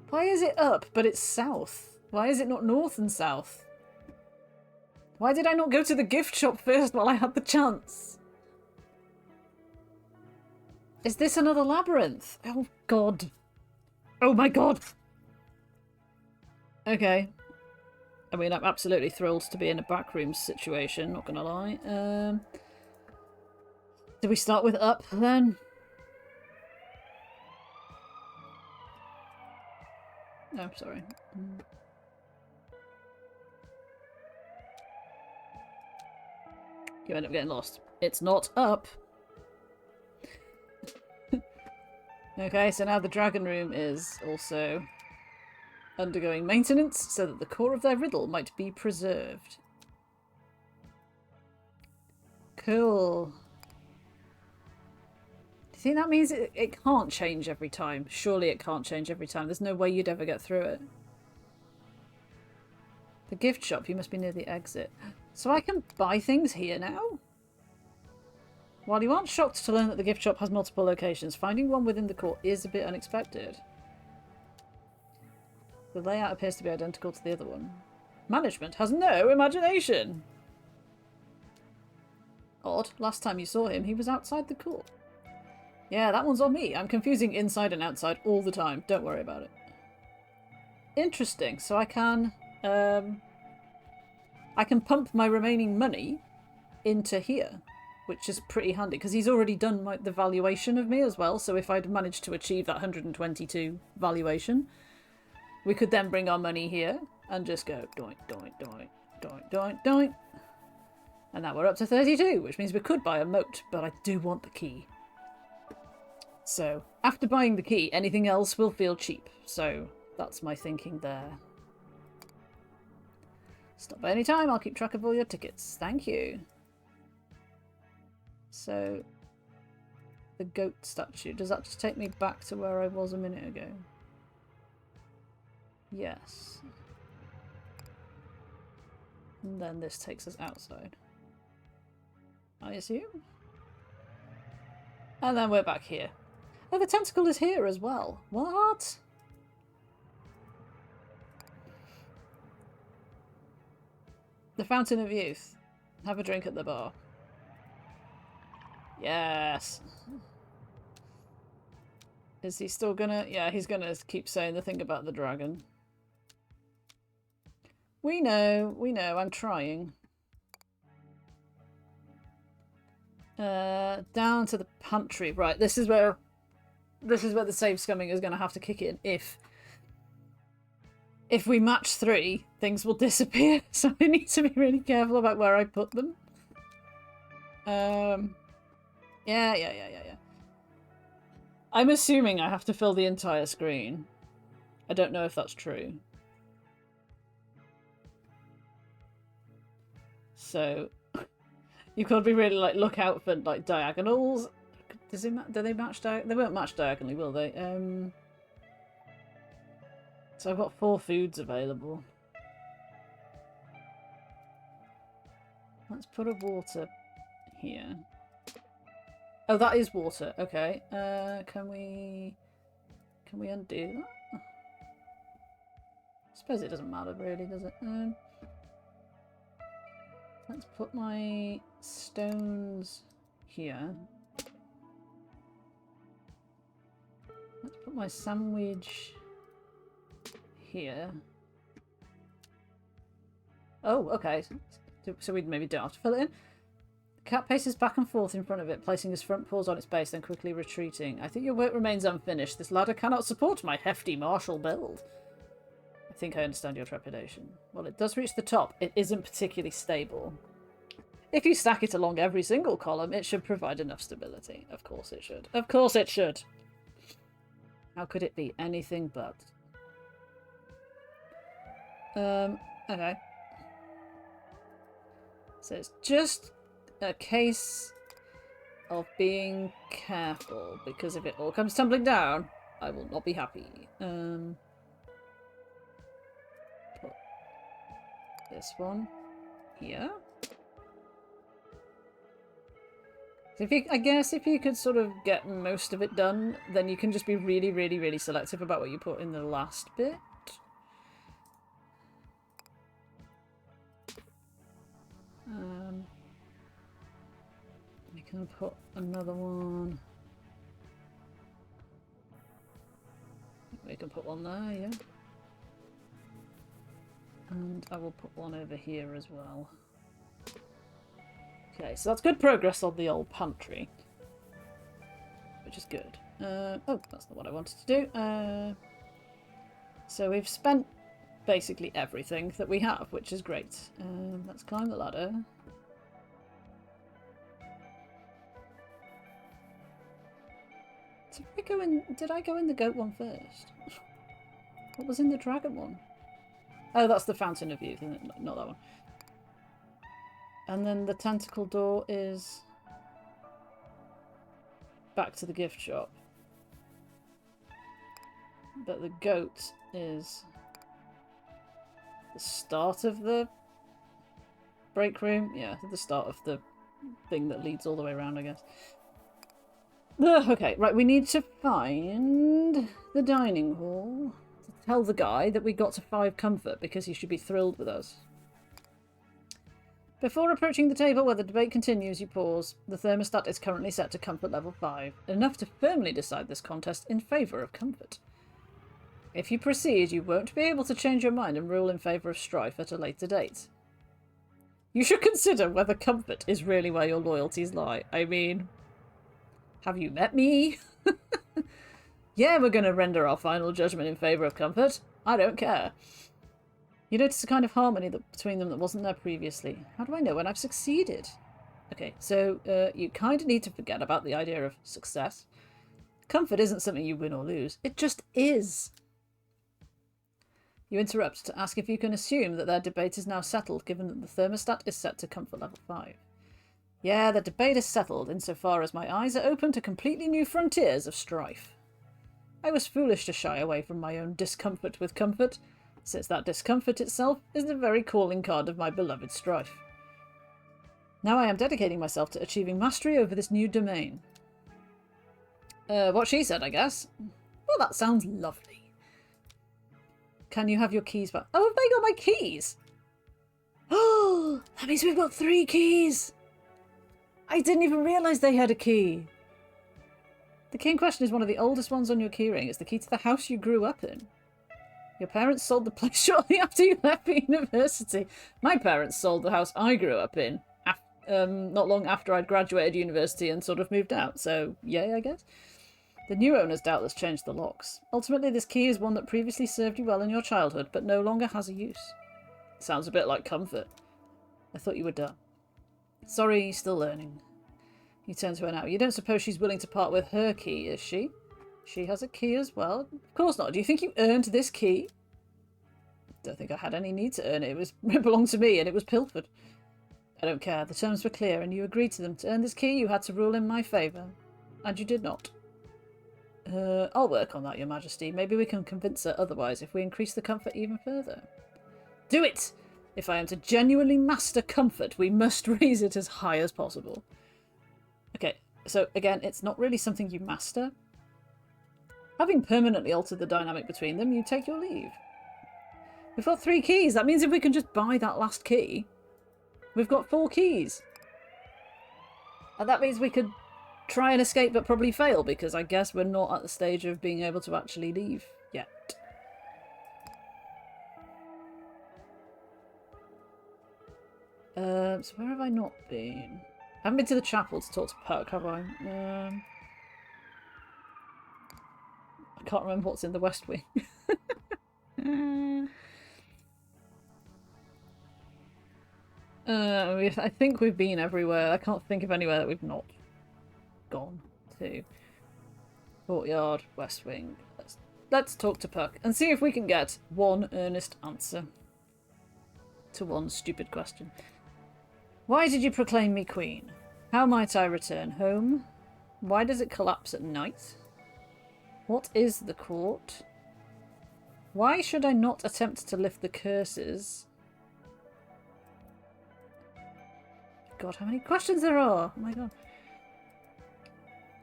Why is it up, but it's south? Why is it not north and south? Why did I not go to the gift shop first while I had the chance? Is this another labyrinth? Oh god. Oh my god. Okay. I mean, I'm absolutely thrilled to be in a backroom situation, not gonna lie. Do we start with up then? Oh, sorry. You end up getting lost. It's not up. Okay, so now the dragon room is also undergoing maintenance so that the core of their riddle might be preserved. Cool. Do you think that means it can't change every time? Surely it can't change every time. There's no way you'd ever get through it. The gift shop, you must be near the exit. So I can buy things here now? While you aren't shocked to learn that the gift shop has multiple locations, finding one within the core is a bit unexpected. The layout appears to be identical to the other one. Management has no imagination! Odd. Last time you saw him, he was outside the court. Yeah, that one's on me. I'm confusing inside and outside all the time. Don't worry about it. Interesting. So I can pump my remaining money into here, which is pretty handy because he's already done the valuation of me as well. So if I'd managed to achieve that 122 valuation, we could then bring our money here and just go doink, doink, doink, doink, doink, doink. And now we're up to 32, which means we could buy a moat, but I do want the key. So after buying the key, anything else will feel cheap. So that's my thinking there. Stop by any time. I'll keep track of all your tickets. Thank you. So the goat statue. Does that just take me back to where I was a minute ago? Yes. And then this takes us outside, I assume. And then we're back here. Oh, the tentacle is here as well. What? The Fountain of Youth. Have a drink at the bar. Yes. Is he still gonna... Yeah, he's gonna keep saying the thing about the dragon. We know, I'm trying. Down to the pantry. Right, this is where the save scumming is going to have to kick in. If we match 3, things will disappear. So I need to be really careful about where I put them. Yeah. I'm assuming I have to fill the entire screen. I don't know if that's true. So you've got to be really look out for diagonals. Do they match they won't match diagonally, will they? So I've got 4 foods available. Let's put a water here. Oh, that is water. Okay. Can we undo that? I suppose it doesn't matter really, does it? Let's put my stones here. Let's put my sandwich here. Oh, okay. So we maybe don't have to fill it in. The cat paces back and forth in front of it, placing his front paws on its base, then quickly retreating. I think your work remains unfinished. This ladder cannot support my hefty martial build. I think I understand your trepidation. Well, it does reach the top. It isn't particularly stable. If you stack it along every single column, it should provide enough stability. Of course it should. Of course it should. How could it be anything but? Okay. So it's just a case of being careful, because if it all comes tumbling down, I will not be happy. Put this one here. So I guess if you could sort of get most of it done, then you can just be really, really, really selective about what you put in the last bit. We can put another one. We can put one there, yeah. And I will put one over here as well. Okay, so that's good progress on the old pantry. Which is good. Oh, that's not what I wanted to do. So we've spent basically everything that we have, which is great. Let's climb the ladder. Did I go in the goat one first? What was in the dragon one? Oh, that's the Fountain of Youth, isn't it? Not that one. And then the tentacle door is back to the gift shop. But the goat is the start of the break room. Yeah, the start of the thing that leads all the way around, I guess. Okay, right, we need to find the dining hall to tell the guy that we got to 5 comfort, because he should be thrilled with us. Before approaching the table where the debate continues, you pause. The thermostat is currently set to comfort level 5, enough to firmly decide this contest in favour of comfort. If you proceed, you won't be able to change your mind and rule in favour of strife at a later date. You should consider whether comfort is really where your loyalties lie. I mean, have you met me? Yeah, we're going to render our final judgment in favour of comfort. I don't care. You notice a kind of harmony between them that wasn't there previously. How do I know when I've succeeded? Okay, so you kind of need to forget about the idea of success. Comfort isn't something you win or lose. It just is. You interrupt to ask if you can assume that their debate is now settled, given that the thermostat is set to comfort level 5. Yeah, the debate is settled insofar as my eyes are open to completely new frontiers of strife. I was foolish to shy away from my own discomfort with comfort, since that discomfort itself is the very calling card of my beloved strife. Now I am dedicating myself to achieving mastery over this new domain. What she said, I guess. Well, that sounds lovely. Can you have your keys back? Oh, have they got my keys? Oh, that means we've got 3 keys. I didn't even realise they had a key. The key in question is one of the oldest ones on your keyring. It's the key to the house you grew up in. Your parents sold the place shortly after you left for university. My parents sold the house I grew up in not long after I'd graduated university and sort of moved out. So, yay, I guess. The new owners doubtless changed the locks. Ultimately, this key is one that previously served you well in your childhood, but no longer has a use. Sounds a bit like comfort. I thought you were done. Sorry, still learning. You turn to her now. You don't suppose she's willing to part with her key, is she? She has a key as well? Of course not. Do you think you earned this key? Don't think I had any need to earn it. It belonged to me and it was pilfered. I don't care. The terms were clear and you agreed to them. To earn this key, you had to rule in my favour. And you did not. I'll work on that, Your Majesty. Maybe we can convince her otherwise if we increase the comfort even further. Do it! If I am to genuinely master comfort, we must raise it as high as possible. Okay, so again, it's not really something you master. Having permanently altered the dynamic between them, you take your leave. We've got 3 keys. That means if we can just buy that last key, we've got 4 keys. And that means we could try and escape but probably fail, because I guess we're not at the stage of being able to actually leave yet. So where have I not been? I haven't been to the chapel to talk to Puck, have I? I can't remember what's in the West Wing. We I think we've been everywhere. I can't think of anywhere that we've not gone to. Courtyard, West Wing. Let's talk to Puck and see if we can get one earnest answer to one stupid question. Why did you proclaim me queen? How might I return home? Why does it collapse at night? What is the court? Why should I not attempt to lift the curses? God, how many questions there are! Oh my god.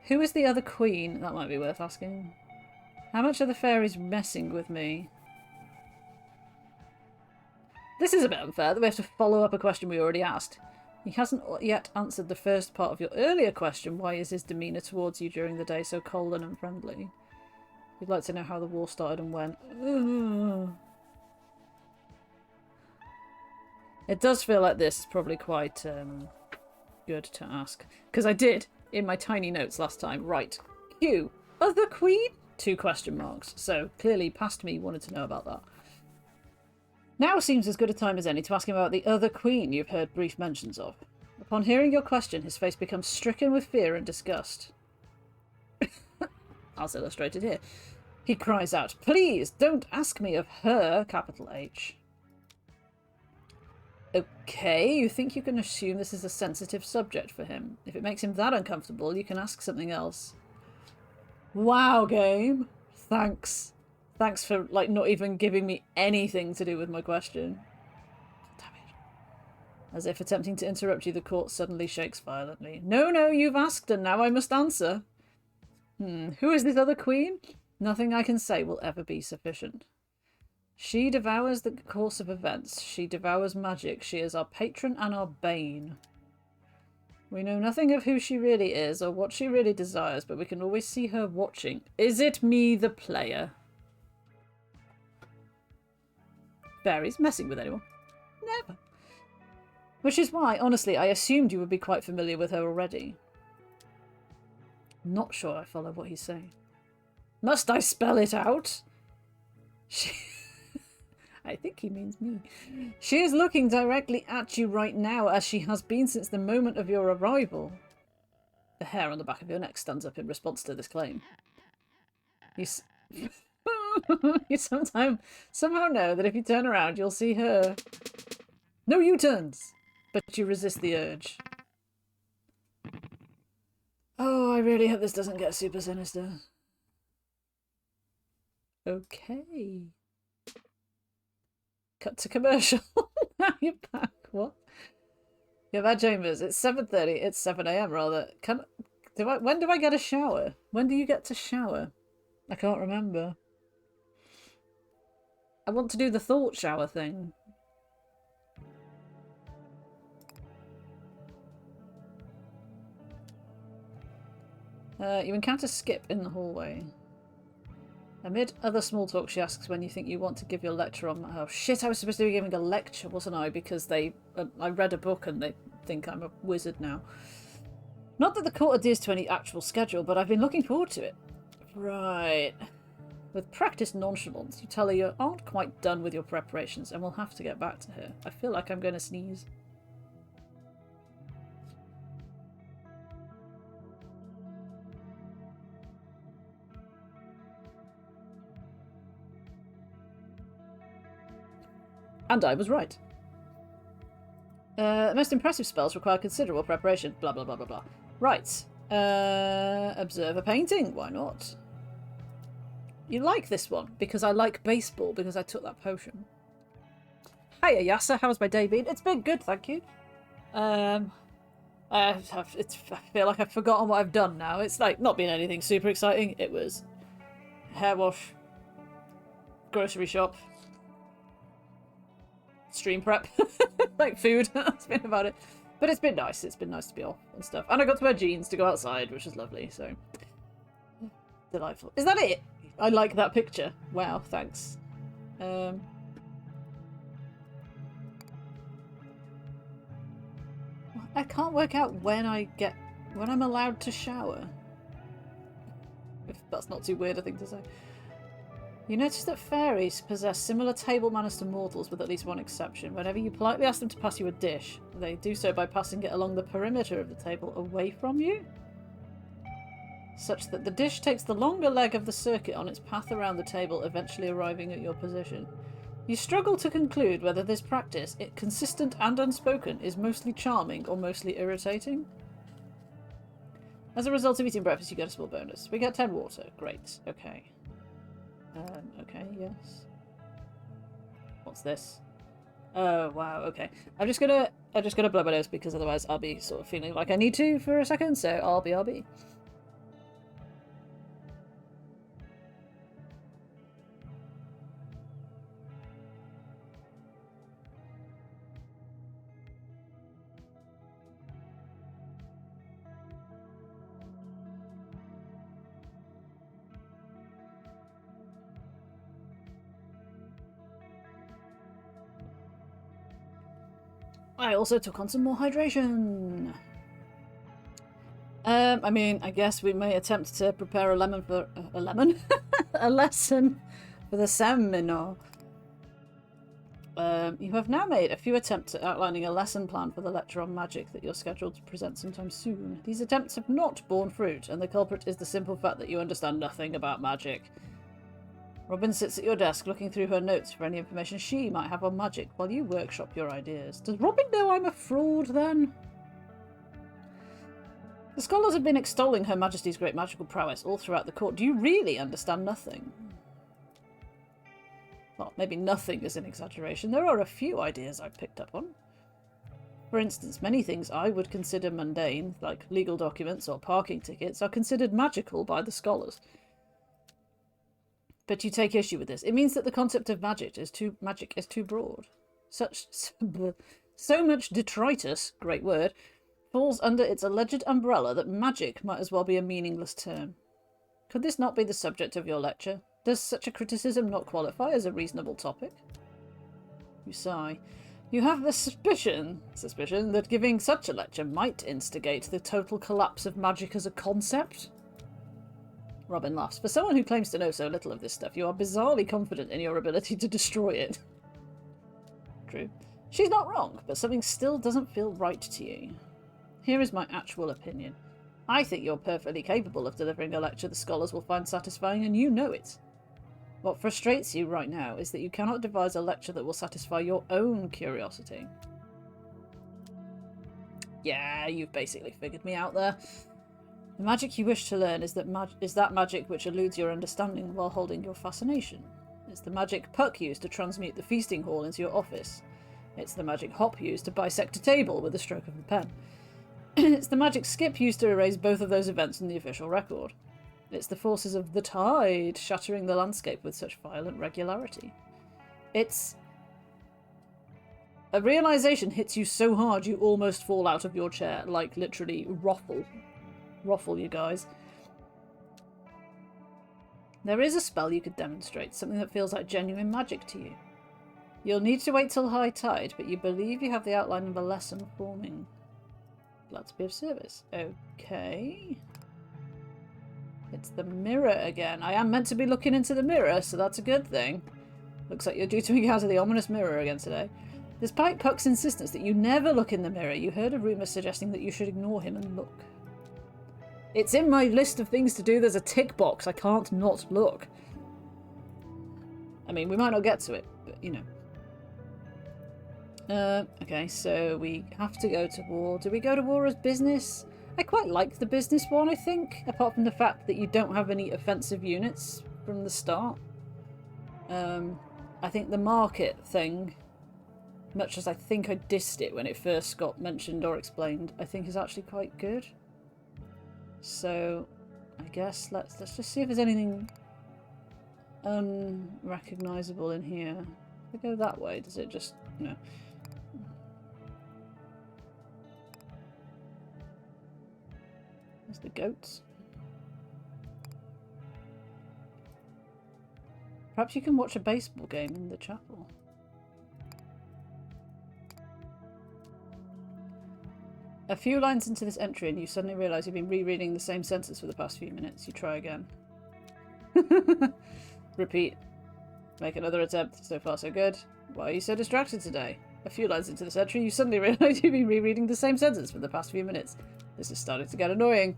Who is the other queen? That might be worth asking. How much are the fairies messing with me? This is a bit unfair that we have to follow up a question we already asked. He hasn't yet answered the first part of your earlier question. Why is his demeanour towards you during the day so cold and unfriendly? We'd like to know how the war started and when. Ugh. It does feel like this is probably quite good to ask. Because I did, in my tiny notes last time, write, Q, other queen? 2 question marks. So clearly past me wanted to know about that. Now seems as good a time as any to ask him about the other queen you've heard brief mentions of. Upon hearing your question, his face becomes stricken with fear and disgust. As illustrated here. He cries out, please, don't ask me of her, capital H. Okay, you think you can assume this is a sensitive subject for him. If it makes him that uncomfortable, you can ask something else. Wow, game. Thanks. Thanks for, like, not even giving me anything to do with my question. Damn it. As if attempting to interrupt you, the court suddenly shakes violently. No, no, you've asked, and now I must answer. Who is this other queen? Nothing I can say will ever be sufficient. She devours the course of events. She devours magic. She is our patron and our bane. We know nothing of who she really is or what she really desires, but we can always see her watching. Is it me, the player? Fairies messing with anyone? Never. Which is why, honestly, I assumed you would be quite familiar with her already. Not sure I follow what he's saying. Must I spell it out? I think he means me. She is looking directly at you right now, as she has been since the moment of your arrival. The hair on the back of your neck stands up in response to this claim. You somehow know that if you turn around, you'll see her. No U-turns! But you resist the urge. Oh, I really hope this doesn't get super sinister. Okay. Cut to commercial. Now you're back. What? Yeah, that Chambers. It's 7:30. It's 7 AM rather. When do I get a shower? When do you get to shower? I can't remember. I want to do the thought shower thing. You encounter Skip in the hallway. Amid other small talk, she asks when you think you want to give your lecture on... Oh shit, I was supposed to be giving a lecture, wasn't I? Because I read a book and they think I'm a wizard now. Not that the court adheres to any actual schedule, but I've been looking forward to it. Right. With practiced nonchalance, you tell her you aren't quite done with your preparations and will have to get back to her. I feel like I'm going to sneeze. And I was right. Most impressive spells require considerable preparation. Blah, blah, blah, blah, blah. Right. Observe a painting. Why not? You like this one? Because I like baseball, because I took that potion. Hiya, Yasa. How's my day been? It's been good, thank you. I feel like I've forgotten what I've done now. It's like not been anything super exciting. It was hair wash, grocery shop, stream prep, like food. That's been about it. But it's been nice. It's been nice to be off and stuff. And I got to wear jeans to go outside, which is lovely. So delightful. Is that it? I like that picture. Wow, thanks. I can't work out when I'm allowed to shower. If that's not too weird a thing to say. You notice that fairies possess similar table manners to mortals, with at least one exception. Whenever you politely ask them to pass you a dish, they do so by passing it along the perimeter of the table away from you, such that the dish takes the longer leg of the circuit on its path around the table, eventually arriving at your position. You struggle to conclude whether this practice, consistent and unspoken, is mostly charming or mostly irritating. As a result of eating breakfast, you get a small bonus. We get 10 water. Great. Okay. Okay, yes. What's this? Oh, wow, okay. I'm just gonna blow my nose because otherwise I'll be sort of feeling like I need to for a second, so RB. I also took on some more hydration. I mean, I guess we may attempt to prepare a lemon for a lemon, a lesson for the seminar. You have now made a few attempts at outlining a lesson plan for the lecture on magic that you're scheduled to present sometime soon. These attempts have not borne fruit, and the culprit is the simple fact that you understand nothing about magic. Robin sits at your desk looking through her notes for any information she might have on magic while you workshop your ideas. Does Robin know I'm a fraud, then? The scholars have been extolling Her Majesty's great magical prowess all throughout the court. Do you really understand nothing? Well, maybe nothing is an exaggeration. There are a few ideas I've picked up on. For instance, many things I would consider mundane, like legal documents or parking tickets, are considered magical by the scholars. But you take issue with this. It means that the concept of magic is too broad. So much detritus, great word, falls under its alleged umbrella that magic might as well be a meaningless term. Could this not be the subject of your lecture? Does such a criticism not qualify as a reasonable topic? You sigh. You have the suspicion that giving such a lecture might instigate the total collapse of magic as a concept? Robin laughs. For someone who claims to know so little of this stuff, you are bizarrely confident in your ability to destroy it. True. She's not wrong, but something still doesn't feel right to you. Here is my actual opinion. I think you're perfectly capable of delivering a lecture the scholars will find satisfying, and you know it. What frustrates you right now is that you cannot devise a lecture that will satisfy your own curiosity. Yeah, you've basically figured me out there. The magic you wish to learn is that magic which eludes your understanding while holding your fascination. It's the magic Puck used to transmute the feasting hall into your office. It's the magic Hop used to bisect a table with a stroke of the pen. It's the magic Skip used to erase both of those events in the official record. It's the forces of the tide shattering the landscape with such violent regularity. It's... A realization hits you so hard you almost fall out of your chair, like literally ruffle, you guys. There is a spell you could demonstrate, something that feels like genuine magic to you. You'll need to wait till high tide, but you believe you have the outline of a lesson forming. Glad to be of service. Okay. It's the mirror again. I am meant to be looking into the mirror, so that's a good thing. Looks like you're due to encounter the ominous mirror again today. Despite Puck's insistence that you never look in the mirror, you heard a rumour suggesting that you should ignore him and look. It's in my list of things to do. There's a tick box. I can't not look. I mean, we might not get to it, but you know. Okay, so we have to go to war. Do we go to war as business? I quite like the business one, I think, apart from the fact that you don't have any offensive units from the start. I think the market thing, much as I think I dissed it when it first got mentioned or explained, I think is actually quite good. So, I guess let's just see if there's anything unrecognisable in here. If we go that way, does it just... no. There's the goats. Perhaps you can watch a baseball game in the chapel. A few lines into this entry and you suddenly realise you've been rereading the same sentence for the past few minutes. You try again. Repeat. Make another attempt. So far, so good. Why are you so distracted today? A few lines into this entry, you suddenly realise you've been rereading the same sentence for the past few minutes. This is starting to get annoying.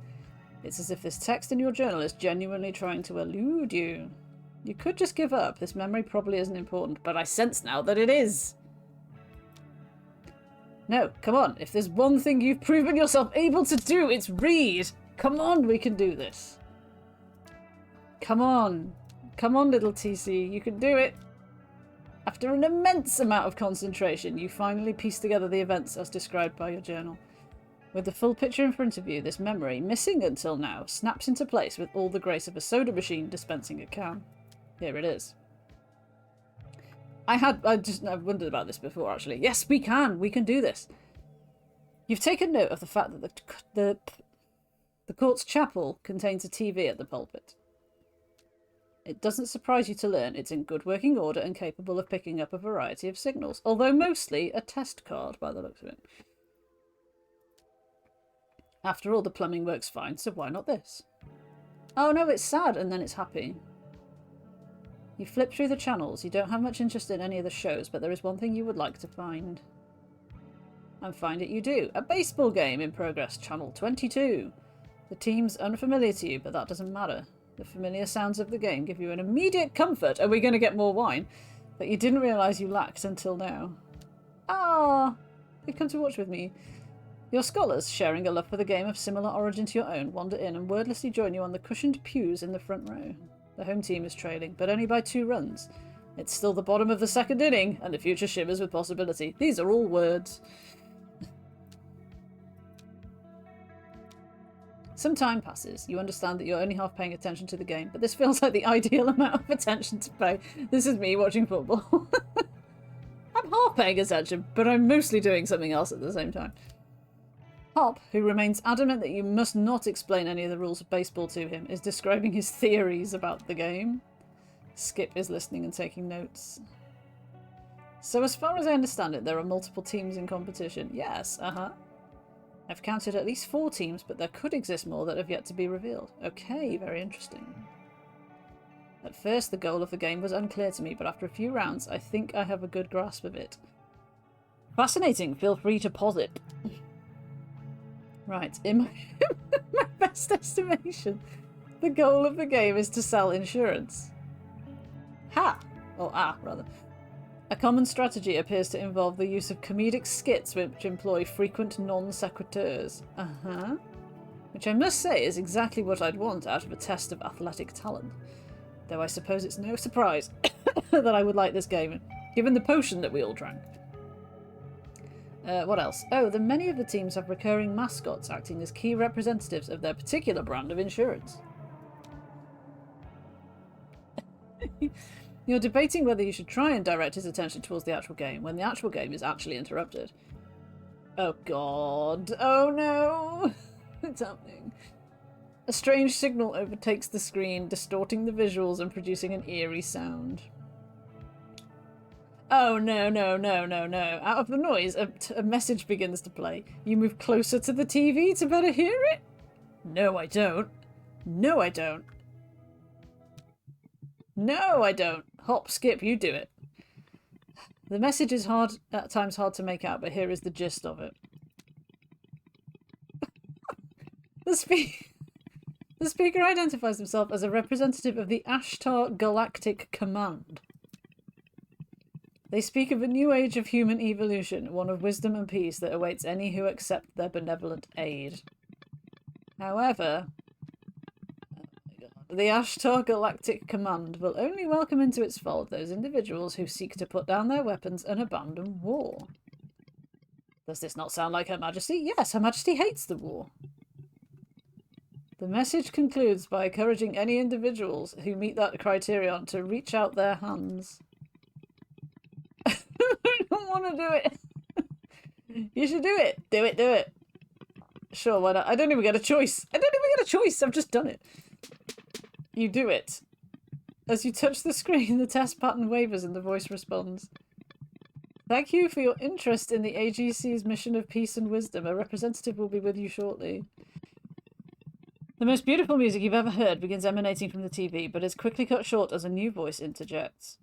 It's as if this text in your journal is genuinely trying to elude you. You could just give up. This memory probably isn't important, but I sense now that it is. No, come on. If there's one thing you've proven yourself able to do, it's read. Come on, we can do this. Come on. Come on, little TC. You can do it. After an immense amount of concentration, you finally piece together the events as described by your journal. With the full picture in front of you, this memory, missing until now, snaps into place with all the grace of a soda machine dispensing a can. Here it is. I've wondered about this before, actually. Yes, we can do this. You've taken note of the fact that the court's chapel contains a TV at the pulpit. It doesn't surprise you to learn it's in good working order and capable of picking up a variety of signals, although mostly a test card by the looks of it. After all, the plumbing works fine, so why not this? Oh no, it's sad and then it's happy. You flip through the channels. You don't have much interest in any of the shows, but there is one thing you would like to find. And find it you do. A baseball game in progress, channel 22. The team's unfamiliar to you, but that doesn't matter. The familiar sounds of the game give you an immediate comfort. Are we going to get more wine? That you didn't realise you lacked until now. Ah, they've come to watch with me. Your scholars, sharing a love for the game of similar origin to your own, wander in and wordlessly join you on the cushioned pews in the front row. The home team is trailing, but only by 2 runs. It's still the bottom of the second inning, and the future shivers with possibility. These are all words. Some time passes. You understand that you're only half paying attention to the game, but this feels like the ideal amount of attention to pay. This is me watching football. I'm half paying attention, but I'm mostly doing something else at the same time. Hop, who remains adamant that you must not explain any of the rules of baseball to him, is describing his theories about the game. Skip is listening and taking notes. So as far as I understand it, there are multiple teams in competition. Yes, I've counted at least 4 teams, but there could exist more that have yet to be revealed. Okay, very interesting. At first, the goal of the game was unclear to me, but after a few rounds, I think I have a good grasp of it. Fascinating. Feel free to pause it. Right, in my best estimation, the goal of the game is to sell insurance. Rather. A common strategy appears to involve the use of comedic skits which employ frequent non-sequiturs. Which I must say is exactly what I'd want out of a test of athletic talent. Though I suppose it's no surprise that I would like this game, given the potion that we all drank. What else? Oh, many of the teams have recurring mascots acting as key representatives of their particular brand of insurance. You're debating whether you should try and direct his attention towards the actual game, when the actual game is actually interrupted. Oh god. Oh no! It's happening. A strange signal overtakes the screen, distorting the visuals and producing an eerie sound. Oh no, no, no, no, no. Out of the noise, a message begins to play. You move closer to the TV to better hear it? No, I don't. No, I don't. No, I don't. Hop, skip, you do it. The message is at times hard to make out, but here is the gist of it. The speaker identifies himself as a representative of the Ashtar Galactic Command. They speak of a new age of human evolution, one of wisdom and peace that awaits any who accept their benevolent aid. However, the Ashtar Galactic Command will only welcome into its fold those individuals who seek to put down their weapons and abandon war. Does this not sound like Her Majesty? Yes, Her Majesty hates the war. The message concludes by encouraging any individuals who meet that criterion to reach out their hands. I don't want to do it. You should do it. Do it, do it. Sure, why not? I don't even get a choice. I don't even get a choice. I've just done it. You do it. As you touch the screen, the test pattern wavers and the voice responds. Thank you for your interest in the AGC's mission of peace and wisdom. A representative will be with you shortly. The most beautiful music you've ever heard begins emanating from the TV, but is quickly cut short as a new voice interjects.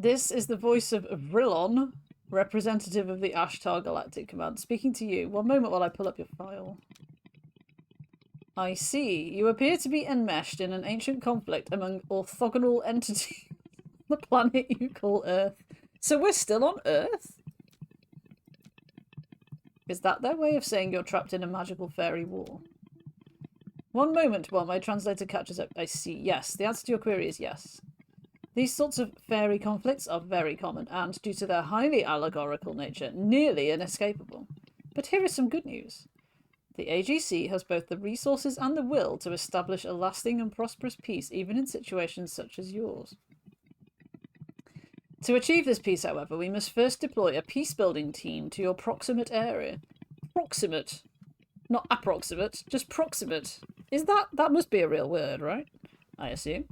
This is the voice of Vrillon, representative of the Ashtar Galactic Command, speaking to you. One moment while I pull up your file. I see. You appear to be enmeshed in an ancient conflict among orthogonal entities on the planet you call Earth. So we're still on Earth? Is that their way of saying you're trapped in a magical fairy war? One moment while my translator catches up. I see. Yes, the answer to your query is yes. These sorts of fairy conflicts are very common and, due to their highly allegorical nature, nearly inescapable. But here is some good news. The AGC has both the resources and the will to establish a lasting and prosperous peace, even in situations such as yours. To achieve this peace, however, we must first deploy a peace-building team to your proximate area. Proximate. Not approximate, just proximate. That must be a real word, right? I assume.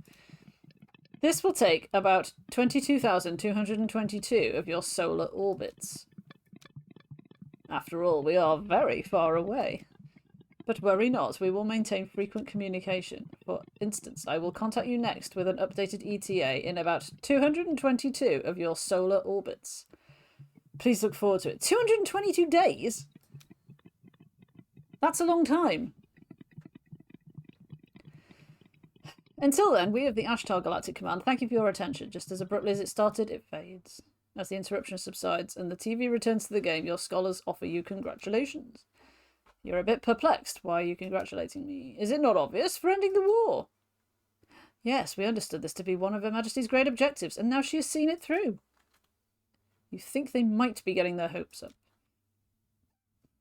This will take about 22,222 of your solar orbits. After all, we are very far away. But worry not, we will maintain frequent communication. For instance, I will contact you next with an updated ETA in about 222 of your solar orbits. Please look forward to it. 222 days? That's a long time. Until then, we of the Ashtar Galactic Command thank you for your attention. Just as abruptly as it started, it fades. As the interruption subsides and the TV returns to the game, your scholars offer you congratulations. You're a bit perplexed. Why are you congratulating me? Is it not obvious? For ending the war. Yes, we understood this to be one of Her Majesty's great objectives, and now she has seen it through. You think they might be getting their hopes up.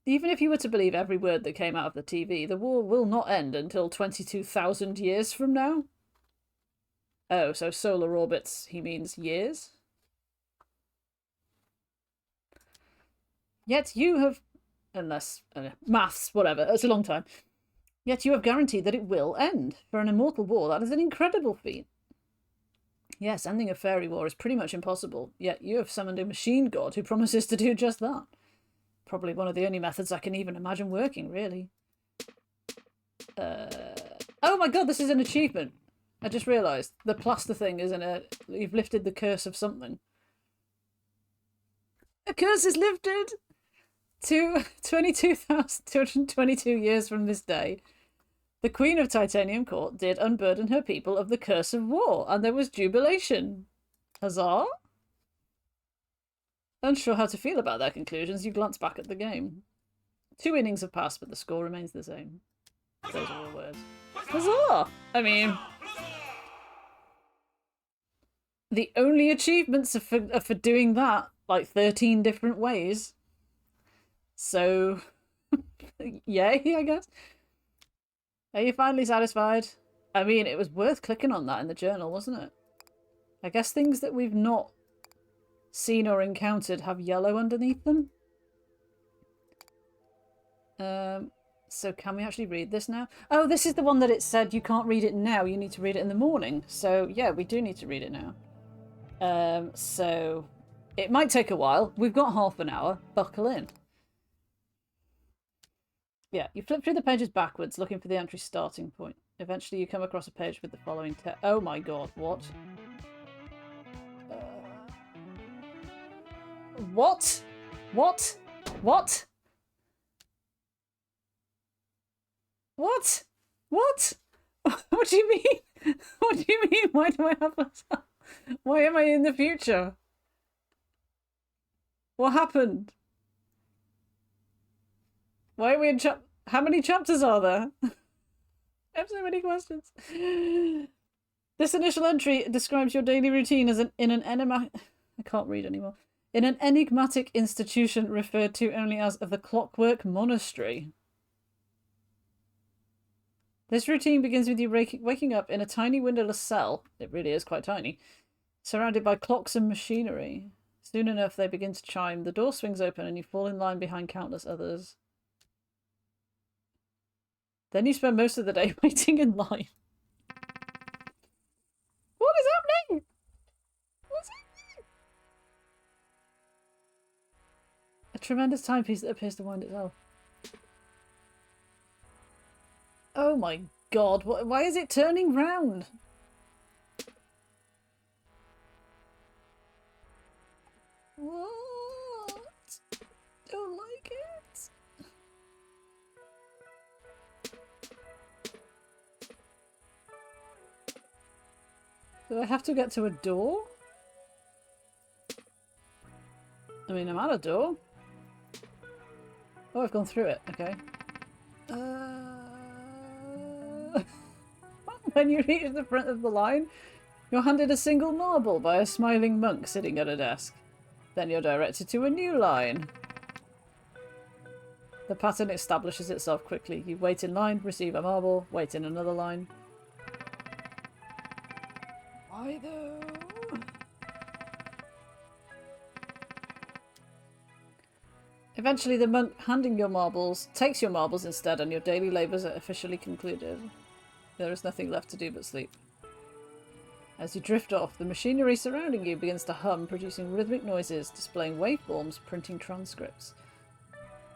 Even if you were to believe every word that came out of the TV, the war will not end until 22,000 years from now. Oh, so solar orbits, he means years? Yet you have... Unless... maths, whatever, it's a long time. Yet you have guaranteed that it will end. For an immortal war, that is an incredible feat. Yes, ending a fairy war is pretty much impossible, yet you have summoned a machine god who promises to do just that. Probably one of the only methods I can even imagine working, really. Oh my god, this is an achievement. I just realised. The plaster thing isn't a... You've lifted the curse of something. A curse is lifted! To 22,222 years from this day, the Queen of Titanium Court did unburden her people of the curse of war, and there was jubilation. Huzzah! Unsure how to feel about their conclusions, you glance back at the game. 2 innings have passed, but the score remains the same. Those are all words. Huzzah! I mean... The only achievements are for doing that, like 13 different ways. So... yay, I guess. Are you finally satisfied? I mean, it was worth clicking on that in the journal, wasn't it? I guess things that we've not seen or encountered have yellow underneath them. So can we actually read this now? Oh, this is the one that it said you can't read it now, you need to read it in the morning. So yeah, we do need to read it now. So it might take a while. We've got half an hour. Buckle in. Yeah, you flip through the pages backwards, looking for the entry starting point. Eventually you come across a page with the following text. Oh my god, what? What? What? What? What? What? What do you mean? What do you mean? Why do I have that? Why am I in the future? What happened? Why are we in how many chapters are there? I have so many questions. This initial entry describes your daily routine as in an enigmatic... I can't read anymore. In an enigmatic institution referred to only as the Clockwork Monastery. This routine begins with you waking up in a tiny windowless cell. It really is quite tiny. Surrounded by clocks and machinery. Soon enough, they begin to chime. The door swings open and you fall in line behind countless others. Then you spend most of the day waiting in line. What is happening? What's happening? A tremendous timepiece that appears to wind itself. Oh my god, why is it turning round? What? Don't like it. Do I have to get to a door? I mean, I'm at a door. Oh, I've gone through it. Okay. When you reach the front of the line, you're handed a single marble by a smiling monk sitting at a desk. Then you're directed to a new line. The pattern establishes itself quickly. You wait in line, receive a marble, wait in another line. Why though? Eventually the monk handing your marbles takes your marbles instead, and your daily labours are officially concluded. There is nothing left to do but sleep. As you drift off, the machinery surrounding you begins to hum, producing rhythmic noises, displaying waveforms, printing transcripts.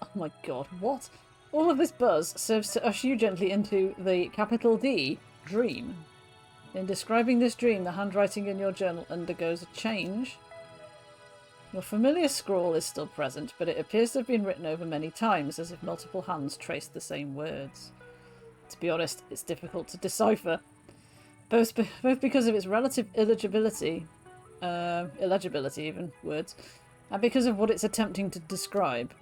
Oh my god, what? All of this buzz serves to usher you gently into the capital D, dream. In describing this dream, the handwriting in your journal undergoes a change. Your familiar scrawl is still present, but it appears to have been written over many times, as if multiple hands traced the same words. To be honest, it's difficult to decipher. Both because of its relative illegibility, even, words, and because of what it's attempting to describe.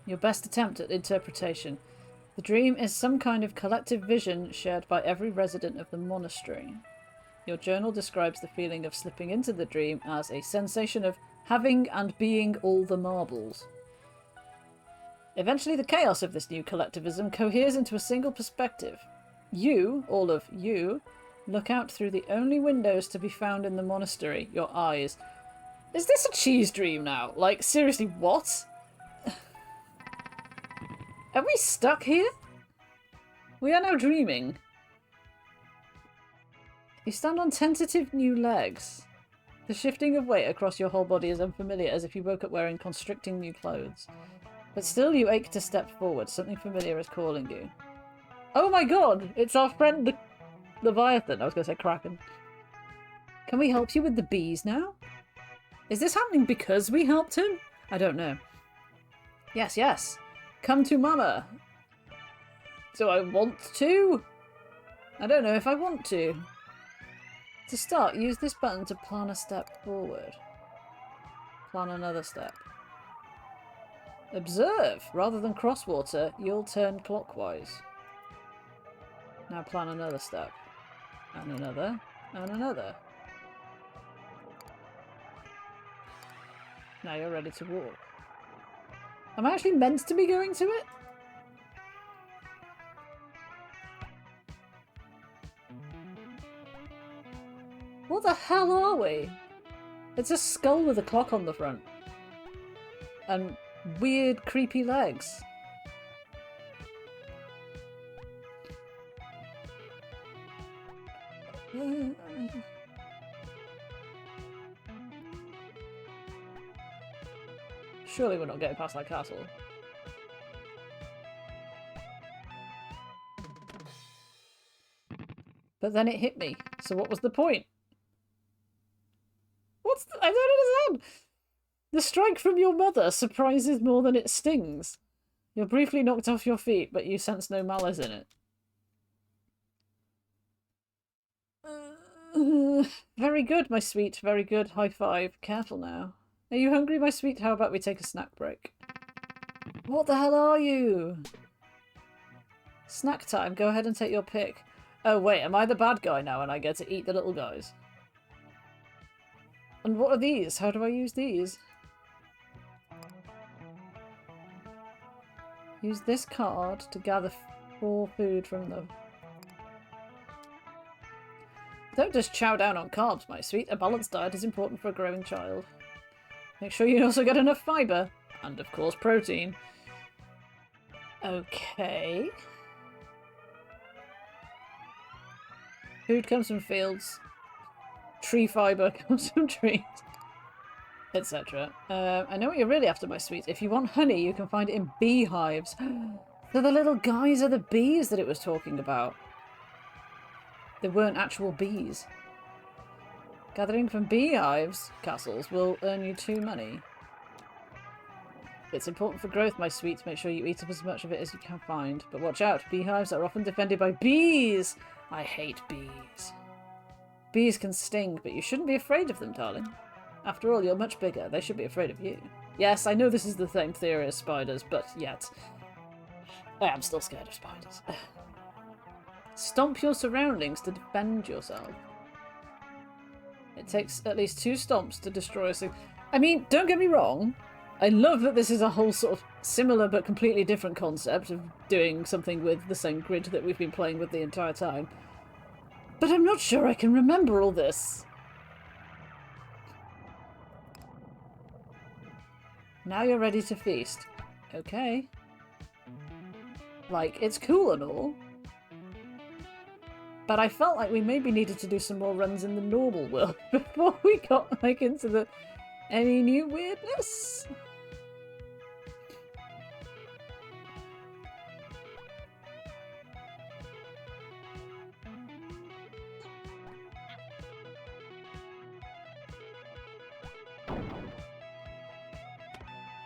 Your best attempt at interpretation. The dream is some kind of collective vision shared by every resident of the monastery. Your journal describes the feeling of slipping into the dream as a sensation of having and being all the marbles. Eventually the chaos of this new collectivism coheres into a single perspective. You, all of you, look out through the only windows to be found in the monastery, your eyes. Is this a cheese dream now? Like, seriously, what? Are we stuck here? We are now dreaming. You stand on tentative new legs. The shifting of weight across your whole body is unfamiliar, as if you woke up wearing constricting new clothes. But still you ache to step forward. Something familiar is calling you. Oh my god! It's our friend the Leviathan. I was going to say Kraken. Can we help you with the bees now? Is this happening because we helped him? I don't know. Yes, yes. Come to Mama. Do I want to? I don't know if I want to. To start, use this button to plan a step forward. Plan another step. Observe! Rather than cross water, you'll turn clockwise. Now plan another step. And another. And another. Now you're ready to walk. Am I actually meant to be going to it? What the hell are we? It's a skull with a clock on the front. And weird, creepy legs. Surely we're not getting past that castle. But then it hit me. So what was the point? I don't understand. The strike from your mother surprises more than it stings. You're briefly knocked off your feet, but you sense no malice in it. Very good, my sweet. Very good. High five. Careful now. Are you hungry, my sweet? How about we take a snack break? What the hell are you? Snack time. Go ahead and take your pick. Oh wait, am I the bad guy now and I get to eat the little guys? And what are these? How do I use these? Use this card to gather 4 food from them. Don't just chow down on carbs, my sweet. A balanced diet is important for a growing child. Make sure you also get enough fibre. And of course protein. Okay. Food comes from fields. Tree fibre comes from trees. Etc. I know what you're really after, my sweet. If you want honey, you can find it in beehives. So the little guys are the bees that it was talking about. They weren't actual bees. Gathering from beehives castles will earn you 2 money. It's important for growth, my sweet, to make sure you eat up as much of it as you can find. But watch out, beehives are often defended by bees! I hate bees. Bees can sting, but you shouldn't be afraid of them, darling. After all, you're much bigger. They should be afraid of you. Yes, I know this is the same theory as spiders, but yet... I am still scared of spiders. Stomp your surroundings to defend yourself. It takes at least 2 stomps to destroy a thing. I mean, don't get me wrong. I love that this is a whole sort of similar but completely different concept of doing something with the same grid that we've been playing with the entire time. But I'm not sure I can remember all this. Now you're ready to feast. Okay. Like, it's cool and all. But I felt like we maybe needed to do some more runs in the normal world before we got, like, into the... any new weirdness?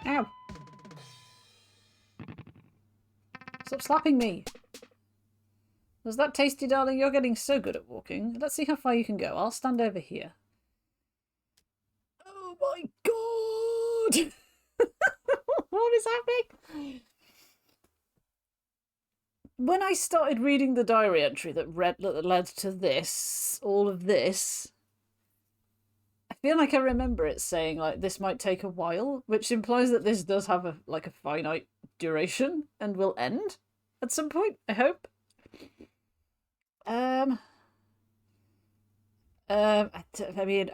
Ow! Stop slapping me! Was that tasty, darling? You're getting so good at walking. Let's see how far you can go. I'll stand over here. Oh my god! What is happening? When I started reading the diary entry that led to this, all of this, I feel like I remember it saying, like, this might take a while, which implies that this does have a finite duration and will end at some point, I hope. I mean,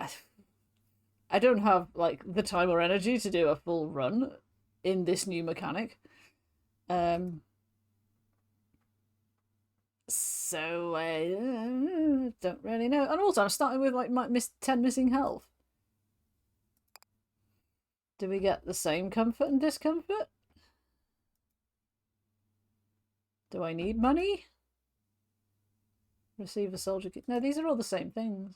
I don't have, like, the time or energy to do a full run in this new mechanic. So I don't really know. And also, I'm starting with, like, 10 missing health. Do we get the same comfort and discomfort? Do I need money? Receive a soldier kit. No, these are all the same things.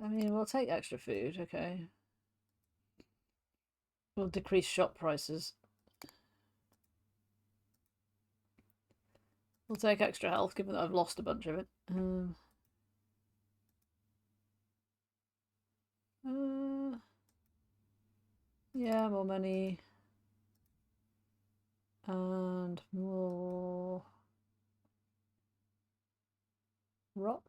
I mean, we'll take extra food, okay. We'll decrease shop prices. We'll take extra health, given that I've lost a bunch of it. Yeah, more money. And more rocks.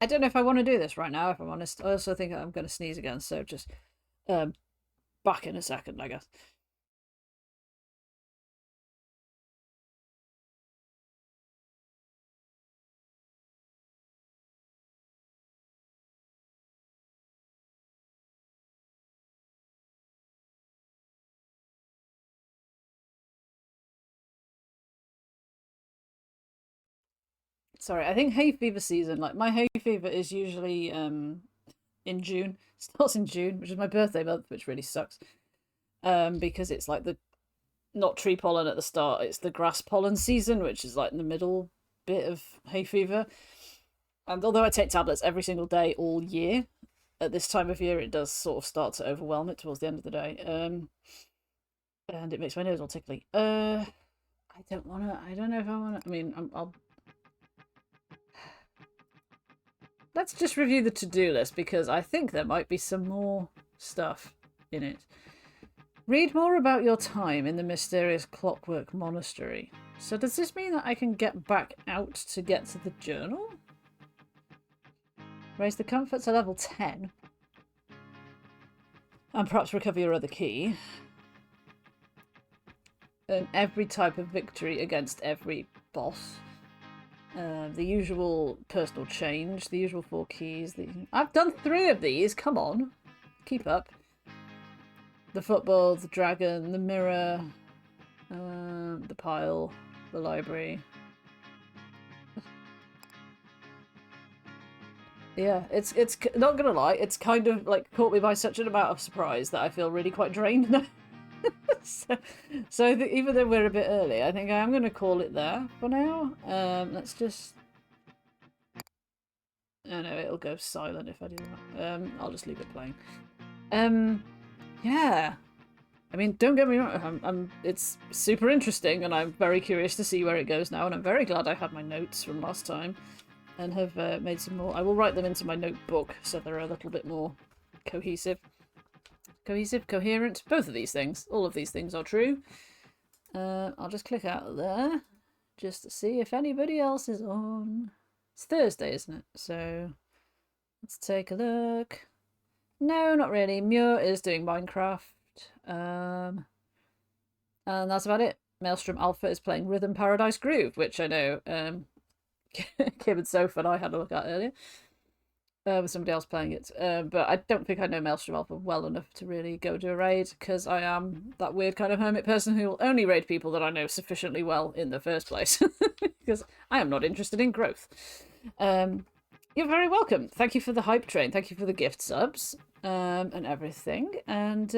I don't know if I want to do this right now, if I'm honest. I also think I'm going to sneeze again, so just back in a second, I guess. Sorry, I think hay fever season, like, my hay fever is usually in June. It starts in June, which is my birthday month, which really sucks. Because it's like not tree pollen at the start, it's the grass pollen season, which is like in the middle bit of hay fever. And although I take tablets every single day all year, at this time of year it does sort of start to overwhelm it towards the end of the day. And it makes my nose all tickly. I don't know if I wanna, I mean, I'll... Let's just review the to-do list, because I think there might be some more stuff in it. Read more about your time in the mysterious Clockwork Monastery. So does this mean that I can get back out to get to the journal? Raise the comfort to level 10. And perhaps recover your other key. Earn every type of victory against every boss. The usual personal change, the usual 4 keys. I've done 3 of these, come on. Keep up. The football, the dragon, the mirror, the pile, the library. Yeah, it's not gonna lie, it's kind of like caught me by such an amount of surprise that I feel really quite drained now. so, even though we're a bit early, I think I am gonna call it there for now. Let's just. Oh no, it'll go silent if I do that. I'll just leave it playing. Yeah. I mean, don't get me wrong. It's super interesting, and I'm very curious to see where it goes now. And I'm very glad I had my notes from last time, and have made some more. I will write them into my notebook so they're a little bit more cohesive, coherent. Both of these things, all of these things are true. I'll just click out of there just to see if anybody else is on. It's Thursday, isn't it? So let's take a look. No, not really. Muir is doing Minecraft. And that's about it. Maelstrom Alpha is playing Rhythm Paradise Groove, which I know Kim and Soph and I had a look at earlier. With somebody else playing it. But I don't think I know Maelstrom Alpha well enough to really go do a raid, because I am that weird kind of hermit person who will only raid people that I know sufficiently well in the first place. Because I am not interested in growth. You're very welcome. Thank you for the hype train. Thank you for the gift subs and everything. And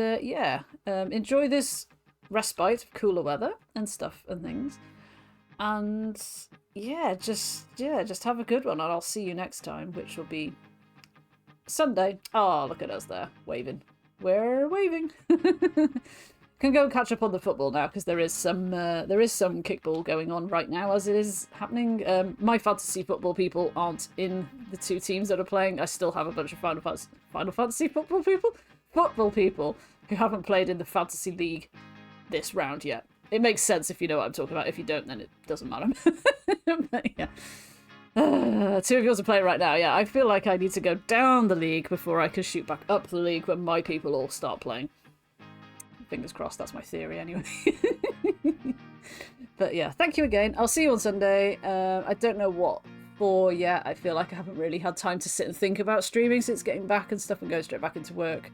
enjoy this respite of cooler weather and stuff and things. And just have a good one, and I'll see you next time, which will be Sunday. Oh, look at us there, waving. We're waving. Can go and catch up on the football now, because there is some kickball going on right now as it is happening. My fantasy football people aren't in the two teams that are playing. I still have a bunch of Final Fantasy football people who haven't played in the fantasy league this round yet. It makes sense if you know what I'm talking about. If you don't, then it doesn't matter. But yeah. Two of yours are playing right now. Yeah, I feel like I need to go down the league before I can shoot back up the league when my people all start playing. Fingers crossed, that's my theory anyway. But yeah, thank you again. I'll see you on Sunday. I don't know what for yet. I feel like I haven't really had time to sit and think about streaming since getting back and stuff and going straight back into work.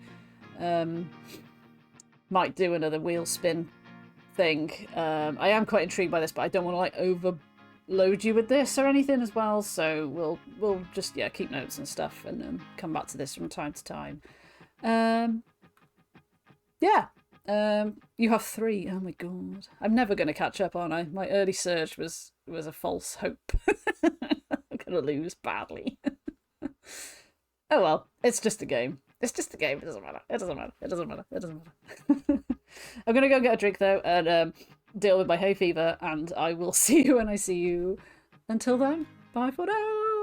Might do another wheel spin thing. I am quite intrigued by this, but I don't want to like overload you with this or anything as well, so we'll just keep notes and stuff and come back to this from time to time. You have 3. Oh my god, I'm never going to catch up, aren't I? My early surge was a false hope. I'm gonna lose badly. Oh well, it's just a game. It doesn't matter. It doesn't matter. I'm gonna go get a drink though and deal with my hay fever, and I will see you when I see you. Until then, bye for now.